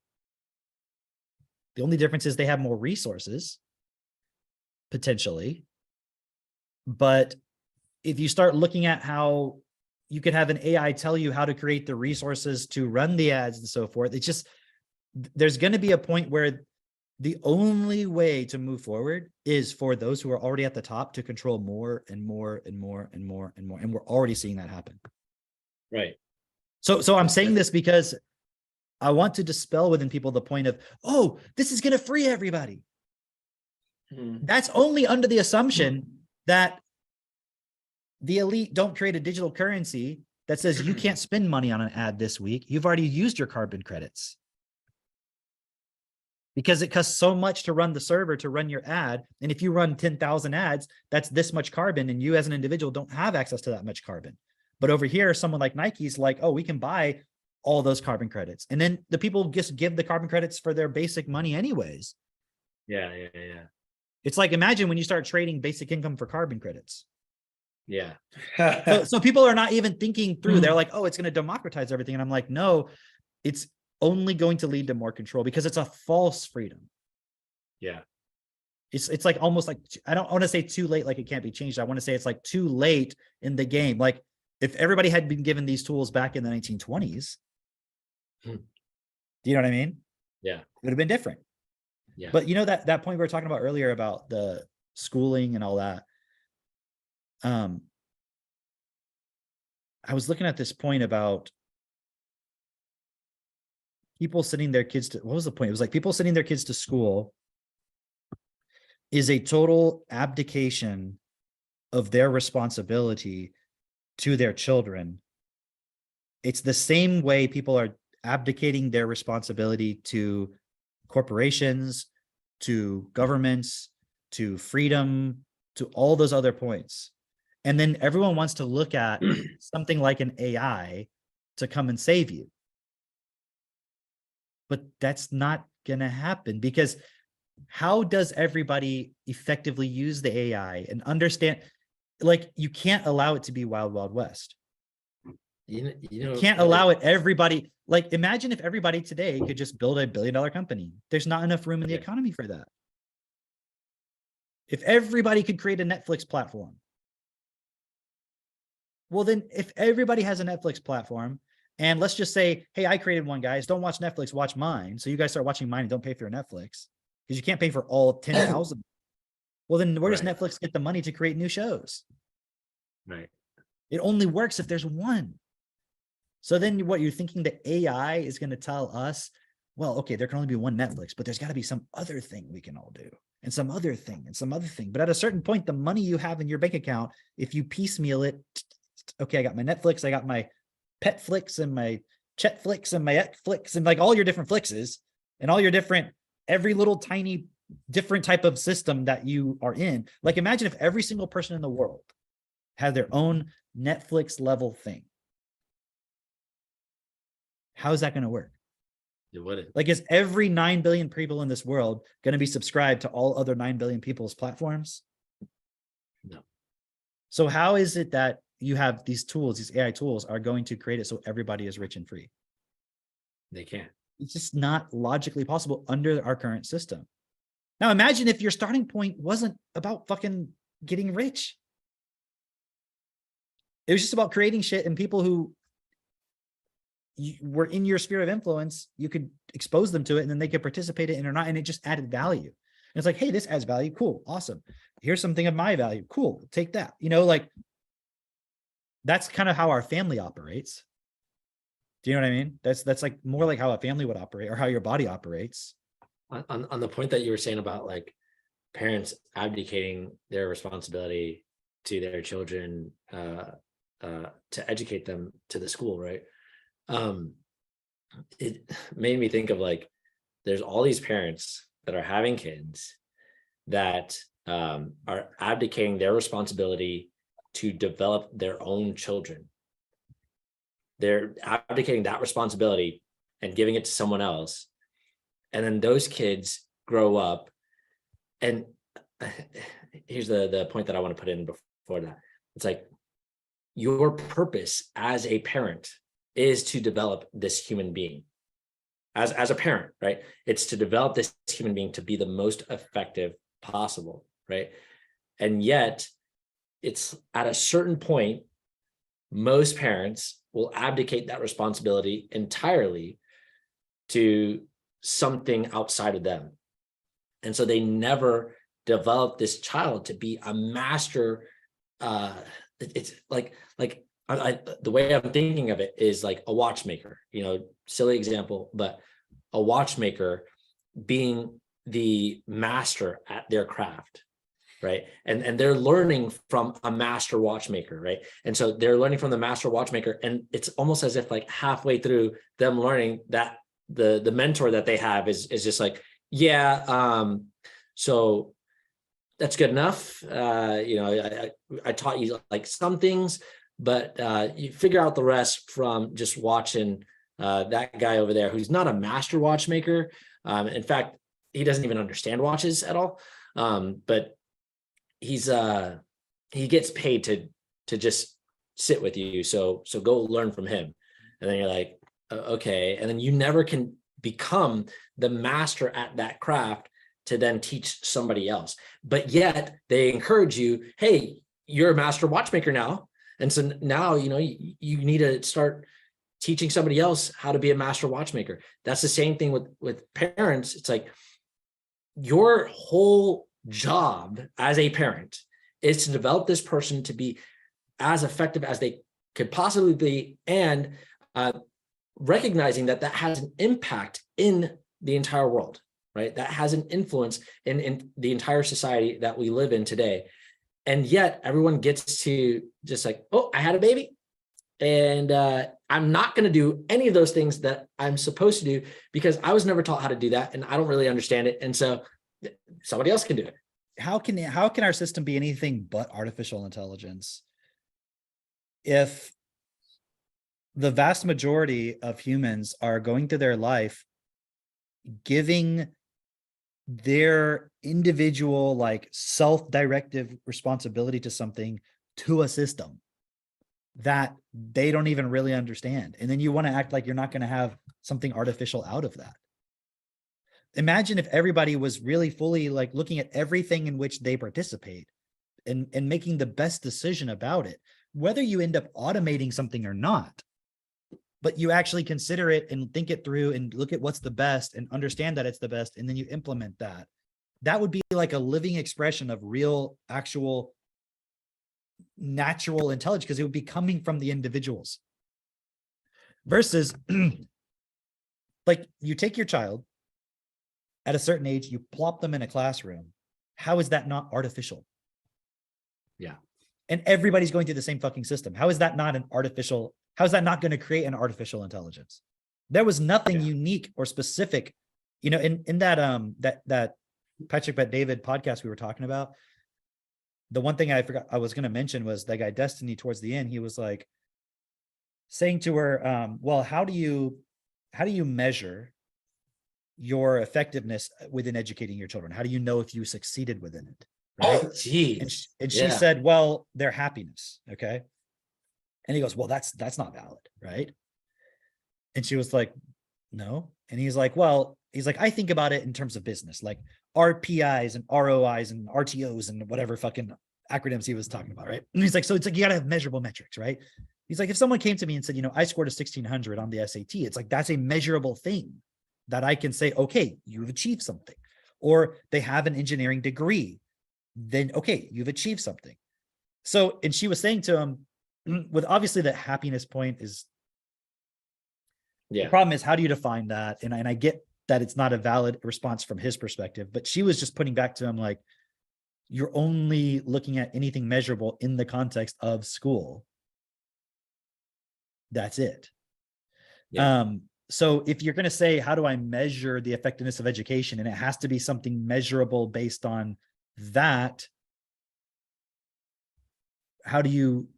The only difference is they have more resources, potentially. But if you start looking at how you could have an AI tell you how to create the resources to run the ads and so forth, it's just, there's going to be a point where the only way to move forward is for those who are already at the top to control more and more and more and more and more. And we're already seeing that happen. Right. So I'm saying this because I want to dispel within people the point of, oh, this is going to free everybody. That's only under the assumption that the elite don't create a digital currency that says you can't spend money on an ad this week. You've already used your carbon credits. Because it costs so much to run the server to run your ad. And if you run 10,000 ads, that's this much carbon. And you as an individual don't have access to that much carbon. But over here, someone like Nike's like, oh, we can buy all those carbon credits. And then the people just give the carbon credits for their basic money anyways. Yeah. It's like, imagine when you start trading basic income for carbon credits. Yeah. So people are not even thinking through. They're like, oh, it's going to democratize everything. And I'm like, no, it's only going to lead to more control because it's a false freedom. Yeah. It's like almost like, I don't want to say too late, like it can't be changed. I want to say it's like too late in the game. Like if everybody had been given these tools back in the 1920s, do you know what I mean? Yeah. It would have been different. Yeah. But you know, that point we were talking about earlier about the schooling and all that. I was looking at this point about people sending their kids to, what was the point? It was like people sending their kids to school is a total abdication of their responsibility to their children. It's the same way people are abdicating their responsibility to corporations, to governments, to freedom, to all those other points. And then everyone wants to look at something like an AI to come and save you. But that's not going to happen because how does everybody effectively use the AI and understand? Like, you can't allow it to be wild, wild west. You Can't allow it. Everybody, like, imagine if everybody today could just build $1 billion company. There's not enough room in the economy for that. If everybody could create a Netflix platform, well, then if everybody has a Netflix platform, and let's just say, hey, I created one, guys, don't watch Netflix, watch mine. So you guys start watching mine and don't pay for your Netflix because you can't pay for all 10,000. Well, then where does Netflix get the money to create new shows? Right. It only works if there's one. So then what you're thinking, the AI is going to tell us, well, okay, there can only be one Netflix, but there's got to be some other thing we can all do and some other thing and some other thing. But at a certain point, the money you have in your bank account, if you piecemeal it, okay, I got my Netflix, I got my Petflix and my Chetflix and my Xflix and like all your different Flixes and all your different, every little tiny different type of system that you are in. Like imagine if every single person in the world had their own Netflix level thing. How is that going to work? It wouldn't. Like, is every 9 billion people in this world going to be subscribed to all other 9 billion people's platforms? No. So how is it that you have these tools, these AI tools are going to create it so everybody is rich and free? They can't. It's just not logically possible under our current system. Now imagine if your starting point wasn't about fucking getting rich. It was just about creating shit, and people who were in your sphere of influence, you could expose them to it and then they could participate in it or not. And it just added value. And it's like, hey, this adds value. Cool. Awesome. Here's something of my value. Cool. Take that. You know, like that's kind of how our family operates. Do you know what I mean? That's like more like how a family would operate or how your body operates. On the point that you were saying about like parents abdicating their responsibility to their children to educate them to the school, right? It made me think of like there's all these parents that are having kids that are abdicating their responsibility to develop their own children. They're abdicating that responsibility and giving it to someone else. And then those kids grow up. And here's the point that I want to put in before that. It's like your purpose as a parent is to develop this human being. As a parent, right? It's to develop this human being to be the most effective possible, right? And yet it's at a certain point, most parents will abdicate that responsibility entirely to something outside of them. And so they never develop this child to be a master. It's like the way I'm thinking of it is like a watchmaker, silly example, but a watchmaker being the master at their craft, right? And they're learning from a master watchmaker, right? And so they're learning from the master watchmaker, and it's almost as if like halfway through them learning that the mentor that they have is just like, yeah, so that's good enough. I taught you like some things, but you figure out the rest from just watching that guy over there who's not a master watchmaker. In fact, he doesn't even understand watches at all. But he gets paid to just sit with you. So go learn from him. And then you're like, okay. And then you never can become the master at that craft to then teach somebody else. But yet they encourage you, hey, you're a master watchmaker now. And so now, you need to start teaching somebody else how to be a master watchmaker. That's the same thing with parents. It's like your whole job as a parent is to develop this person to be as effective as they could possibly be, and recognizing that has an impact in the entire world, right? That has an influence in the entire society that we live in today. And yet everyone gets to just like, oh, I had a baby, and I'm not going to do any of those things that I'm supposed to do because I was never taught how to do that, and I don't really understand it. And so somebody else can do it. How can our system be anything but artificial intelligence if the vast majority of humans are going through their life giving their individual, like, self-directive responsibility to something to a system that they don't even really understand? And then you want to act like you're not going to have something artificial out of that. Imagine if everybody was really fully like looking at everything in which they participate and making the best decision about it, whether you end up automating something or not, but you actually consider it and think it through and look at what's the best and understand that it's the best. And then you implement that. That would be like a living expression of real, actual, natural intelligence, because it would be coming from the individuals versus like you take your child at a certain age, you plop them in a classroom. How is that not artificial? Yeah. And everybody's going through the same fucking system. How is that not an artificial? How is that not going to create an artificial intelligence? There was nothing unique or specific, in that Patrick Bet David podcast we were talking about. The one thing I forgot I was going to mention was that guy Destiny towards the end. He was like saying to her, well, how do you measure your effectiveness within educating your children? How do you know if you succeeded within it? Right? Oh, geez. And she said, well, their happiness. Okay. And he goes, well, that's not valid. Right. And she was like, no. And he's like, I think about it in terms of business, like RPIs and ROIs and RTOs and whatever fucking acronyms he was talking about. Right. And he's like, so it's like, you got to have measurable metrics, right? He's like, if someone came to me and said, I scored a 1600 on the SAT, it's like, that's a measurable thing that I can say, okay, you've achieved something. Or they have an engineering degree, then okay, you've achieved something. So, and she was saying to him, with obviously the happiness point is, the problem is, how do you define that? And I get that it's not a valid response from his perspective, but she was just putting back to him like, you're only looking at anything measurable in the context of school. That's it. Yeah. So if you're going to say, how do I measure the effectiveness of education? And it has to be something measurable based on that. How do you,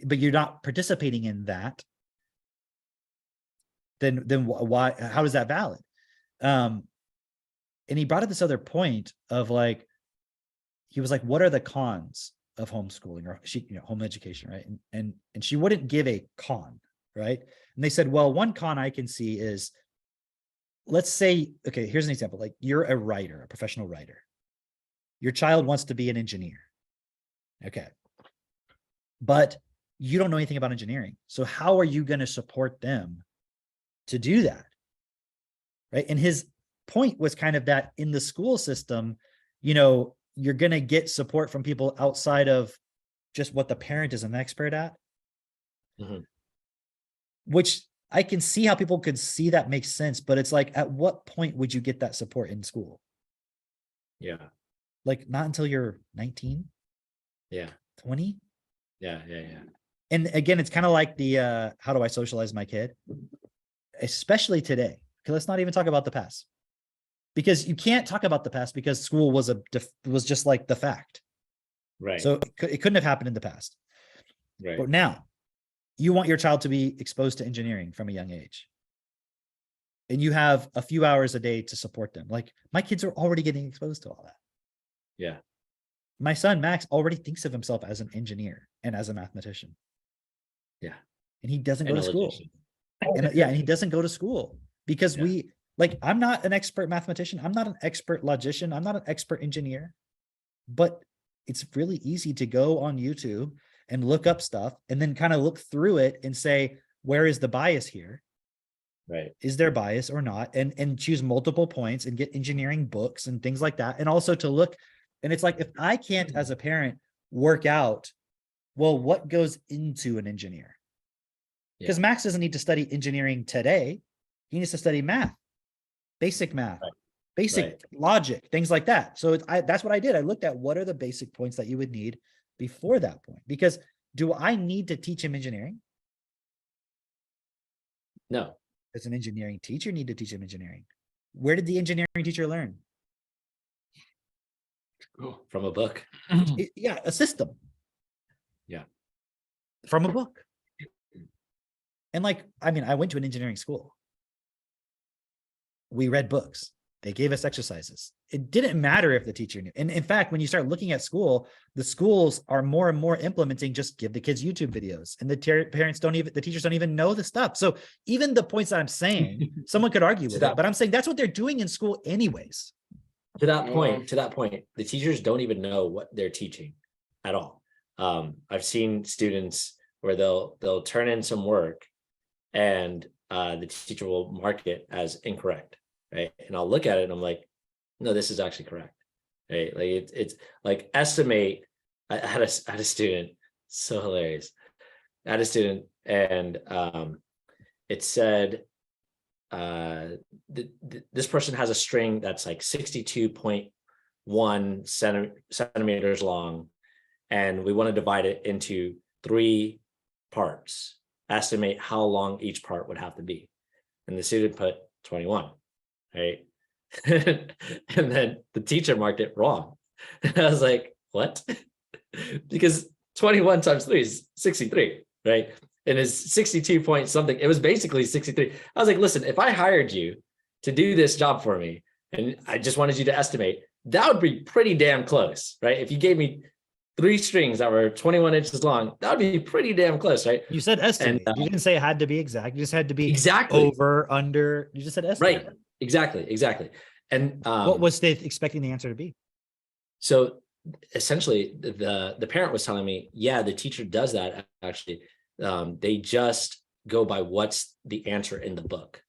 but you're not participating in that. Then why, how is that valid? And he brought up this other point of like, he was like, what are the cons of homeschooling or home education? Right. And she wouldn't give a con. Right. And they said, well, one con I can see is, let's say, okay, here's an example. Like you're a writer, a professional writer. Your child wants to be an engineer. Okay. but you don't know anything about engineering. So how are you going to support them to do that? Right. And his point was kind of that in the school system, you know, you're going to get support from people outside of just what the parent is an expert at, which I can see how people could see that makes sense, but it's like, at what point would you get that support in school? Yeah. Like not until you're 19, Yeah. 20. Yeah. And again, it's kind of like the, how do I socialize my kid? Especially today, because let's not even talk about the past, because you can't talk about the past because school was just like the fact. Right. So it couldn't have happened in the past. Right. But now you want your child to be exposed to engineering from a young age. And you have a few hours a day to support them. Like my kids are already getting exposed to all that. Yeah. My son, Max, already thinks of himself as an engineer and as a mathematician. Yeah. And he doesn't go to school. logician. And he doesn't go to school because I'm not an expert mathematician. I'm not an expert logician. I'm not an expert engineer, but it's really easy to go on YouTube and look up stuff and then kind of look through it and say, where is the bias here? Right. Is there bias or not? And choose multiple points and get engineering books and things like that. And also to look, and it's like, if I can't, as a parent, work out, well, what goes into an engineer? Because Max doesn't need to study engineering today. He needs to study math, basic math, basic logic, things like that. So that's what I did. I looked at what are the basic points that you would need before that point, because do I need to teach him engineering? No. Does an engineering teacher need to teach him engineering? Where did the engineering teacher learn? From a book. A system. Yeah. From a book. And like, I mean, I went to an engineering school. We read books. They gave us exercises. It didn't matter if the teacher knew. And in fact, when you start looking at school, the schools are more and more implementing just give the kids YouTube videos, and the teachers don't even know the stuff. So even the points that I'm saying, someone could argue with it, but I'm saying that's what they're doing in school anyways. To that point, the teachers don't even know what they're teaching at all. I've seen students where they'll turn in some work and the teacher will mark it as incorrect, right? And I'll look at it and I'm like, no, this is actually correct, right? Like it's like estimate. I had a student, so hilarious. I had a student and it said this person has a string that's like 62.1 centimeters long, and we want to divide it into 3 parts. Estimate how long each part would have to be. And the student put 21, right? And then the teacher marked it wrong. And I was like, what? Because 21 times 3 is 63, right? And it's 62 point something. It was basically 63. I was like, listen, if I hired you to do this job for me, and I just wanted you to estimate, that would be pretty damn close, right? If you gave me 3 strings that were 21 inches long, that would be pretty damn close, right? You said estimate. You didn't say it had to be exact. You just had to be exactly over, under. You just said estimate. Right. Exactly. And what was they expecting the answer to be? So essentially, the parent was telling me, yeah, the teacher does that actually. They just go by what's the answer in the book.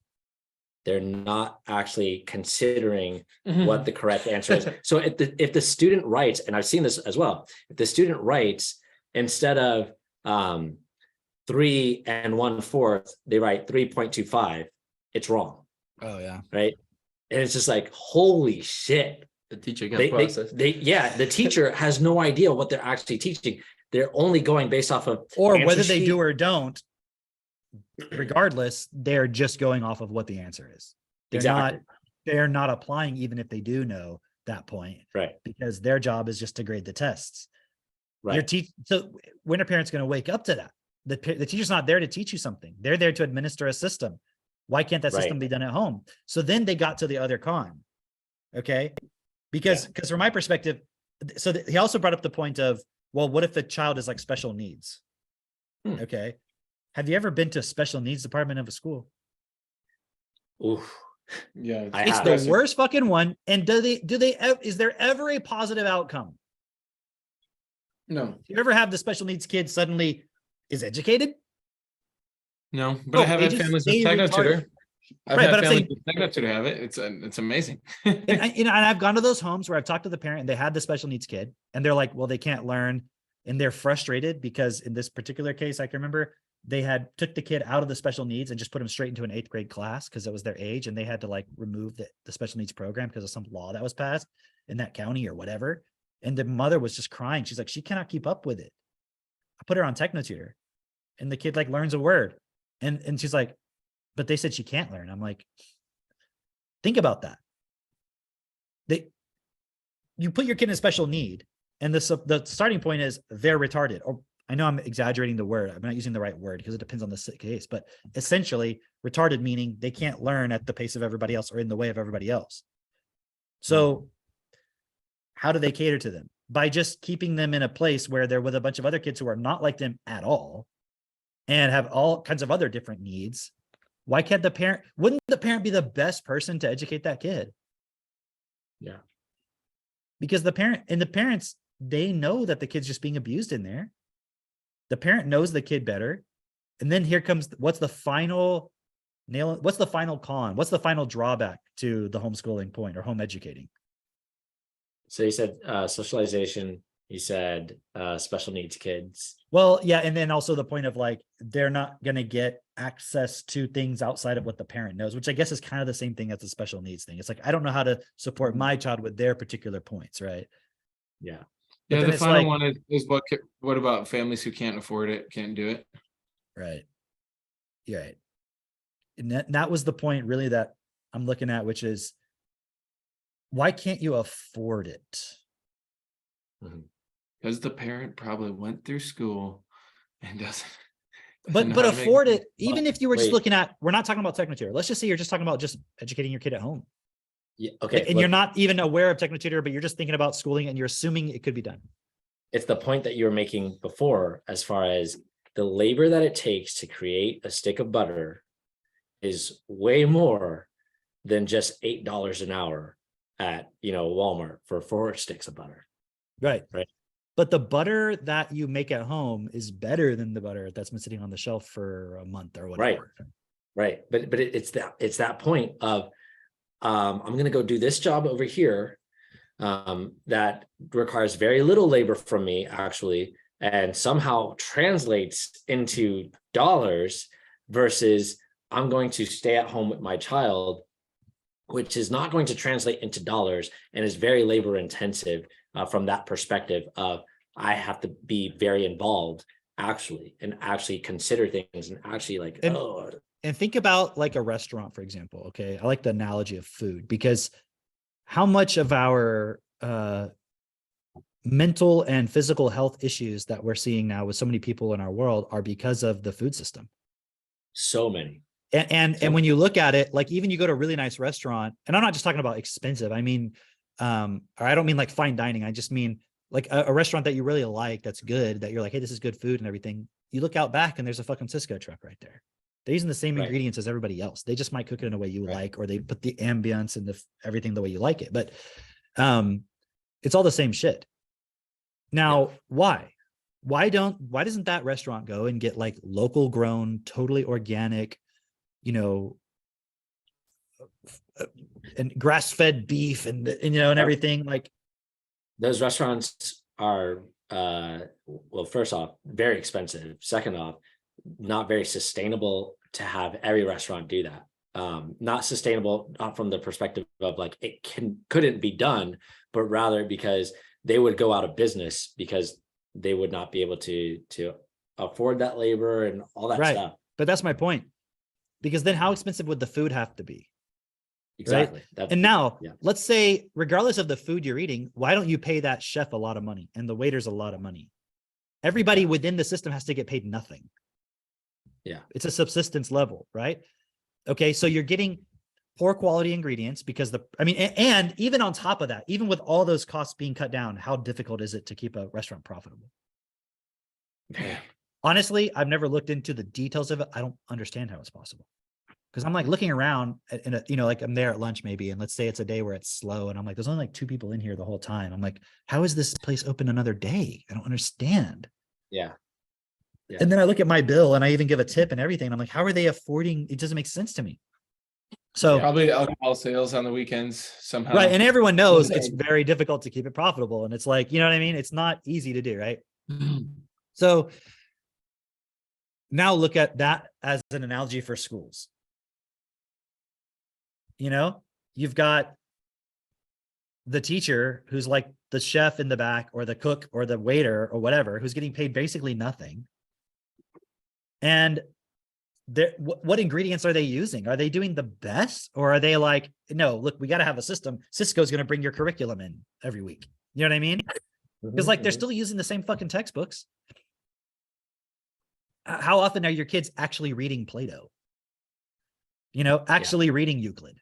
They're not actually considering what the correct answer is. So if the student writes, and I've seen this as well, if the student writes instead of 3 1/4, they write 3.25, it's wrong. Oh yeah. Right. And it's just like, holy shit. The teacher can process. The teacher has no idea what they're actually teaching. They're only going based off of or whether they do or don't. Regardless, they're just going off of what the answer is. They're not applying, even if they do know that point, right? Because their job is just to grade the tests, right? So when are parents going to wake up to that? The teacher's not there to teach you something. They're there to administer a system. Why can't that system be done at home? So then they got to the other con, okay? Because from my perspective, so he also brought up the point of, well, what if the child is like special needs? Okay. Have you ever been to a special needs department of a school? Oof. Yeah. It's the worst fucking one. And is there ever a positive outcome? No, You ever have the special needs kid suddenly is educated? no, but I No, have they had just families with stay techno retarded. tutor. I've Right, had but I'm families saying, with techno tutor have it. It's amazing. and and I've gone to those homes where I've talked to the parent and they had the special needs kid and they're like, well, they can't learn. And they're frustrated because in this particular case, I can remember they had took the kid out of the special needs and just put him straight into an 8th grade class because it was their age. And they had to like remove the special needs program because of some law that was passed in that county or whatever. And the mother was just crying. She's like, she cannot keep up with it. I put her on techno tutor and the kid like learns a word. And she's like, but they said she can't learn. I'm like, think about that. You put your kid in special need, and the starting point is they're retarded. Or I know I'm exaggerating the word. I'm not using the right word because it depends on the case, but essentially retarded meaning they can't learn at the pace of everybody else or in the way of everybody else. So how do they cater to them? By just keeping them in a place where they're with a bunch of other kids who are not like them at all and have all kinds of other different needs. Why can't wouldn't the parent be the best person to educate that kid? Yeah. Because the parents, they know that the kid's just being abused in there. The parent knows the kid better. And then here comes, what's the final con? What's the final drawback to the homeschooling point or home educating? So you said socialization, you said special needs kids. Well, yeah. And then also the point of like, they're not going to get access to things outside of what the parent knows, which I guess is kind of the same thing as the special needs thing. It's like, I don't know how to support my child with their particular points. Right. Yeah. Yeah, then the it's final like- one is what about families who can't afford it, can't do it? Right. Yeah. Right. And that was the point really that I'm looking at, which is why can't you afford it? Because the parent probably went through school and doesn't But know how to make afford money. it, even if you were just Wait. looking at, we're not talking about techno-tutor. Let's just say you're just talking about just educating your kid at home. Yeah. Okay. Like, and you're not even aware of techno-tutor, but you're just thinking about schooling and you're assuming it could be done. It's the point that you were making before, as far as the labor that it takes to create a stick of butter is way more than just $8 an hour at Walmart for 4 sticks of butter. Right. Right. But the butter that you make at home is better than the butter that's been sitting on the shelf for a month or whatever. Right. But it's that point of I'm going to go do this job over here that requires very little labor from me, actually, and somehow translates into dollars, versus I'm going to stay at home with my child, which is not going to translate into dollars and is very labor intensive from that perspective of I have to be very involved actually consider things and actually And think about like a restaurant, for example. Okay. I like the analogy of food because how much of our mental and physical health issues that we're seeing now with so many people in our world are because of the food system. so many. And when you look at it, like even you go to a really nice restaurant, and I'm not just talking about expensive. I mean, or I don't mean like fine dining. I just mean like a restaurant that you really like, that's good, that you're like, hey, this is good food and everything. You look out back and there's a fucking Cisco truck right there. They're using the same Right. ingredients as everybody else. They just might cook it in a way you Right. like, or they put the ambience and everything the way you like it. But it's all the same shit. Now, why? Why doesn't that restaurant go and get like local grown, totally organic, and grass-fed beef and everything? Like, Those restaurants are well, first off, very expensive. Second off, not very sustainable to have every restaurant do that. Not sustainable, not from the perspective of like it couldn't be done, but rather because they would go out of business because they would not be able to afford that labor and all that right. stuff. But that's my point. Because then how expensive would the food have to be? Exactly. And now, yeah. let's say, regardless of the food you're eating, why don't you pay that chef a lot of money and the waiters a lot of money? Everybody within the system has to get paid nothing. Yeah. It's a subsistence level, right? Okay, so you're getting poor quality ingredients because and even on top of that, even with all those costs being cut down, how difficult is it to keep a restaurant profitable? Yeah. Honestly, I've never looked into the details of it. I don't understand how it's possible. Because I'm like looking around in a, like I'm there at lunch maybe, and let's say it's a day where it's slow, and I'm like, there's only like 2 people in here the whole time. I'm like, how is this place open another day? I don't understand. Yeah. Yeah. And then I look at my bill and I even give a tip and everything. And I'm like, how are they affording? It doesn't make sense to me. So Probably alcohol sales on the weekends somehow. right. And everyone knows it's very difficult to keep it profitable. And it's like, you know what I mean? It's not easy to do, right? So now look at that as an analogy for schools. You know, you've got the teacher who's like the chef in the back, or the cook or the waiter or whatever, who's getting paid basically nothing. And what ingredients are they using? Are they doing the best, or are they like, no, look, we got to have a system. Cisco's going to bring your curriculum in every week. You know what I mean? Because like they're still using the same fucking textbooks. How often are your kids actually reading Plato? You know, actually reading Euclid?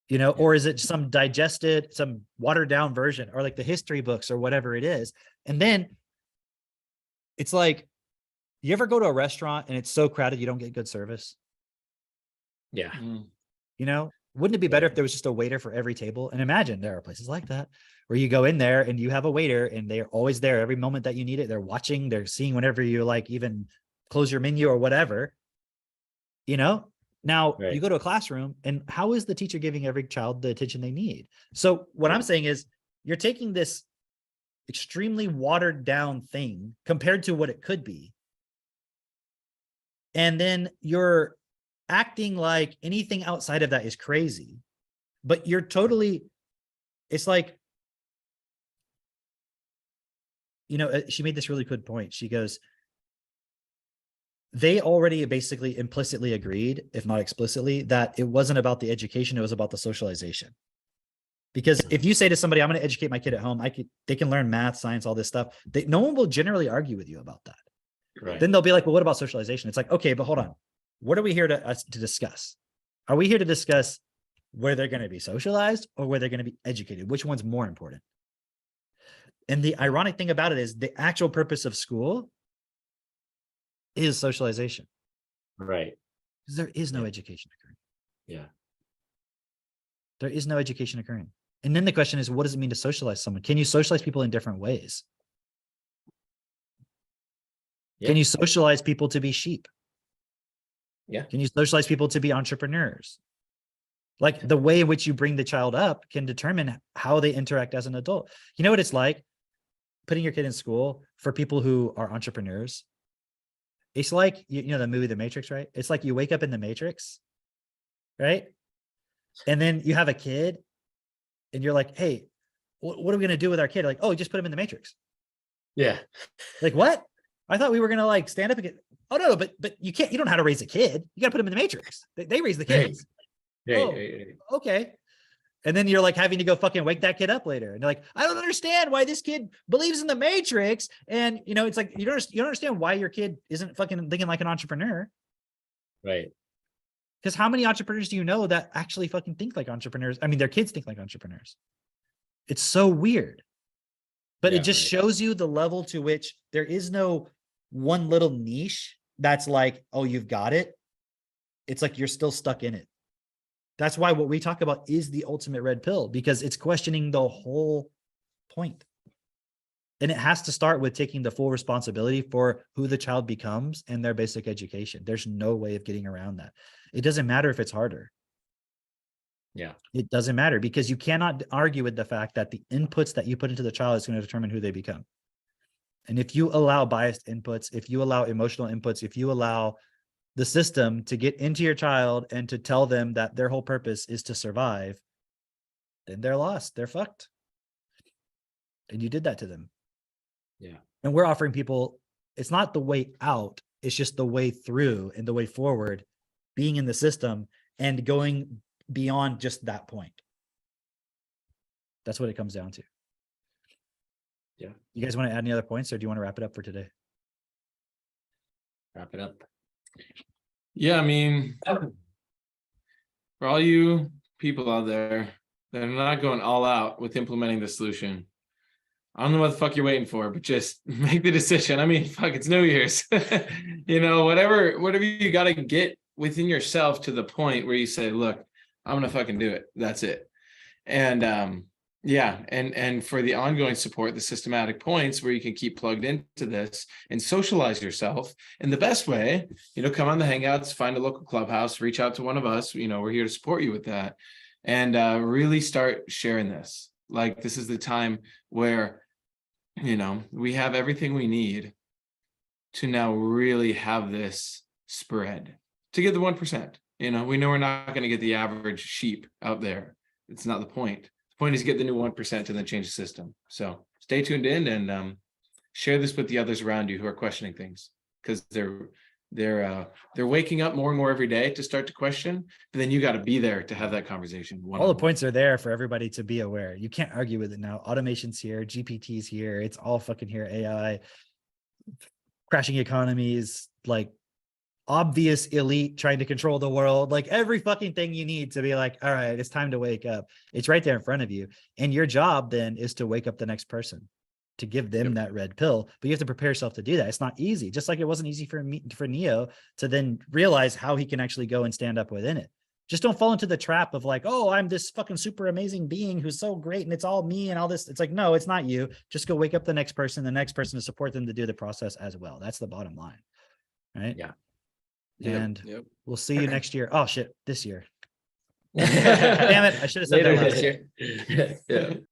You know, or is it some digested, some watered down version, or like the history books or whatever it is? And then it's like, you ever go to a restaurant and it's so crowded you don't get good service? Yeah. You know, wouldn't it be better if there was just a waiter for every table? And imagine there are places like that where you go in there and you have a waiter and they're always there every moment that you need it. They're watching, they're seeing whenever you like even close your menu or whatever, you know? Now you go to a classroom, and how is the teacher giving every child the attention they need? So what I'm saying is, you're taking this extremely watered down thing compared to what it could be, and then you're acting like anything outside of that is crazy, but you're totally, it's like, you know, she made this really good point. She goes, they already basically implicitly agreed, if not explicitly, that it wasn't about the education, it was about the socialization. Because if you say to somebody, I'm going to educate my kid at home, they can learn math, science, all this stuff. No one will generally argue with you about that. Right. Then they'll be like, well, what about socialization? It's like, okay, but hold on. What are we here to discuss? Are we here to discuss where they're going to be socialized or where they're going to be educated? Which one's more important? And the ironic thing about it is the actual purpose of school is socialization. Right. Because there is no education occurring. Yeah. There is no education occurring. And then the question is, what does it mean to socialize someone? Can you socialize people in different ways? Yeah. Can you socialize people to be sheep? Yeah. Can you socialize people to be entrepreneurs? Like the way in which you bring the child up can determine how they interact as an adult. You know what it's like putting your kid in school for people who are entrepreneurs? It's like, you know, the movie, The Matrix, right? It's like you wake up in the Matrix, right? And then you have a kid and you're like, hey, what are we going to do with our kid? Like, oh, just put him in the Matrix. Yeah. Like, what? I thought we were going to like stand up and get, oh no, but you can't, you don't know how to raise a kid. You got to put him in the Matrix. They raise the kids. Okay. And then you're like having to go fucking wake that kid up later. And you're like, I don't understand why this kid believes in the Matrix. And you know, it's like, you don't understand why your kid isn't fucking thinking like an entrepreneur. Right. Because how many entrepreneurs do you know that actually fucking think like entrepreneurs? I mean, their kids think like entrepreneurs. It's so weird. But it just shows you the level to which there is no one little niche that's like, oh, you've got it. It's like you're still stuck in it. That's why what we talk about is the ultimate red pill, because it's questioning the whole point. And it has to start with taking the full responsibility for who the child becomes and their basic education. There's no way of getting around that. It doesn't matter if it's harder. Yeah. It doesn't matter, because you cannot argue with the fact that the inputs that you put into the child is going to determine who they become. And if you allow biased inputs, if you allow emotional inputs, if you allow the system to get into your child and to tell them that their whole purpose is to survive, then they're lost. They're fucked. And you did that to them. Yeah. And we're offering people, it's not the way out, it's just the way through and the way forward, being in the system and going beyond just that point. That's what it comes down to. Yeah. You guys want to add any other points, or do you want to wrap it up for today? Wrap it up. Yeah, I mean, for all you people out there that are not going all out with implementing the solution, I don't know what the fuck you're waiting for, but just make the decision. I mean, fuck, it's New Year's. You know, whatever you got to get within yourself to the point where you say, look, I'm gonna fucking do it. That's it. And yeah, and for the ongoing support, the systematic points where you can keep plugged into this and socialize yourself in the best way, come on the Hangouts, find a local clubhouse, reach out to one of us, we're here to support you with that, and really start sharing this. Like, this is the time where, we have everything we need to now really have this spread to get the 1%. We know we're not going to get the average sheep out there. It's not the point. The point is to get the new 1% and then change the system. So stay tuned in and share this with the others around you who are questioning things, because they're waking up more and more every day to start to question. But then you got to be there to have that conversation. All the points are there for everybody to be aware. You can't argue with it now. Automation's here, GPT's here. It's all fucking here. AI, crashing economies, like obvious elite trying to control the world, like every fucking thing you need to be like, all right, it's time to wake up. It's right there in front of you. And your job then is to wake up the next person, to give them that red pill. But you have to prepare yourself to do that. It's not easy. Just like it wasn't easy for Neo to then realize how he can actually go and stand up within it. Just don't fall into the trap of like, oh, I'm this fucking super amazing being who's so great and it's all me and all this. It's like, no, it's not you. Just go wake up the next person to support them to do the process as well. That's the bottom line. Right? Yeah. And Yep. we'll see you next year. Oh shit, this year. Damn it. I should have said Later that last this year. year. Yeah.